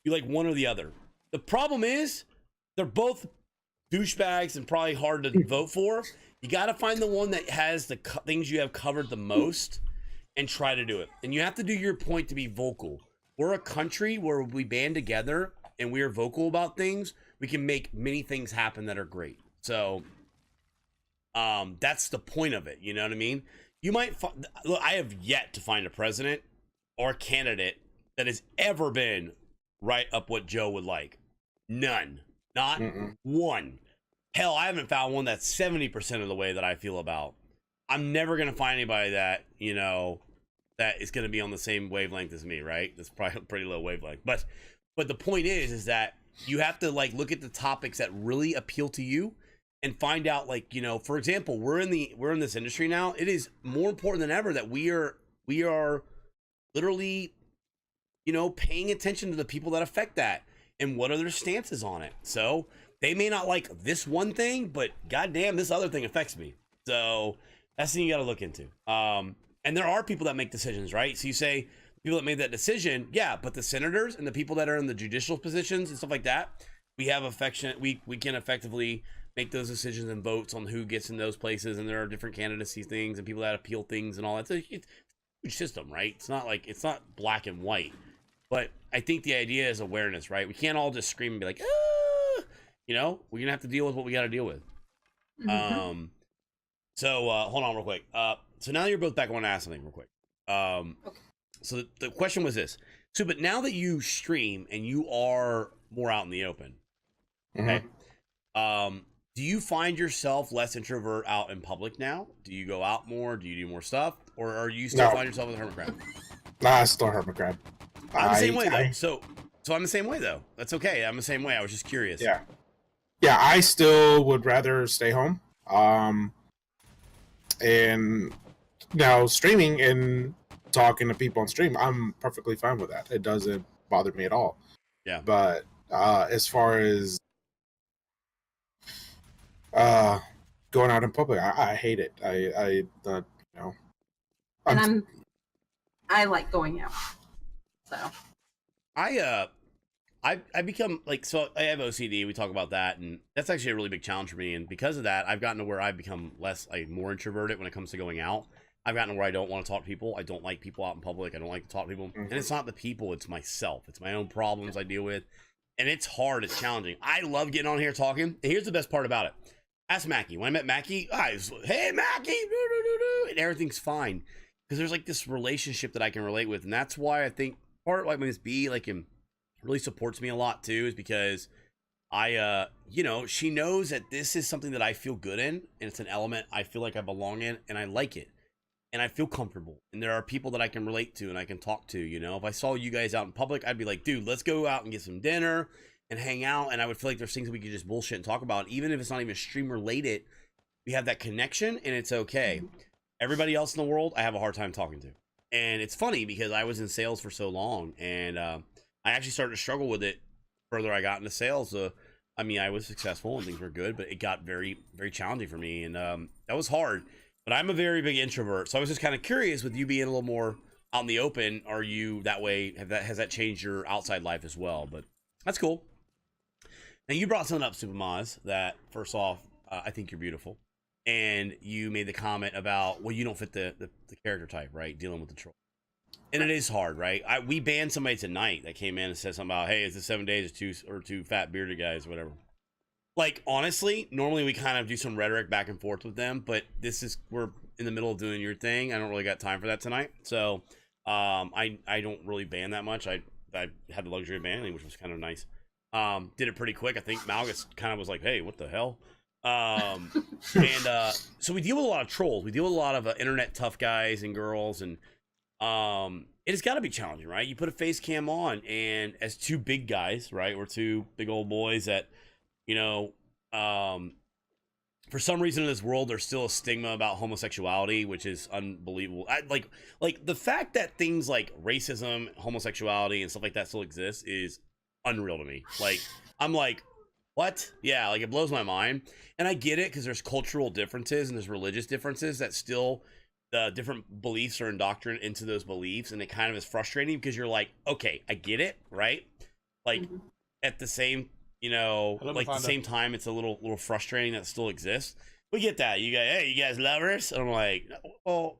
you like one or the other, the problem is they're both douchebags and probably hard to vote for. You got to find the one that has the things you have covered the most and try to do it. And you have to do your point to be vocal. We're a country where we band together and we are vocal about things. We can make many things happen that are great. So that's the point of it. You know what I mean? You might look, I have yet to find a president or candidate that has ever been right up what Joe would like. None. Not one. Hell, I haven't found one that's 70% of the way that I feel about. I'm never going to find anybody that, you know, that is going to be on the same wavelength as me, right? That's probably a pretty low wavelength. But the point is that you have to like look at the topics that really appeal to you and find out, like, you know, for example, we're in this industry now. It is more important than ever that we are literally, you know, paying attention to the people that affect that and what are their stances on it. So they may not like this one thing, but goddamn, this other thing affects me. So that's the thing you got to look into. And there are people that make decisions, right? So you say people that made that decision, yeah, but the senators and the people that are in the judicial positions and stuff like that, we have we can effectively make those decisions and votes on who gets in those places. And there are different candidacy things and people that appeal things and all that. So it's a huge system, right? It's not black and white. But I think the idea is awareness, right? We can't all just scream and be like, ah! You know, we're going to have to deal with what we got to deal with. So hold on real quick. So now you're both back. I want to ask something real quick. Okay. So the question was this. So, but now that you stream and you are more out in the open, okay, do you find yourself less introvert out in public now? Do you go out more? Do you do more stuff? or are you still No. find yourself as a hermit crab? Nah, I still hermit crab. I'm the same way though. So I'm the same way though. That's okay. I'm the same way. I was just curious. Yeah. Yeah, I still would rather stay home. And now streaming and talking to people on stream, I'm perfectly fine with that. It doesn't bother me at all. Yeah. But as far as going out in public, I hate it. I you know. And I like going out. So I become like, so I have OCD. We talk about that, and that's actually a really big challenge for me. And because of that, I've gotten to where I've become more introverted when it comes to going out. I've gotten to where I don't want to talk to people. I don't like people out in public. I don't like to talk to people. And it's not the people, it's myself. It's my own problems I deal with. And it's hard. It's challenging. I love getting on here talking. And here's the best part about it. Ask Mackie. When I met Mackie, I was, hey, Mackie, and everything's fine. Because there's like this relationship that I can relate with. And that's why I think part of like Miss B, like, really supports me a lot too, is because she knows that this is something that I feel good in, and it's an element I feel like I belong in, and I like it, and I feel comfortable, and there are people that I can relate to and I can talk to. If I saw you guys out in public, I'd be like, dude, let's go out and get some dinner and hang out, and I would feel like there's things that we could just bullshit and talk about, even if it's not even stream related. We have that connection, and it's okay. Everybody else in the world, I have a hard time talking to, and it's funny because I was in sales for so long, and I actually started to struggle with it further I got into sales. I mean, I was successful and things were good, but it got very, very challenging for me. And that was hard, but I'm a very big introvert. So I was just kind of curious, with you being a little more out in the open, are you that way? Has that changed your outside life as well? But that's cool. Now you brought something up, Super Maz, that first off, I think you're beautiful. And you made the comment about, well, you don't fit the character type, right? Dealing with the troll. And it is hard, right? We banned somebody tonight that came in and said something about, hey, is it 7 days or two fat bearded guys, or whatever. Like, honestly, normally we kind of do some rhetoric back and forth with them, but we're in the middle of doing your thing. I don't really got time for that tonight. So I don't really ban that much. I had the luxury of banning, which was kind of nice. Did it pretty quick. I think Malgus kind of was like, hey, what the hell? So we deal with a lot of trolls. We deal with a lot of internet tough guys and girls, and it has got to be challenging, right? You put a face cam on, and as two big guys, right? We're two big old boys that, for some reason in this world, there's still a stigma about homosexuality, which is unbelievable. Like the fact that things like racism, homosexuality, and stuff like that still exist is unreal to me. Like, I'm like, what? Yeah, like, it blows my mind. And I get it, because there's cultural differences and there's religious differences that still, the different beliefs are indoctrinated into those beliefs, and it kind of is frustrating, because you're like, okay, I get it, right? Like, at the same, the same time, it's a little frustrating that it still exists. We get that. You guys, hey, you guys lovers? And I'm like, well,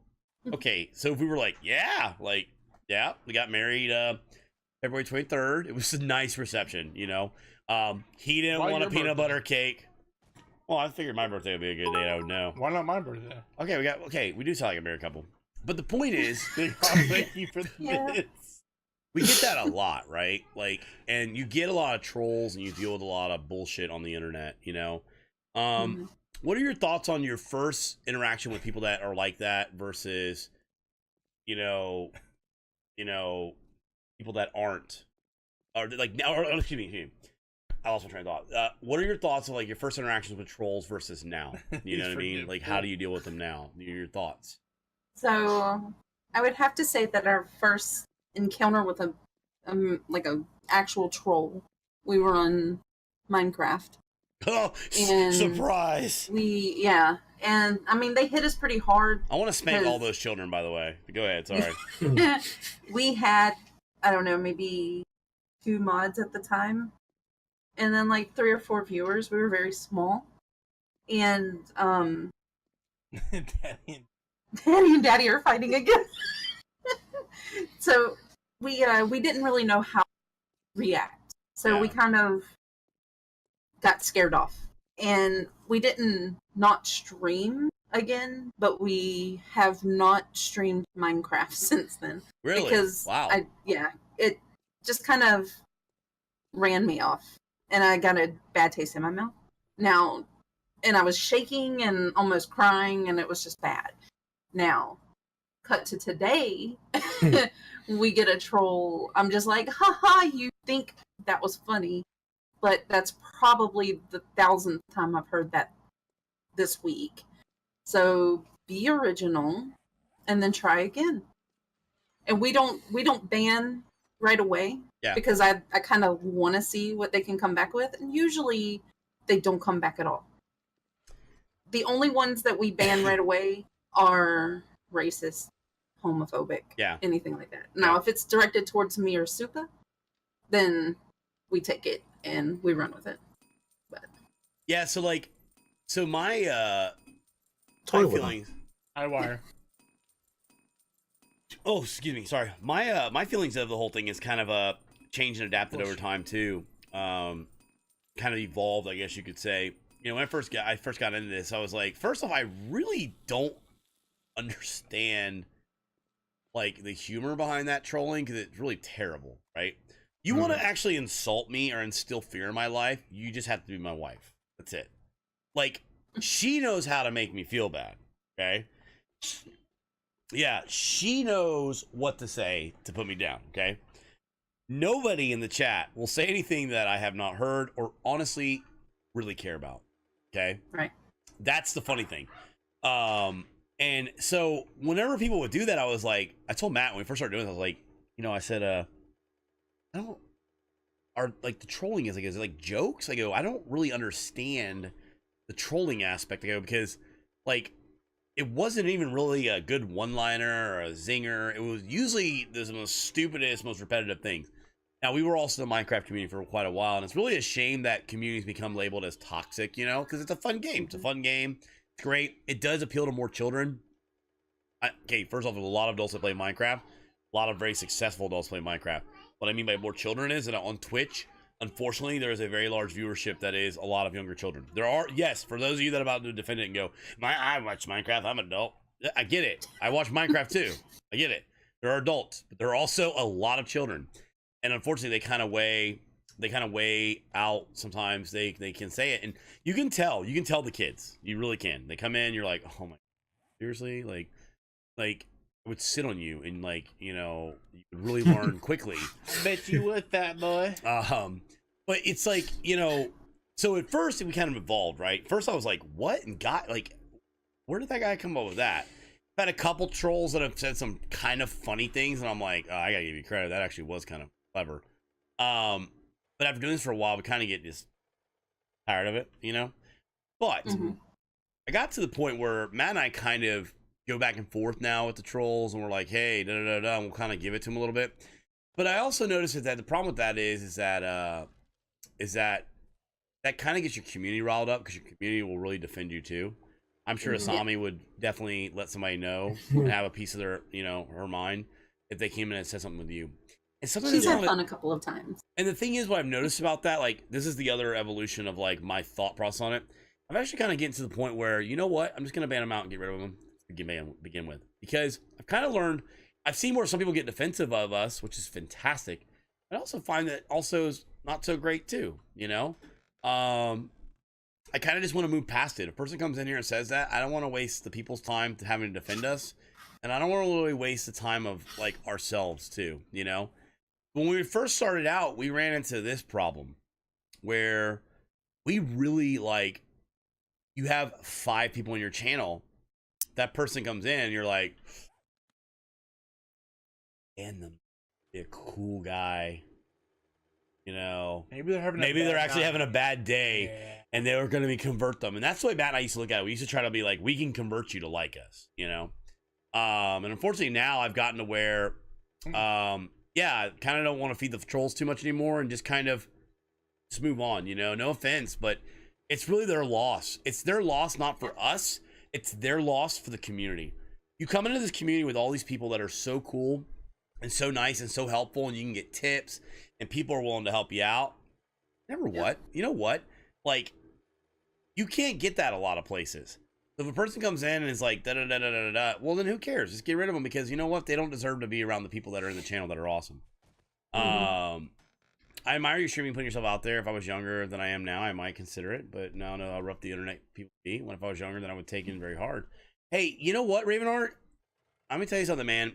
okay. So if we were like, yeah, we got married February 23rd. It was a nice reception, He didn't want a peanut butter cake. Well, I figured my birthday would be a good day. I would know. Why not my birthday? Okay, we do sound like a married couple. But the point is, thank you for the bits. We get that a lot, right? Like, and you get a lot of trolls, and you deal with a lot of bullshit on the internet, What are your thoughts on your first interaction with people that are like that versus, people that aren't, or like, or excuse me. I lost my train of thought. What are your thoughts on like your first interactions with trolls versus now? You know what I mean? Like, how do you deal with them now? Your thoughts? So I would have to say that our first encounter with a actual troll, we were on Minecraft. Oh, and surprise! And I mean, they hit us pretty hard. I want to spank all those children, by the way. Go ahead, sorry. We had, I don't know, maybe 2 mods at the time. And then like 3 or 4 viewers. We were very small. And Daddy and Daddy are fighting again. So we didn't really know how to react. So we kind of got scared off. And we didn't not stream again, but we have not streamed Minecraft since then. Really? Because wow. It just kind of ran me off. And I got a bad taste in my mouth. Now, and I was shaking and almost crying, and it was just bad. Now, cut to today, we get a troll. I'm just like, haha, you think that was funny, but that's probably the 1,000th time I've heard that this week. So be original and then try again. And we don't ban right away, because I kind of want to see what they can come back with, and usually they don't come back at all. The only ones that we ban right away are racist, homophobic, anything like that. Now, if it's directed towards me or Supa, then we take it and we run with it. But yeah, so my Totally feelings. I wire. Oh, excuse me. Sorry. My feelings of the whole thing is kind of changed and adapted over time too. Kind of evolved, I guess you could say. You know, when I first got into this, I was like, first off, I really don't understand like the humor behind that trolling, because it's really terrible, right? You want to actually insult me or instill fear in my life, you just have to be my wife. That's it. Like, she knows how to make me feel bad, okay? Yeah, she knows what to say to put me down, okay? Nobody in the chat will say anything that I have not heard or honestly really care about, okay? Right. That's the funny thing. And so whenever people would do that, I was like, I told Matt when we first started doing this, I was like, you know, I said, I don't, are like the trolling is it like jokes? I go, I don't really understand the trolling aspect. I go, because like, it wasn't even really a good one-liner or a zinger. It was usually the most stupidest, most repetitive things. Now, we were also in the Minecraft community for quite a while, and it's really a shame that communities become labeled as toxic, you know, because it's a fun game. It's a fun game. It's great. It does appeal to more children. Okay, first off, there's a lot of adults that play Minecraft. A lot of very successful adults play Minecraft. What I mean by more children is that on Twitch, unfortunately, there is a very large viewership that is a lot of younger children. There are, yes, for those of you that are about to defend it and go, I watch Minecraft, I'm an adult. I get it. I watch Minecraft too. I get it. There are adults, but there are also a lot of children. And unfortunately, they kind of weigh out sometimes. They can say it, and you can tell the kids. You really can. They come in, you're like, oh my, seriously? Like I would sit on you and like, you know, you would really learn quickly. I bet you would, fat boy. But it's like, you know, so at first we kind of evolved, right? First I was like, what? And got like, where did that guy come up with that? I've had a couple trolls that have said some kind of funny things, and I'm like, oh, I gotta give you credit. That actually was kind of clever. But after doing this for a while, we kind of get just tired of it, you know? But I got to the point where Matt and I kind of go back and forth now with the trolls, and we're like, hey, and we'll kind of give it to them a little bit. But I also noticed that the problem with that is that kind of gets your community riled up, because your community will really defend you too. I'm sure Asami would definitely let somebody know and have a piece of their, you know, her mind if they came in and said something with you. And sometimes she's had fun a couple of times. And the thing is, what I've noticed about that, like, this is the other evolution of like my thought process on it. I've actually kind of getting to the point where, you know what, I'm just gonna ban them out and get rid of them to begin with, because I've kind of learned. I've seen where some people get defensive of us, which is fantastic. I also find that also is not so great too. You know, I kind of just want to move past it. If a person comes in here and says that, I don't want to waste the people's time to having to defend us, and I don't want to really waste the time of like ourselves too. You know. When we first started out, we ran into this problem where we really like, you have 5 people in your channel. That person comes in and you're like, and them be a cool guy, you know, maybe they're actually having a bad day, and they were going to convert them. And that's the way Matt and I used to look at it. We used to try to be like, we can convert you to like us, you know? And unfortunately now I've gotten to where, yeah, I kind of don't want to feed the trolls too much anymore, and just kind of just move on, you know? No offense, but it's really their loss. It's their loss, not for us. It's their loss for the community. You come into this community with all these people that are so cool and so nice and so helpful, and you can get tips, and people are willing to help you out. You know what? Like, you can't get that a lot of places. So if a person comes in and is like, well, then who cares? Just get rid of them, because you know what? They don't deserve to be around the people that are in the channel that are awesome. I admire you streaming, putting yourself out there. If I was younger than I am now, I might consider it, but now I know how rough the internet people be. When if I was younger, then I would take it very hard. Hey, you know what, Ravenheart? I'm gonna tell you something, man.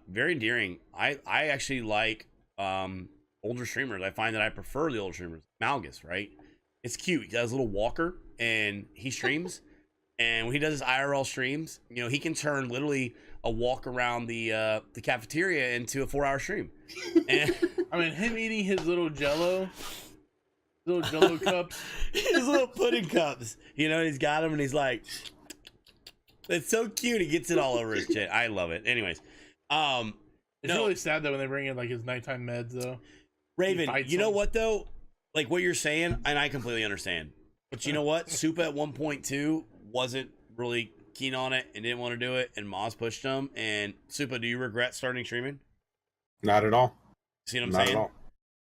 Very endearing. I actually like older streamers. I find that I prefer the older streamers. Malgus, right? It's cute. He has a little walker and he streams. And when he does his IRL streams, you know, he can turn literally a walk around the cafeteria into a 4-hour stream. And I mean, him eating his little Jello cups, his little pudding cups. You know, he's got them, and he's like, it's so cute. He gets it all over his chin. I love it. Anyways, it's really sad though when they bring in like his nighttime meds though. Raven, you know what though? Like what you're saying, and I completely understand. But you know what? Supa at 1.2 wasn't really keen on it and didn't want to do it, and Moz pushed him. And Supa, do you regret starting streaming? Not at all. See what I'm Not saying? at all.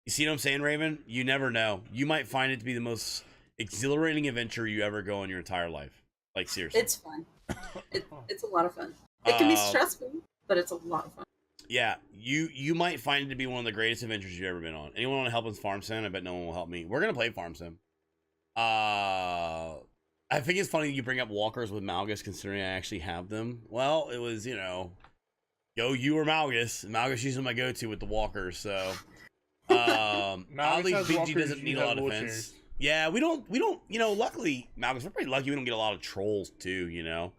You see what I'm saying, Raven? You never know. You might find it to be the most exhilarating adventure you ever go in your entire life. Like seriously, It's fun. It's a lot of fun. It can be stressful, but it's a lot of fun. Yeah, you might find it to be one of the greatest adventures you've ever been on. Anyone want to help us Farm Sim? I bet no one will help me. We're gonna play Farm Sim. I think it's funny you bring up walkers with Malgus, considering I actually have them. Well, it was, you know, go you or Malgus. Malgus usually my go-to with the walkers, so oddly BG doesn't need a lot of defense. Yeah, we don't, you know, luckily, Malgus, we're pretty lucky we don't get a lot of trolls too, you know.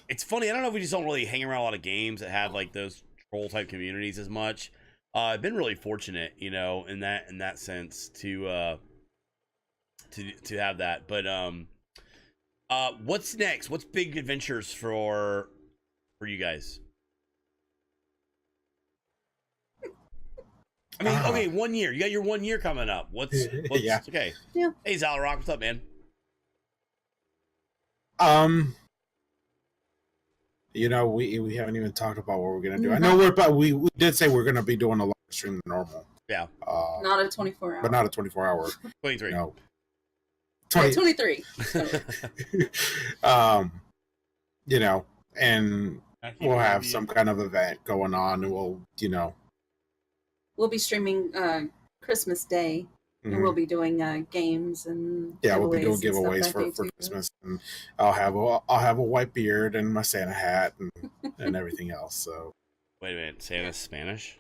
It's funny, I don't know if we just don't really hang around a lot of games that have like those troll type communities as much. I've been really fortunate, you know, in that sense to have that. But what's next? What's big adventures for you guys? I mean, okay, 1 year. You got your 1 year coming up. What's Yeah. Okay? Yeah. Hey, Zalrock, what's up, man? You know, we haven't even talked about what we're gonna do. I know we did say we're gonna be doing a longer stream than normal. Yeah. Not a 24-hour. But not a 24-hour. 23. No. 23. You know, and we'll have some kind of event going on, and we'll, you know, We'll be streaming Christmas Day. And we'll be doing games and we'll be doing and stuff giveaways that for day, too. Christmas, and I'll have a white beard and my Santa hat and everything else. So Wait a minute, Santa's Spanish?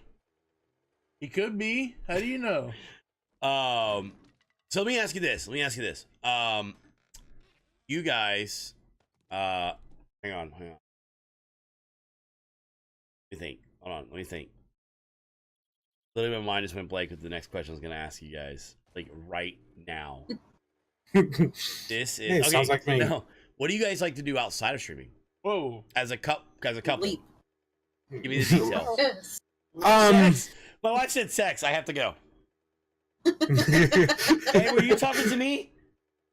He could be. How do you know? So let me ask you this. You guys, hang on. Let me think. Hold on. Let me think. Literally, my mind just went blank with the next question I was going to ask you guys, like right now. This is hey, okay. Sounds like me. No, what do you guys like to do outside of streaming? Whoa! As a couple. Leap. Give me the details. Yes. Sex. My wife said sex. I have to go. Hey, were you talking to me?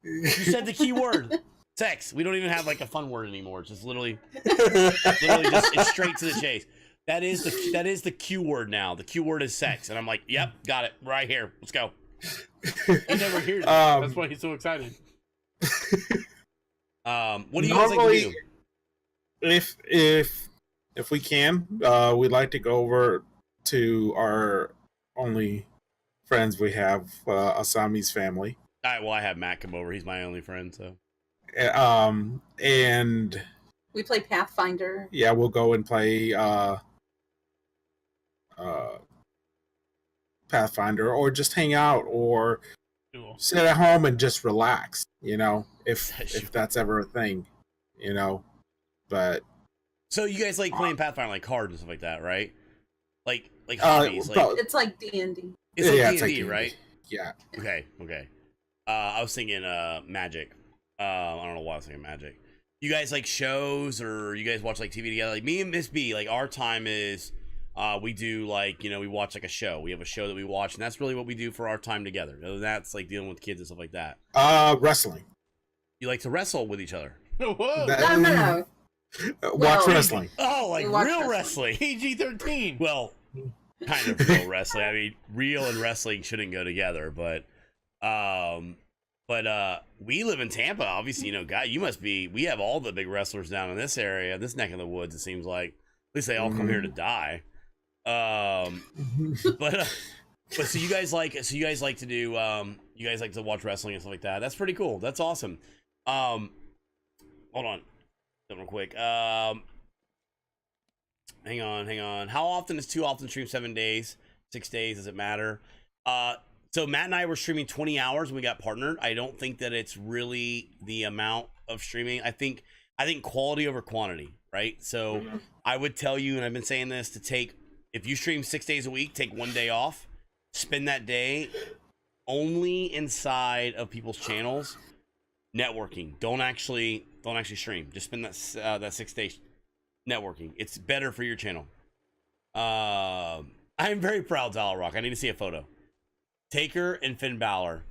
You said the key word. Sex. We don't even have like a fun word anymore. It's just literally just it's straight to the chase. That is the Q word now. The Q word is sex, and I'm like, yep, got it right here. Let's go. He never hears it. That's why he's so excited. What do you guys like to do? If we can, we'd like to go over to our only friends we have, Asami's family. All right, well, I have Matt come over. He's my only friend, so. And We play Pathfinder. yeah, we'll go and play Pathfinder, or just hang out, or sit at home and just relax, you know, if that's ever a thing, you know. But so you guys like playing Pathfinder, like cards and stuff like that, right? Like hobbies, like It's like D&D. it's like yeah, D&D, it's like D&D. right? Yeah. Okay. I was thinking Magic. I don't know why I was thinking Magic. You guys like shows, or you guys watch like TV together? Like me and Miss B, like our time is we do like, you know, we watch like a show. We have a show that we watch, and that's really what we do for our time together. That's like dealing with kids and stuff like that. Wrestling. You like to wrestle with each other? Whoa! No. Watch wrestling. Oh, like real wrestling. PG-13. Well, kind of real wrestling. I mean, real and wrestling shouldn't go together, but we live in Tampa, obviously, you know, guy, we have all the big wrestlers down in this area, this neck of the woods, it seems like. At least they all come here to die. But so you guys like to do you guys like to watch wrestling and stuff like that. That's pretty cool. That's awesome. Hold on real quick. hang on. How often is too often stream? 7 days, 6 days? Does it matter? So Matt and I were streaming 20 hours when we got partnered. I don't think that it's really the amount of streaming. I think quality over quantity, right? So I would tell you, and I've been saying this, to take, if you stream 6 days a week, take 1 day off, spend that day only inside of people's channels, networking. Don't actually stream. Just spend that 6 days networking. It's better for your channel. I'm very proud, Dollar Rock. I need to see a photo. Taker and Finn Balor.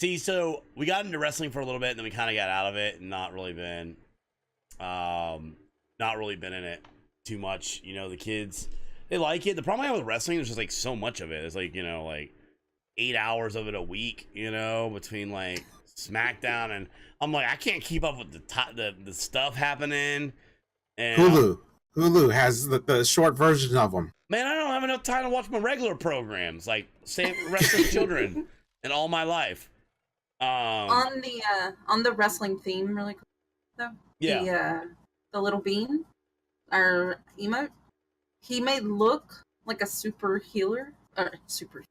See, so we got into wrestling for a little bit, and then we kind of got out of it, and not really been in it too much. You know, the kids, they like it. The problem I have with wrestling is just like so much of it. It's like, you know, like 8 hours of it a week. You know, between like SmackDown and I'm like, I can't keep up with the stuff happening. And Hulu has the short version of them. Man, I don't have enough time to watch my regular programs like Save Wrestling Children and All My Life. On the wrestling theme, really quick though. Yeah. The little bean, our emote, he may look like a super healer or super.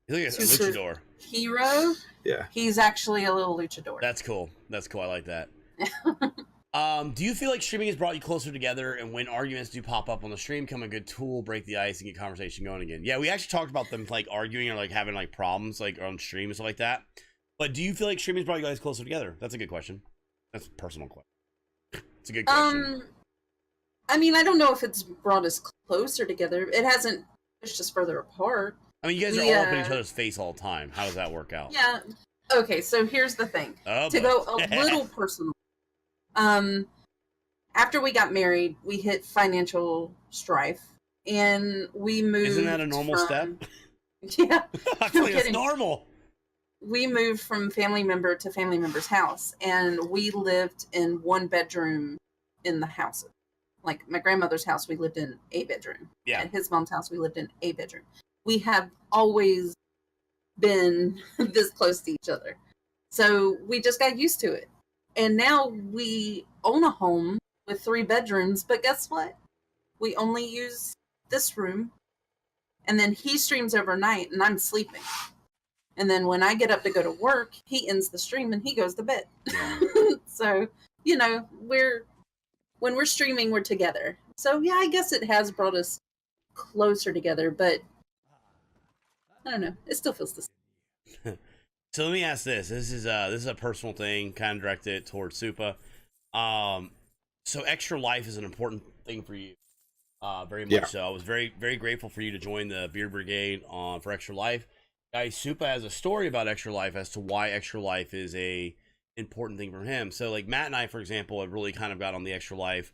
He's like a luchador Hero. Yeah. He's actually a little luchador. That's cool. I like that. Do you feel like streaming has brought you closer together, and when arguments do pop up on the stream, come a good tool, break the ice, and get conversation going again? Yeah, we actually talked about them like arguing or like having like problems like on stream and stuff like that. But do you feel like streaming has brought you guys closer together? That's a good question. That's a personal question. It's a good question. I mean, I don't know if it's brought us closer together. It hasn't pushed us further apart. I mean, you guys are all up in each other's face all the time. How does that work out? Yeah. Okay, so here's the thing. To go a little personal. After we got married, we hit financial strife, and we moved. Isn't that a normal step? Yeah. I feel like it's normal. We moved from family member to family member's house, and we lived in one bedroom in the house. Like my grandmother's house, we lived in a bedroom. Yeah. At his mom's house, we lived in a bedroom. We have always been this close to each other. So we just got used to it. And now we own a home with 3 bedrooms, but guess what? We only use this room. And then he streams overnight and I'm sleeping. And then when I get up to go to work, he ends the stream and he goes to bed. Yeah. So, you know, when we're streaming, we're together. So yeah, I guess it has brought us closer together, but I don't know. It still feels the same. So let me ask this. This is a personal thing, kind of directed towards Supa. So extra life is an important thing for you. Very much so. I was very, very grateful for you to join the Beard Brigade for Extra Life. Guys, Supa has a story about Extra Life as to why Extra Life is a important thing for him. So like Matt and I, for example, have really kind of got on the Extra Life.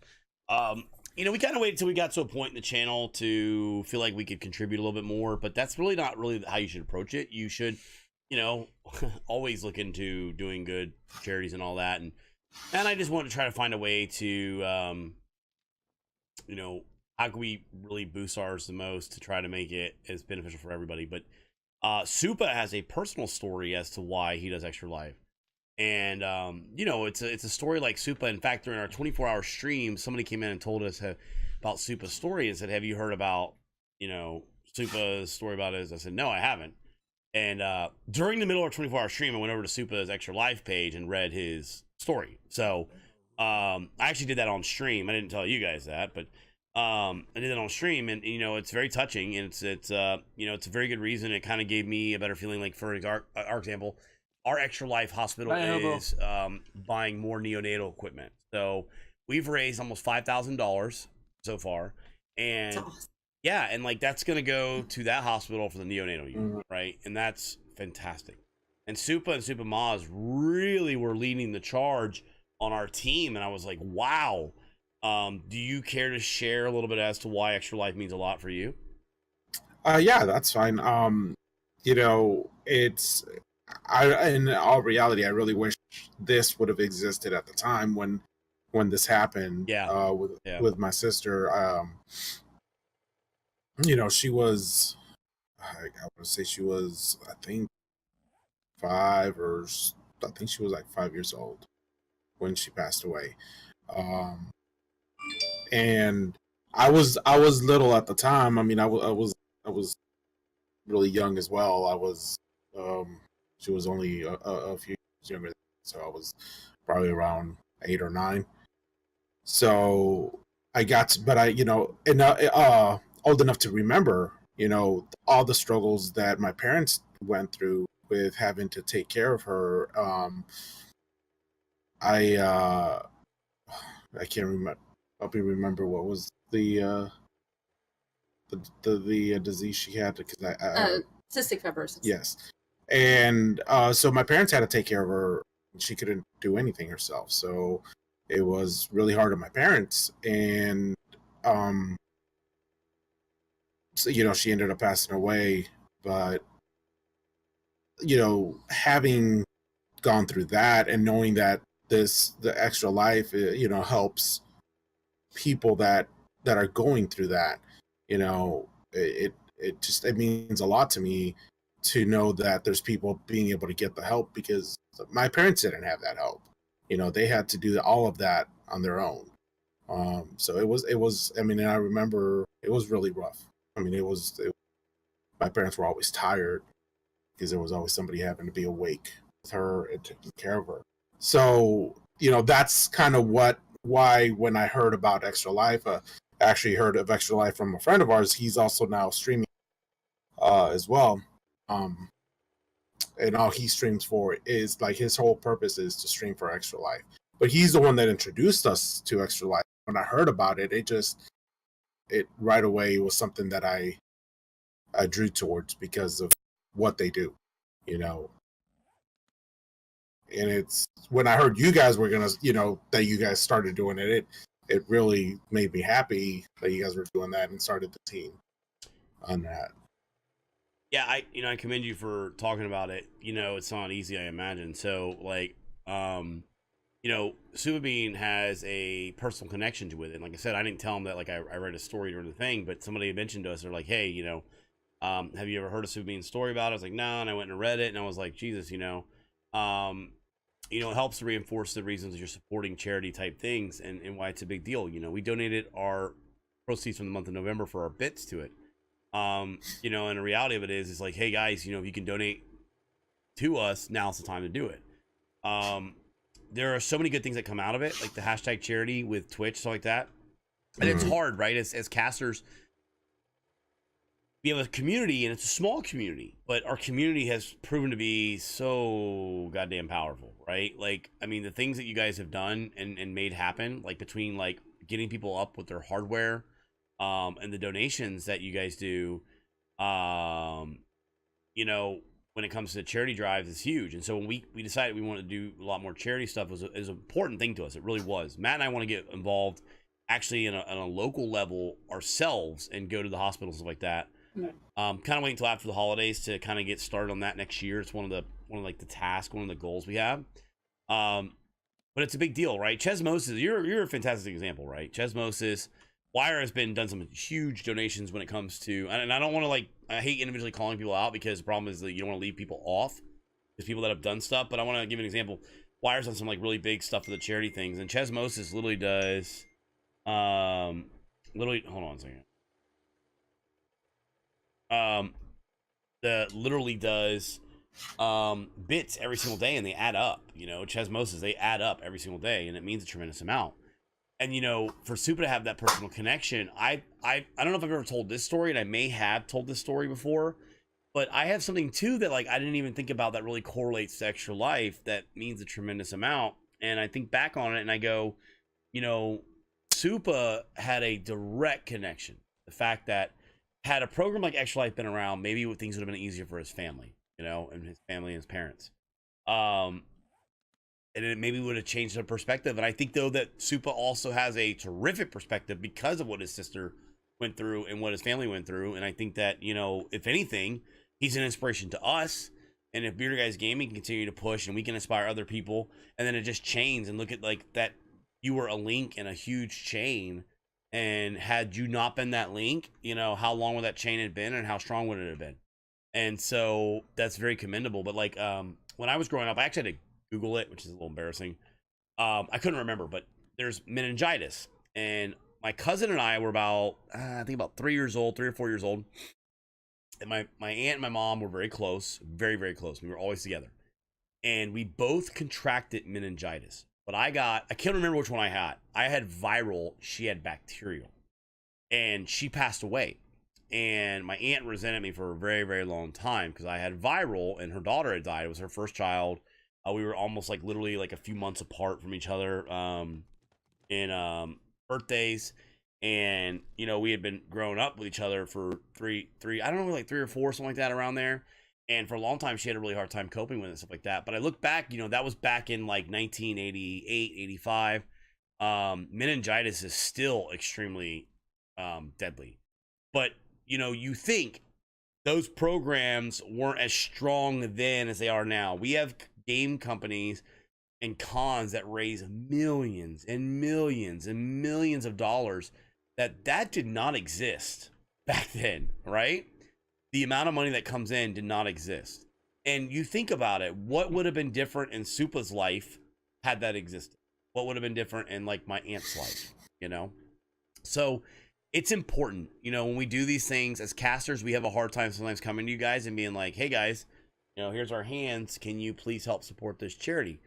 You know, we kind of waited till we got to a point in the channel to feel like we could contribute a little bit more, but that's really not really how you should approach it. You should, you know, always look into doing good charities and all that. And I just wanted to try to find a way to, you know, how can we really boost ours the most to try to make it as beneficial for everybody. But Supa has a personal story as to why he does Extra Life. And, you know, it's a story like Supa. In fact, during our 24-hour stream, somebody came in and told us about Supa's story and said, have you heard about, you know, Supa's story about it? I said, no, I haven't. And during the middle of our 24-hour stream, I went over to Supa's Extra Life page and read his story. So I actually did that on stream. I didn't tell you guys that, but I did that on stream, and you know, it's very touching, and it's you know, it's a very good reason. It kind of gave me a better feeling. Like for our example, our Extra Life hospital is buying more neonatal equipment. So we've raised almost $5,000 so far, and awesome. Yeah, and like that's gonna go to that hospital for the neonatal unit, right? And that's fantastic. And Supa and Supa Maz really were leading the charge on our team, and I was like, wow. Do you care to share a little bit as to why Extra Life means a lot for you? Yeah, that's fine. You know, in all reality, I really wish this would have existed at the time when this happened. Yeah. With my sister. You know, she was, I would say she was, I think she was like 5 years old when she passed away. And I was little at the time. I mean, I was really young as well. I was she was only a few years younger than me, so I was probably around 8 or 9. So I got to, but I, and old enough to remember, all the struggles that my parents went through with having to take care of her. I I can't remember. Help me remember what was the disease she had, because cystic fibrosis. yes, and so my parents had to take care of her. She couldn't do anything herself, so it was really hard on my parents. And um, so, she ended up passing away. But having gone through that and knowing that the extra life, helps people that are going through that, it means a lot to me to know that there's people being able to get the help, because my parents didn't have that help. They had to do all of that on their own. So it was, I mean, and I remember it was really rough. I mean, my parents were always tired because there was always somebody having to be awake with her and taking care of her. So, that's kind of why when I heard about Extra Life, I actually heard of Extra Life from a friend of ours. He's also now streaming as well. And all he streams for is, like, his whole purpose is to stream for Extra Life. But he's the one that introduced us to Extra Life. When I heard about it, it right away was something that I drew towards because of what they do, And it's when I heard you guys were gonna, that you guys started doing it, it really made me happy that you guys were doing that and started the team on that. Yeah, I commend you for talking about it. It's not easy, I imagine. So, like, Super Bean has a personal connection with it. And like I said, I didn't tell him that, like, I read a story during the thing, but somebody had mentioned to us, they're like, hey, have you ever heard of Super Bean's story about it? I was like, no, and I went and read it, and I was like, Jesus, it helps to reinforce the reasons that you're supporting charity type things and why it's a big deal. We donated our proceeds from the month of November for our bits to it. And the reality of it is like, hey guys, if you can donate to us, now's the time to do it. There are so many good things that come out of it, like the hashtag charity with Twitch, stuff like that. And it's hard, right? As casters, we have a community, and it's a small community, but our community has proven to be so goddamn powerful, right? Like, I mean, the things that you guys have done and made happen, like between like getting people up with their hardware, and the donations that you guys do, when it comes to charity drives, is huge. And so when we decided we wanted to do a lot more charity stuff, is an important thing to us. It really was. Matt and I want to get involved actually on a local level ourselves and go to the hospitals, stuff like that. Kind of waiting until after the holidays to kind of get started on that next year. It's one of the tasks, one of the goals we have. But it's a big deal, right? Chesmosis, you're a fantastic example, right? Chesmosis, Wire has done some huge donations when it comes to, and I don't want to, I hate individually calling people out, because the problem is that you don't want to leave people off. There's people that have done stuff, but I want to give an example. Wire's done some really big stuff for the charity things, and Chesmosis literally does, hold on a second. Literally does bits every single day, and they add up. Chesmosis, they add up every single day, and it means a tremendous amount. And for Super to have that personal connection, I don't know if I've ever told this story, and I may have told this story before, but I have something too that I didn't even think about that really correlates to Extra Life that means a tremendous amount. And I think back on it and I go, Super had a direct connection. The fact that had a program like Extra Life been around, maybe things would have been easier for his family, and his family and his parents. And it maybe would have changed their perspective. And I think, though, that Supa also has a terrific perspective because of what his sister went through and what his family went through. And I think that, if anything, he's an inspiration to us. And if Bearded Guys Gaming can continue to push and we can inspire other people, and then it just chains, and look at that you were a link in a huge chain. And had you not been that link, how long would that chain have been, and how strong would it have been? And so that's very commendable. But when I was growing up, I actually had to Google it, which is a little embarrassing. I couldn't remember, but there's meningitis, and my cousin and I were about, I think about 3 years old, 3 or 4 years old. And my aunt and my mom were very close, very, very close. We were always together. And we both contracted meningitis. But I can't remember which one I had. I had viral, she had bacterial. And she passed away. And my aunt resented me for a very, very long time because I had viral and her daughter had died. It was her first child. We were almost like literally like a few months apart from each other in birthdays. And, you know, we had been growing up with each other for three, I don't know, like 3 or 4, something like that around there. And for a long time, she had a really hard time coping with it and stuff like that. But I look back, you know, that was back in like 1988, 85. Meningitis is still extremely deadly. But, you know, you think those programs weren't as strong then as they are now. We have game companies and cons that raise millions and millions and millions of dollars that did not exist back then, right? The amount of money that comes in did not exist. And you think about it, what would have been different in Supa's life had that existed? What would have been different in like my aunt's life, you know? So it's important, you know, when we do these things as casters, we have a hard time sometimes coming to you guys and being like, hey guys, you know, here's our hands. Can you please help support this charity?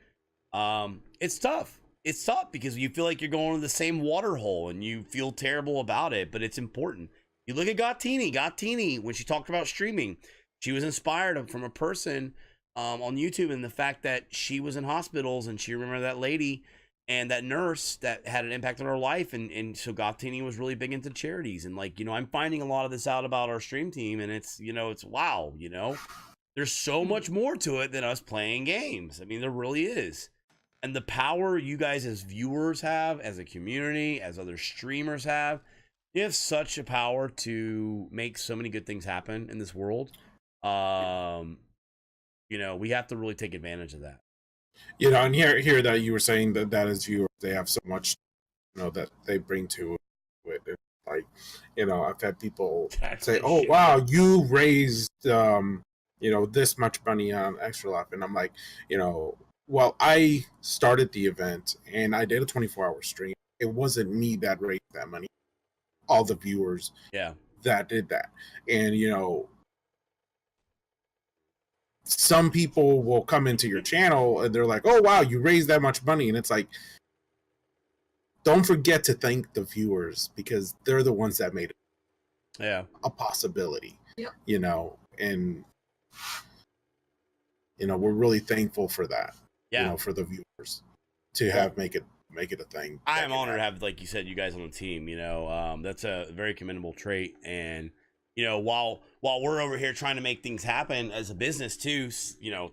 It's tough. It's tough because you feel like you're going to the same water hole and you feel terrible about it, but it's important. You look at Gottini, when she talked about streaming, she was inspired from a person on YouTube, and the fact that she was in hospitals and she remembered that lady and that nurse that had an impact on her life. And so Gottini was really big into charities. And like, you know, I'm finding a lot of this out about our stream team, and it's, you know, it's wow, you know, there's so much more to it than us playing games. I mean, there really is. And the power you guys as viewers have, as a community, as other streamers have, you have such a power to make so many good things happen in this world. You know, we have to really take advantage of that. You know, and here that you were saying that as viewers, they have so much, you know, that they bring to it. It's like, you know, I've had people say, "Oh, wow, you raised, you know, this much money on Extra Life," and I'm like, you know, well, I started the event and I did a 24-hour stream. It wasn't me that raised that money. All the viewers, that did that, and you know, some people will come into your channel and they're like, "Oh wow, you raised that much money," and it's like, don't forget to thank the viewers because they're the ones that made it a possibility. You know, and you know, we're really thankful for that. You know, for the viewers to have make it a thing. I am honored to have, like you said, you guys on the team. You know, that's a very commendable trait. And you know, while we're over here trying to make things happen as a business too, you know,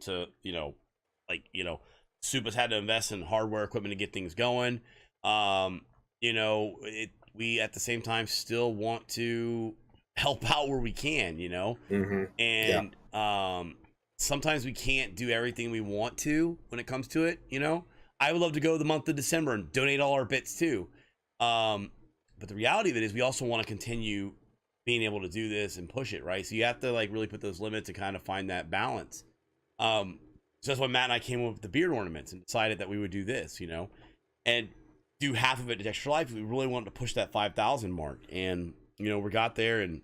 like, you know, Supa's had to invest in hardware equipment to get things going. You know, we at the same time still want to help out where we can, you know, and sometimes we can't do everything we want to when it comes to it. You know, I would love to go the month of December and donate all our bits too. But the reality of it is we also want to continue being able to do this and push it, right? So you have to like really put those limits to kind of find that balance. So that's why Matt and I came up with the beard ornaments and decided that we would do this, you know, and do half of it to Extra Life. We really wanted to push that 5,000 mark, and you know, we got there, and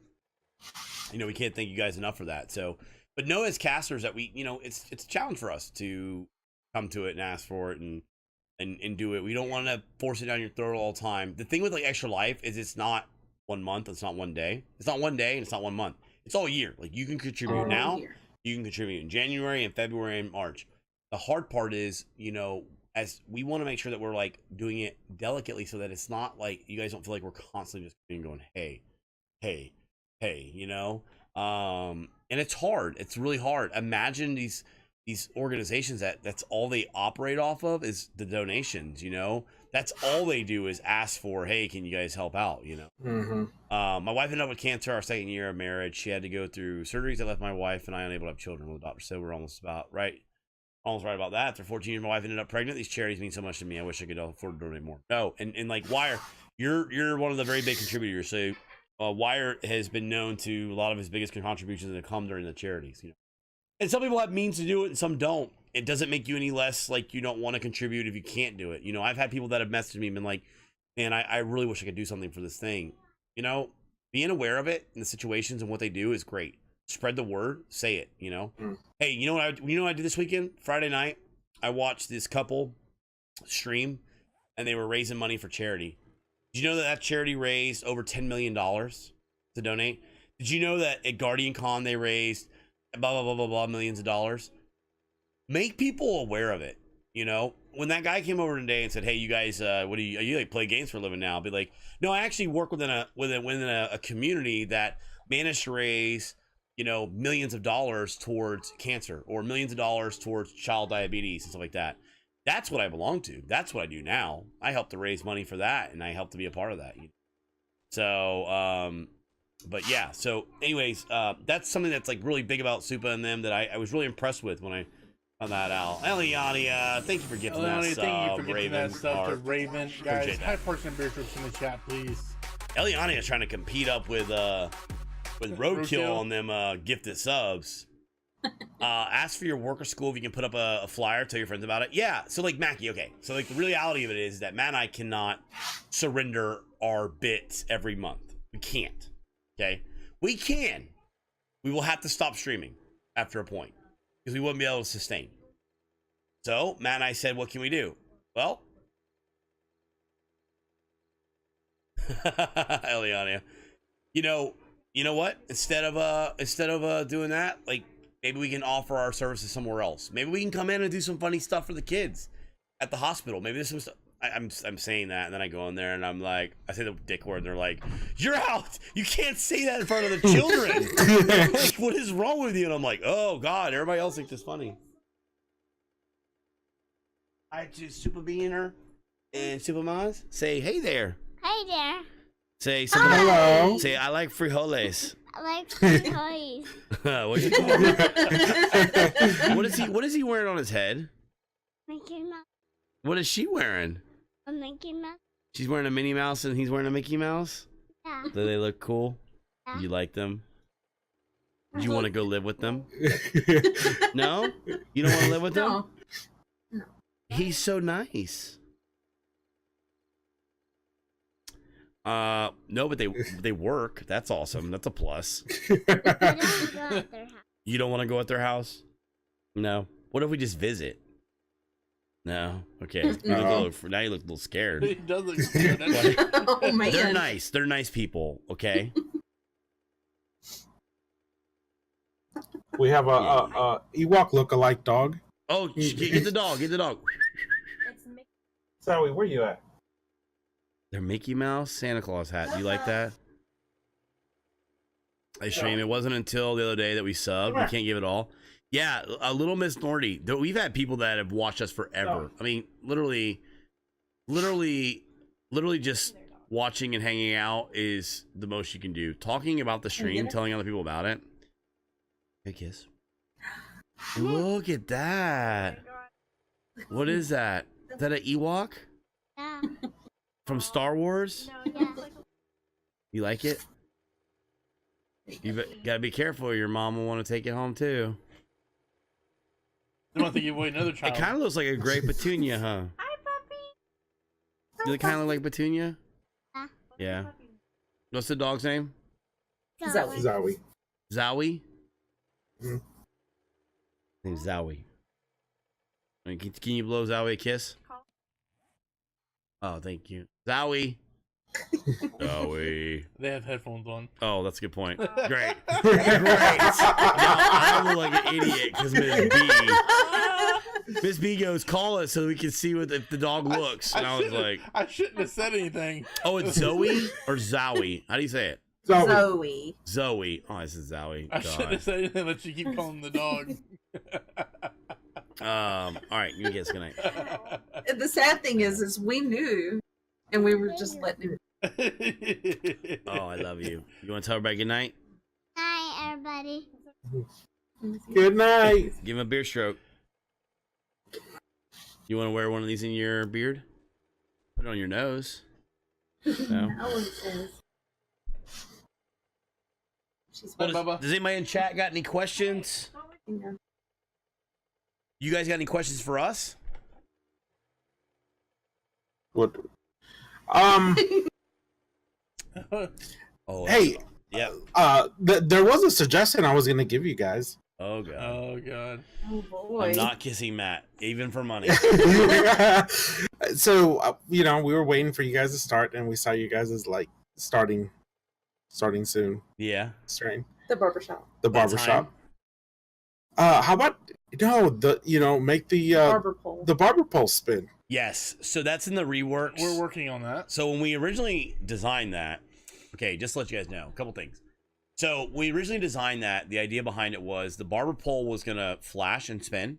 you know, we can't thank you guys enough for that. So, but know as casters that we, you know, it's a challenge for us to come to it and ask for it and do it. We don't want to force it down your throat all the time. The thing with like Extra Life is it's not 1 month, it's not 1 day, it's not 1 day, and it's not 1 month. It's all year. Like you can contribute now, you can contribute in January and February and March. The hard part is, you know, as we want to make sure that we're like doing it delicately so that it's not like you guys don't feel like we're constantly just going, hey, you know. And it's hard. It's really hard. Imagine these organizations that's all they operate off of is the donations, you know. That's all they do is ask for, hey, can you guys help out, you know. My wife ended up with cancer our 2nd year of marriage. She had to go through surgeries that left my wife and I unable to have children. Well, the doctor said we're almost right about that. After 14 years, my wife ended up pregnant. These charities mean so much to me. I wish I could afford to donate more. No, and like Wire, you're one of the very big contributors. So Wire has been known to a lot of his biggest contributions that come during the charities, you know. And some people have means to do it and some don't. It doesn't make you any less like you don't want to contribute if you can't do it. You know, I've had people that have messaged me and been like, and I really wish I could do something for this thing. You know, being aware of it and the situations and what they do is great. Spread the word, say it. You know, hey, you know what I did this weekend? Friday night, I watched this couple stream, and they were raising money for charity. Did you know that charity raised over $10 million to donate? Did you know that at Guardian Con they raised blah blah blah blah blah millions of dollars? Make people aware of it. You know, when that guy came over today and said, "Hey, you guys, what do you like play games for a living now?" I'll be like, "No, I actually work within a community that managed to raise, you know, millions of dollars towards cancer or millions of dollars towards child diabetes and stuff like that. That's what I belong to. That's what I do now. I help to raise money for that, and I help to be a part of that. So, but yeah. So, anyways, that's something that's like really big about Supa and them that I was really impressed with when I found that out. Eliania, thank you for gifting that stuff. Thank you for gifting Raven, that stuff to Art. Raven. Guys, hi, Parson Beer Trips in the chat, please. Eliania is trying to compete up with Roadkill on them gifted subs. Ask for your work or school if you can put up a flyer, tell your friends about it. Yeah, so like Mackie, okay. So like the reality of it is that Matt and I cannot surrender our bits every month. We can't. Okay? We can. We will have to stop streaming after a point because we wouldn't be able to sustain. So Matt and I said, what can we do? Well, Eliania, you know what? Instead of doing that, like maybe we can offer our services somewhere else. Maybe we can come in and do some funny stuff for the kids at the hospital. Maybe this was. I'm saying that, and then I go in there and I'm like, I say the dick word, and they're like, "You're out. You can't say that in front of the children. Like, what is wrong with you?" And I'm like, "Oh God, everybody else thinks it's funny." Hi to Super Beaner and Super Maz. Say hey there. Hey there. Say something. Hello. Say I like frijoles. I like toys. What you call What is he wearing on his head? Mickey Mouse. What is she wearing? A Mickey Mouse. She's wearing a Minnie Mouse and he's wearing a Mickey Mouse. Yeah. Do they look cool? Yeah. You like them? Do you want to go live with them? No? You don't want to live with them? No. He's so nice. No, but they work. That's awesome. That's a plus. I don't go at their house. You don't want to go at their house? No. What if we just visit? No. Okay. Now you look a little scared. It does look good. Oh man. They're nice. They're nice people. Okay. We have a Ewok lookalike dog. Oh, get the dog. Get the dog. Sorry, where you at? Their Mickey Mouse Santa Claus hat. You like that? I stream. It wasn't until the other day that we subbed. We can't give it all. Yeah, a little Miss Nordy. We've had people that have watched us forever. I mean, literally just watching and hanging out is the most you can do. Talking about the stream, telling other people about it. Hey, kiss. Look at that. What is that? Is that an Ewok? Yeah. From Star Wars? Yeah. You like it? You gotta be careful, or your mom will want to take it home too. I don't think you wait another It child. kind of looks like a gray petunia, huh? Hi, puppy. Does it kind of look like petunia? Yeah. Yeah. What's the dog's name? Zoe. Zowie. Zowie? Mhm. Name's Zowie. I mean, can you blow Zowie a kiss? Oh, thank you. Zowie. Zowie. They have headphones on. Oh, that's a good point. Great. Great. Now I look like an idiot because Miss B goes, call us so we can see if the dog looks. And I was like, I shouldn't have said anything. oh, it's Zoe or Zowie? How do you say it? Zoe. Zoe. Oh, this is Zowie. I shouldn't have said anything, but you keep calling the dog. All right, you guys, good night. And the sad thing is we knew, and we were just letting him. Oh, I love you. You want to tell everybody good night? Hi, everybody. Good night. Give him a beer stroke. You want to wear one of these in your beard? Put it on your nose. No. Bye, Bubba. Does anybody in chat got any questions? You guys got any questions for us? What? Um. Oh, Hey. yeah. There was a suggestion I was gonna give you guys. Oh god. Oh god. Oh boy. I'm not kissing Matt, even for money. So we were waiting for you guys to start, and we saw you guys as like starting soon. Yeah. Stream The barbershop. the What barbershop. time? How about make the Barber pole. the barber pole spin. Yes. So that's in the reworks. We're working on that. So when we originally designed that, okay, just to let you guys know, a couple things. So we originally designed that. The idea behind it was the barber pole was going to flash and spin.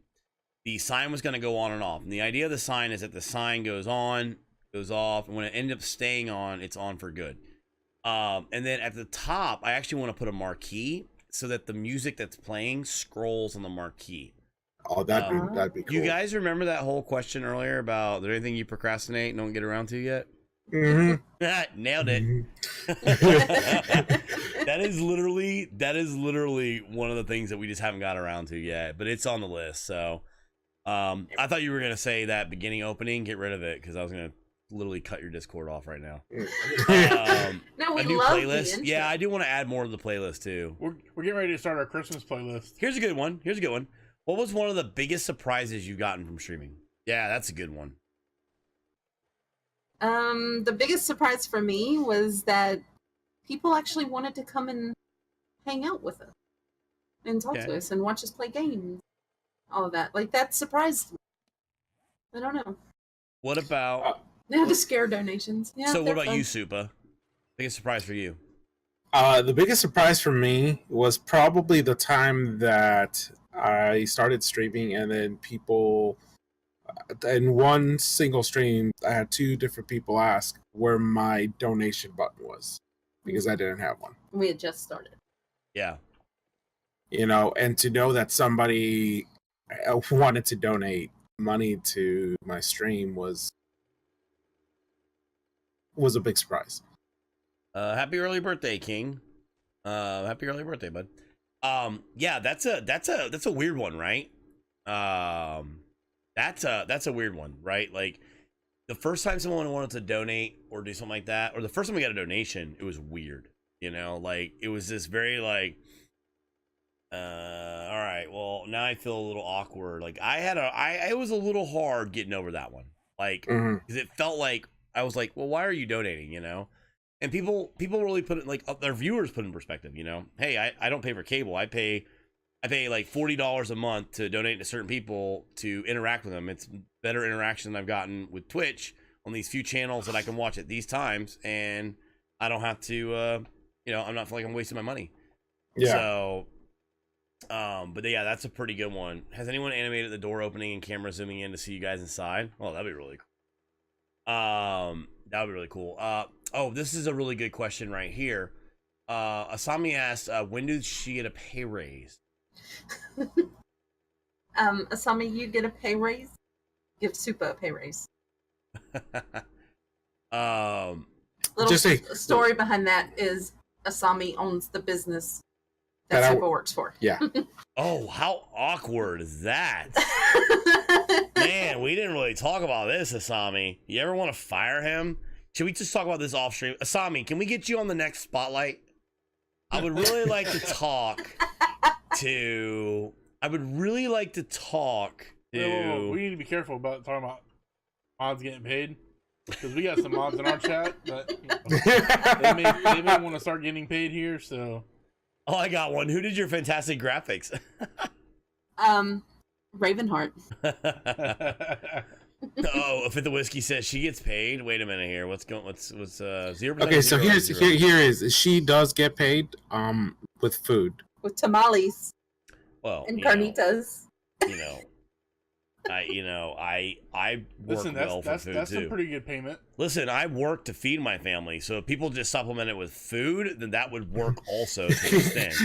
The sign was going to go on and off. And the idea of the sign is that the sign goes on, goes off, and when it ended up staying on, it's on for good. And then at the top, I actually want to put a marquee so that the music that's playing scrolls on the marquee. Oh, that'd be cool. You guys remember that whole question earlier about there anything you procrastinate and don't get around to yet? Mhm. Nailed it. that is literally one of the things that we just haven't got around to yet, but it's on the list. So I thought you were gonna say that beginning opening, get rid of it, because I was gonna literally cut your Discord off right now. No, we a new love playlist. the intro. Yeah, I do want to add more to the playlist too. We're getting ready to start our Christmas playlist. Here's a good one. What was one of the biggest surprises you've gotten from streaming? Yeah, that's a good one. The biggest surprise for me was that people actually wanted to come and hang out with us and talk to us and watch us play games. All of that. Like, that surprised me. I don't know. What about They have to scare donations. Yeah, so what they're about fun. you, Supa? Biggest surprise for you? The biggest surprise for me was probably the time that I started streaming, and then people in one single stream, I had two different people ask where my donation button was because I didn't have one. We had just started. Yeah. And to know that somebody wanted to donate money to my stream was a big surprise. Happy early birthday, King. Happy early birthday, bud. Yeah, that's a weird one, right? That's a weird one, right? Like the first time someone wanted to donate or do something like that, or the first time we got a donation, it was weird. Like it was this very like, all right, well now I feel a little awkward. Like it was a little hard getting over that one. Like, because it felt like I was like, well, why are you donating? And people really put it like their viewers put in perspective. Hey, I don't pay for cable. I pay like $40 a month to donate to certain people to interact with them. It's better interaction than I've gotten with Twitch on these few channels that I can watch at these times, and I don't have to, I'm not feeling like I'm wasting my money. Yeah. So, but yeah, that's a pretty good one. Has anyone animated the door opening and camera zooming in to see you guys inside? Oh, that'd be really cool. That would be really cool. Oh, this is a really good question right here. Asami asked, when did she get a pay raise? Asami, you get a pay raise? Give Supa a pay raise. Story behind that is Asami owns the business that Supa works for. Yeah. Oh, how awkward is that? Man, we didn't really talk about this, Asami. You ever want to fire him? Should we just talk about this off stream? Asami, can we get you on the next spotlight? I would really like to talk to... Whoa. We need to be careful about talking about mods getting paid. Because we got some mods in our chat that they may want to start getting paid here, so... Oh, I got one. Who did your fantastic graphics? Ravenheart. Oh, if the whiskey says she gets paid. Wait a minute here. What's 0%? Okay, so here is she does get paid with food. With tamales. Well, and carnitas. I work Listen, well for food that's too. a pretty good payment. Listen, I work to feed my family, so if people just supplement it with food, then that would work also to an extent.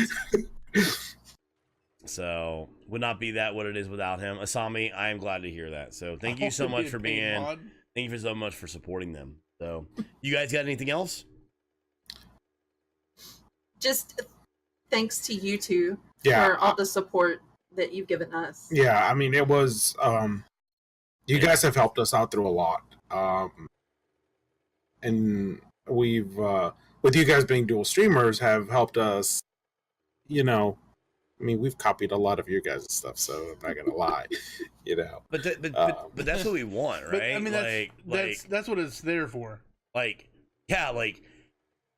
So would not be that what it is without him. Asami, I am glad to hear that. So thank you so much for being. Thank you so much for supporting them. So you guys got anything else? Just thanks to you two for all the support that you've given us. Yeah, I mean it was you guys have helped us out through a lot. and we've with you guys being dual streamers have helped us. You know, I mean, we've copied a lot of your guys' stuff, so I'm not gonna lie. You know, But that's what we want, right? But, I mean, that's what it's there for. Like, yeah, like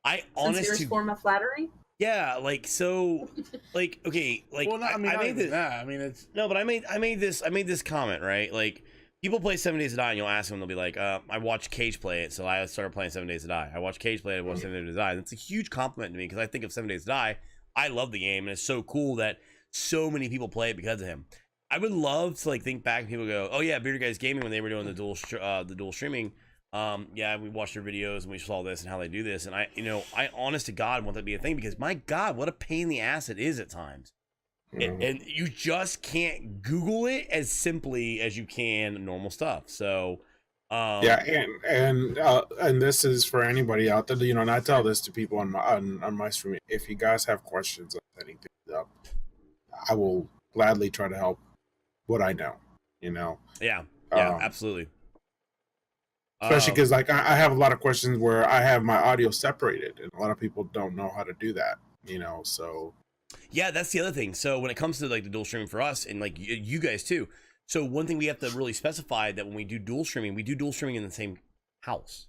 I honestly Sincerest form of flattery. yeah, like so, like okay, like Well, not, I mean, I not made even this. that. I mean, it's No, but I made this comment, right? Like people play 7 Days to Die, and you'll ask them, they'll be like, I watched Cage play it, so I started playing 7 Days to Die. I watched Cage play it, I watched 7 Days to Die. And it's a huge compliment to me because I think of 7 Days to Die. I love the game, and it's so cool that so many people play it because of him. I would love to like think back and people go, oh yeah, Bearded Guys Gaming when they were doing the dual streaming. Yeah, we watched their videos and we saw this and how they do this, and I honest to God want that to be a thing because my God, what a pain in the ass it is at times. And you just can't Google it as simply as you can normal stuff. So yeah, and this is for anybody out there. You know, and I tell this to people on my stream. If you guys have questions on setting things up, I will gladly try to help what I know. You know. Yeah, absolutely. Especially because like I have a lot of questions where I have my audio separated, and a lot of people don't know how to do that. You know, so. Yeah, that's the other thing. So when it comes to like the dual streaming for us and like you guys too. So one thing we have to really specify that when we do dual streaming in the same house.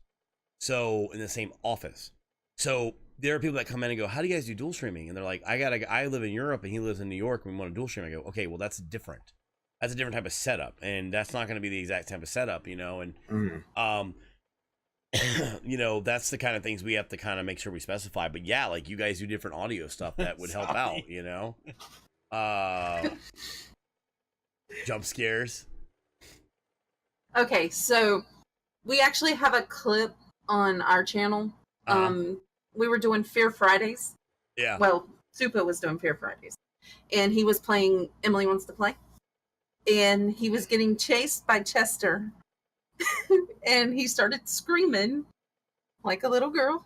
So in the same office. So there are people that come in and go, how do you guys do dual streaming? And they're like, I live in Europe and he lives in New York and we want to dual stream. I go, okay, well that's different. That's a different type of setup. And that's not going to be the exact type of setup, you know? And you know, that's the kind of things we have to kind of make sure we specify. But yeah, like you guys do different audio stuff that would help out, you know. Jump scares. Okay, so we actually have a clip on our channel. We were doing Fear Fridays. Yeah. Well, Supa was doing Fear Fridays, and he was playing Emily Wants to Play, and he was getting chased by Chester. And he started screaming like a little girl,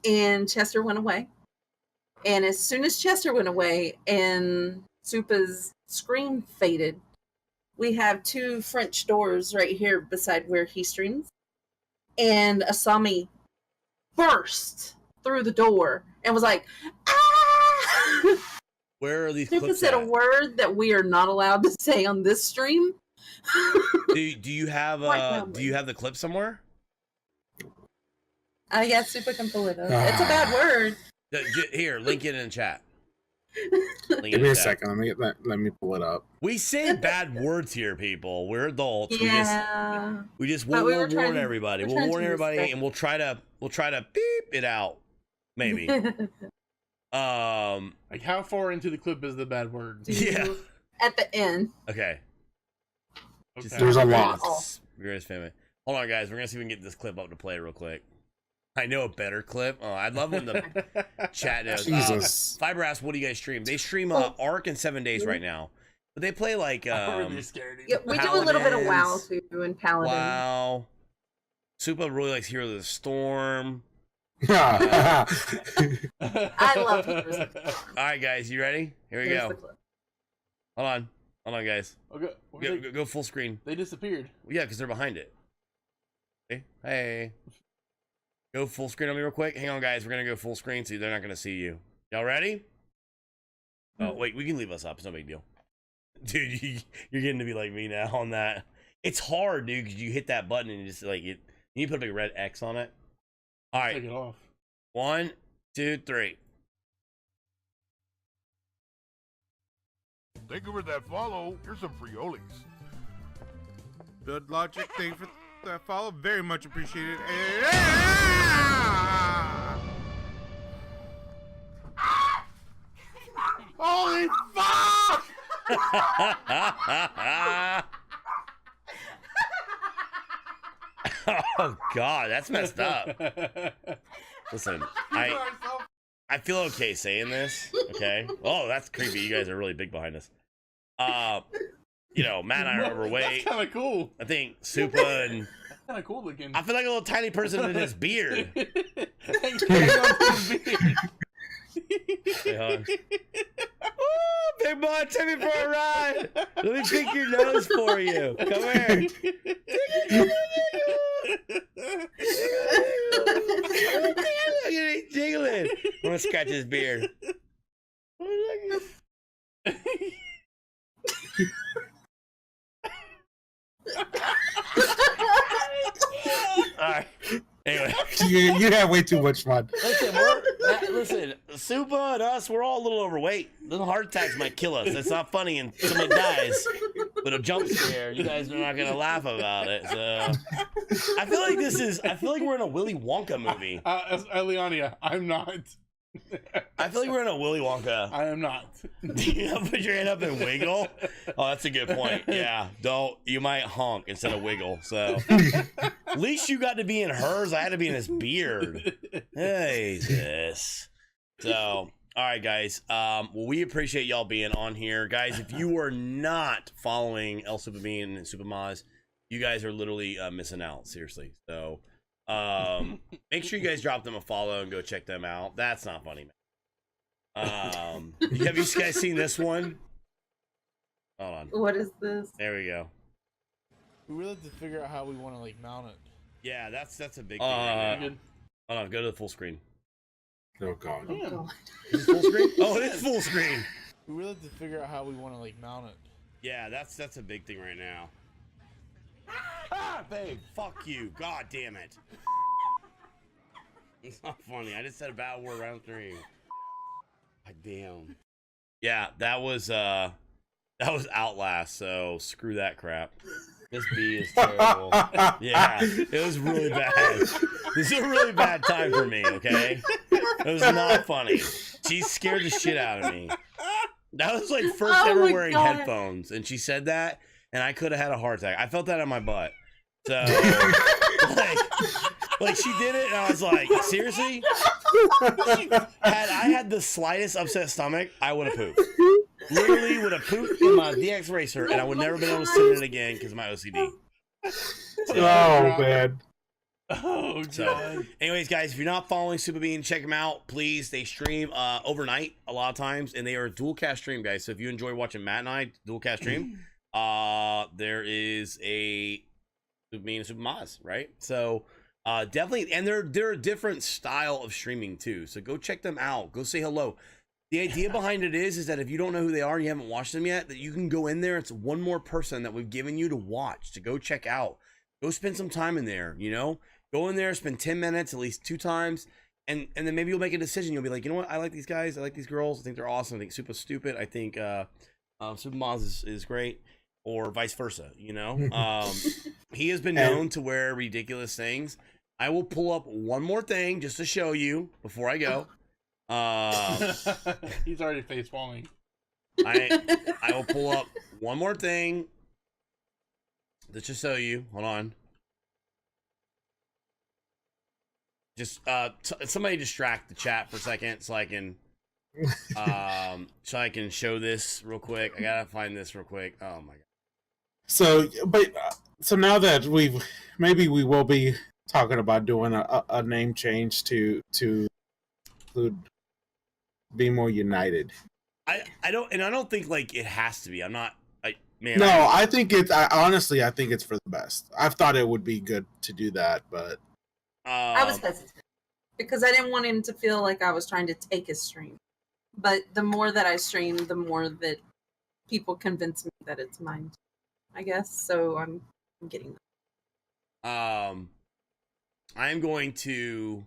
and Chester went away. And as soon as Chester went away and Supa's scream faded, we have 2 French doors right here beside where he streams, and Asami burst through the door and was like, ah! Where are these Supa clips said at? a word that we are not allowed to say on this stream. Do you have the clip somewhere? Yeah, Supa can pull it up. It's a bad word. Here, link it in the chat. Give me a second. Let me pull it up. We say bad words here, people. We're adults. Yeah. We'll warn everybody. We'll warn everybody, and we'll try to beep it out. Maybe. Like how far into the clip is the bad word? Yeah. At the end. Okay. There's a lot. Family. Hold on, guys. We're gonna see if we can get this clip up to play real quick. I know a better clip. Oh, I'd love when the chat knows. Jesus. Fiber asks, what do you guys stream? They stream Ark and 7 Days right now. But they play like Yeah, we do a little bit of WoW too and Paladin. Wow. Supa really likes Heroes of the Storm. I love Heroes of the Storm. Alright guys, you ready? Here we go. Hold on guys. Okay. Go full screen. They disappeared. Yeah, because they're behind it. Hey. Go full screen on me real quick. Hang on, guys. We're going to go full screen so they're not going to see you. Y'all ready? Oh, wait. We can leave us up. It's no big deal. Dude, you're getting to be like me now on that. It's hard, dude, because you hit that button and you just like it. You put a big red X on it. All right. Take it off. 1, 2, 3. Thank you for that follow. Here's some friolis. Good Logic, thank you for that follow. Very much appreciated. Holy fuck! Oh God, that's messed up. Listen, I feel okay saying this. Okay. Oh, that's creepy. You guys are really big behind us. You know, Matt and I are overweight. That's kind of cool. I think Supa and That's kind of cool looking. I feel like a little tiny person in his beard. Hey, big boy, take me for a ride. Let me pick your nose for you. Come here. Look at it jiggling. I'm gonna scratch his beard. All right. Anyway, you have way too much fun. Listen, Supa and us, we're all a little overweight. Little heart attacks might kill us. It's not funny and somebody dies. But a jump scare, you guys are not gonna laugh about it. So I feel like we're in a Willy Wonka movie. Eliania, I'm not. I feel like we're in a Willy Wonka. I am not. You put your hand up and wiggle. Oh, that's a good point. Yeah, you might honk instead of wiggle. So at least you got to be in hers. I had to be in his beard. Hey, this. So, all right, guys. Well, we appreciate y'all being on here, guys. If you are not following El Super Bean and Super Maz, you guys are literally missing out. Seriously. So. Make sure you guys drop them a follow and go check them out. That's not funny, man. Have you guys seen this one? Hold on. What is this? There we go. We really have to figure out how we want to like mount it. Yeah, that's a big thing. Right now. Hold on, go to the full screen. Oh god. Oh, God. Is it full screen? Oh, it is full screen. We really have to figure out how we want to like mount it. Yeah, that's a big thing right now. Ah, babe, fuck you. God damn it. It's not funny. I just said a bad word round 3. God damn. Yeah, that was Outlast, so screw that crap. This bee is terrible. Yeah, it was really bad. This is a really bad time for me, okay? It was not funny. She scared the shit out of me. That was like first ever wearing headphones, and she said that, and I could have had a heart attack. I felt that in my butt. So, like she did it, and I was like, seriously? Had I had the slightest upset stomach, I would have pooped. Literally would have pooped in my DX Racer, and I would never been able to sit in it again because of my OCD. So, oh, man. Oh, God. So, anyways, guys, if you're not following Super Bean, check them out, please. They stream overnight a lot of times, and they are a dual cast stream, guys. So if you enjoy watching Matt and I dual cast stream, there is a Super Bean and Super Maz, right? So definitely, and they're a different style of streaming too. So go check them out. Go say hello. The idea behind it is that if you don't know who they are and you haven't watched them yet, that you can go in there. It's one more person that we've given you to watch, to go check out. Go spend some time in there, you know? Go in there, spend 10 minutes at least 2 times, and then maybe you'll make a decision. You'll be like, you know what? I like these guys. I like these girls. I think they're awesome. I think Super stupid. I think Super Maz is great, or vice versa, you know? He has been known to wear ridiculous things. I will pull up one more thing just to show you before I go. He's already face palming. I will pull up one more thing just to show you. Hold on. Just somebody distract the chat for a second so I can show this real quick. I gotta find this real quick. Oh my god. So now that we will be talking about doing a name change to include Be More United. I don't think like it has to be. I'm not. I think it's. Honestly, I think it's for the best. I've thought it would be good to do that, but I was hesitant because I didn't want him to feel like I was trying to take his stream. But the more that I stream, the more that people convince me that it's mine, I guess. So I'm getting that. I'm going to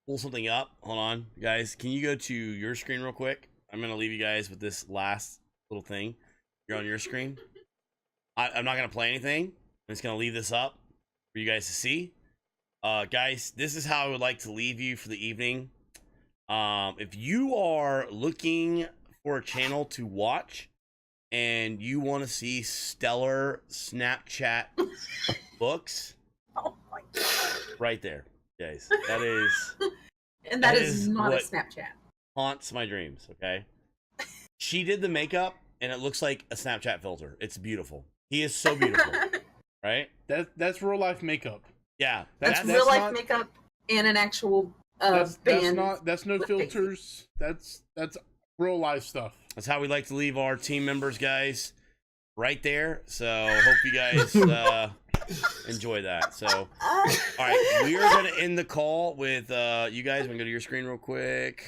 pull something up. Hold on, guys. Can you go to your screen real quick? I'm going to leave you guys with this last little thing. You're on your screen. I'm not going to play anything. I'm just going to leave this up for you guys to see. Guys, this is how I would like to leave you for the evening. If you are looking for a channel to watch and you want to see stellar Snapchat books, Oh my god! right there, guys. That is, and that is not a Snapchat. Haunts my dreams. Okay, she did the makeup and it looks like a Snapchat filter. It's beautiful. He is so beautiful, right? That's real life makeup. Yeah, that's real life makeup and an actual band. That's no filters. That's real life stuff. That's how we like to leave our team members, guys. Right there. So hope you guys enjoy that. So, all right, we are gonna end the call with you guys. I'm gonna go to your screen real quick.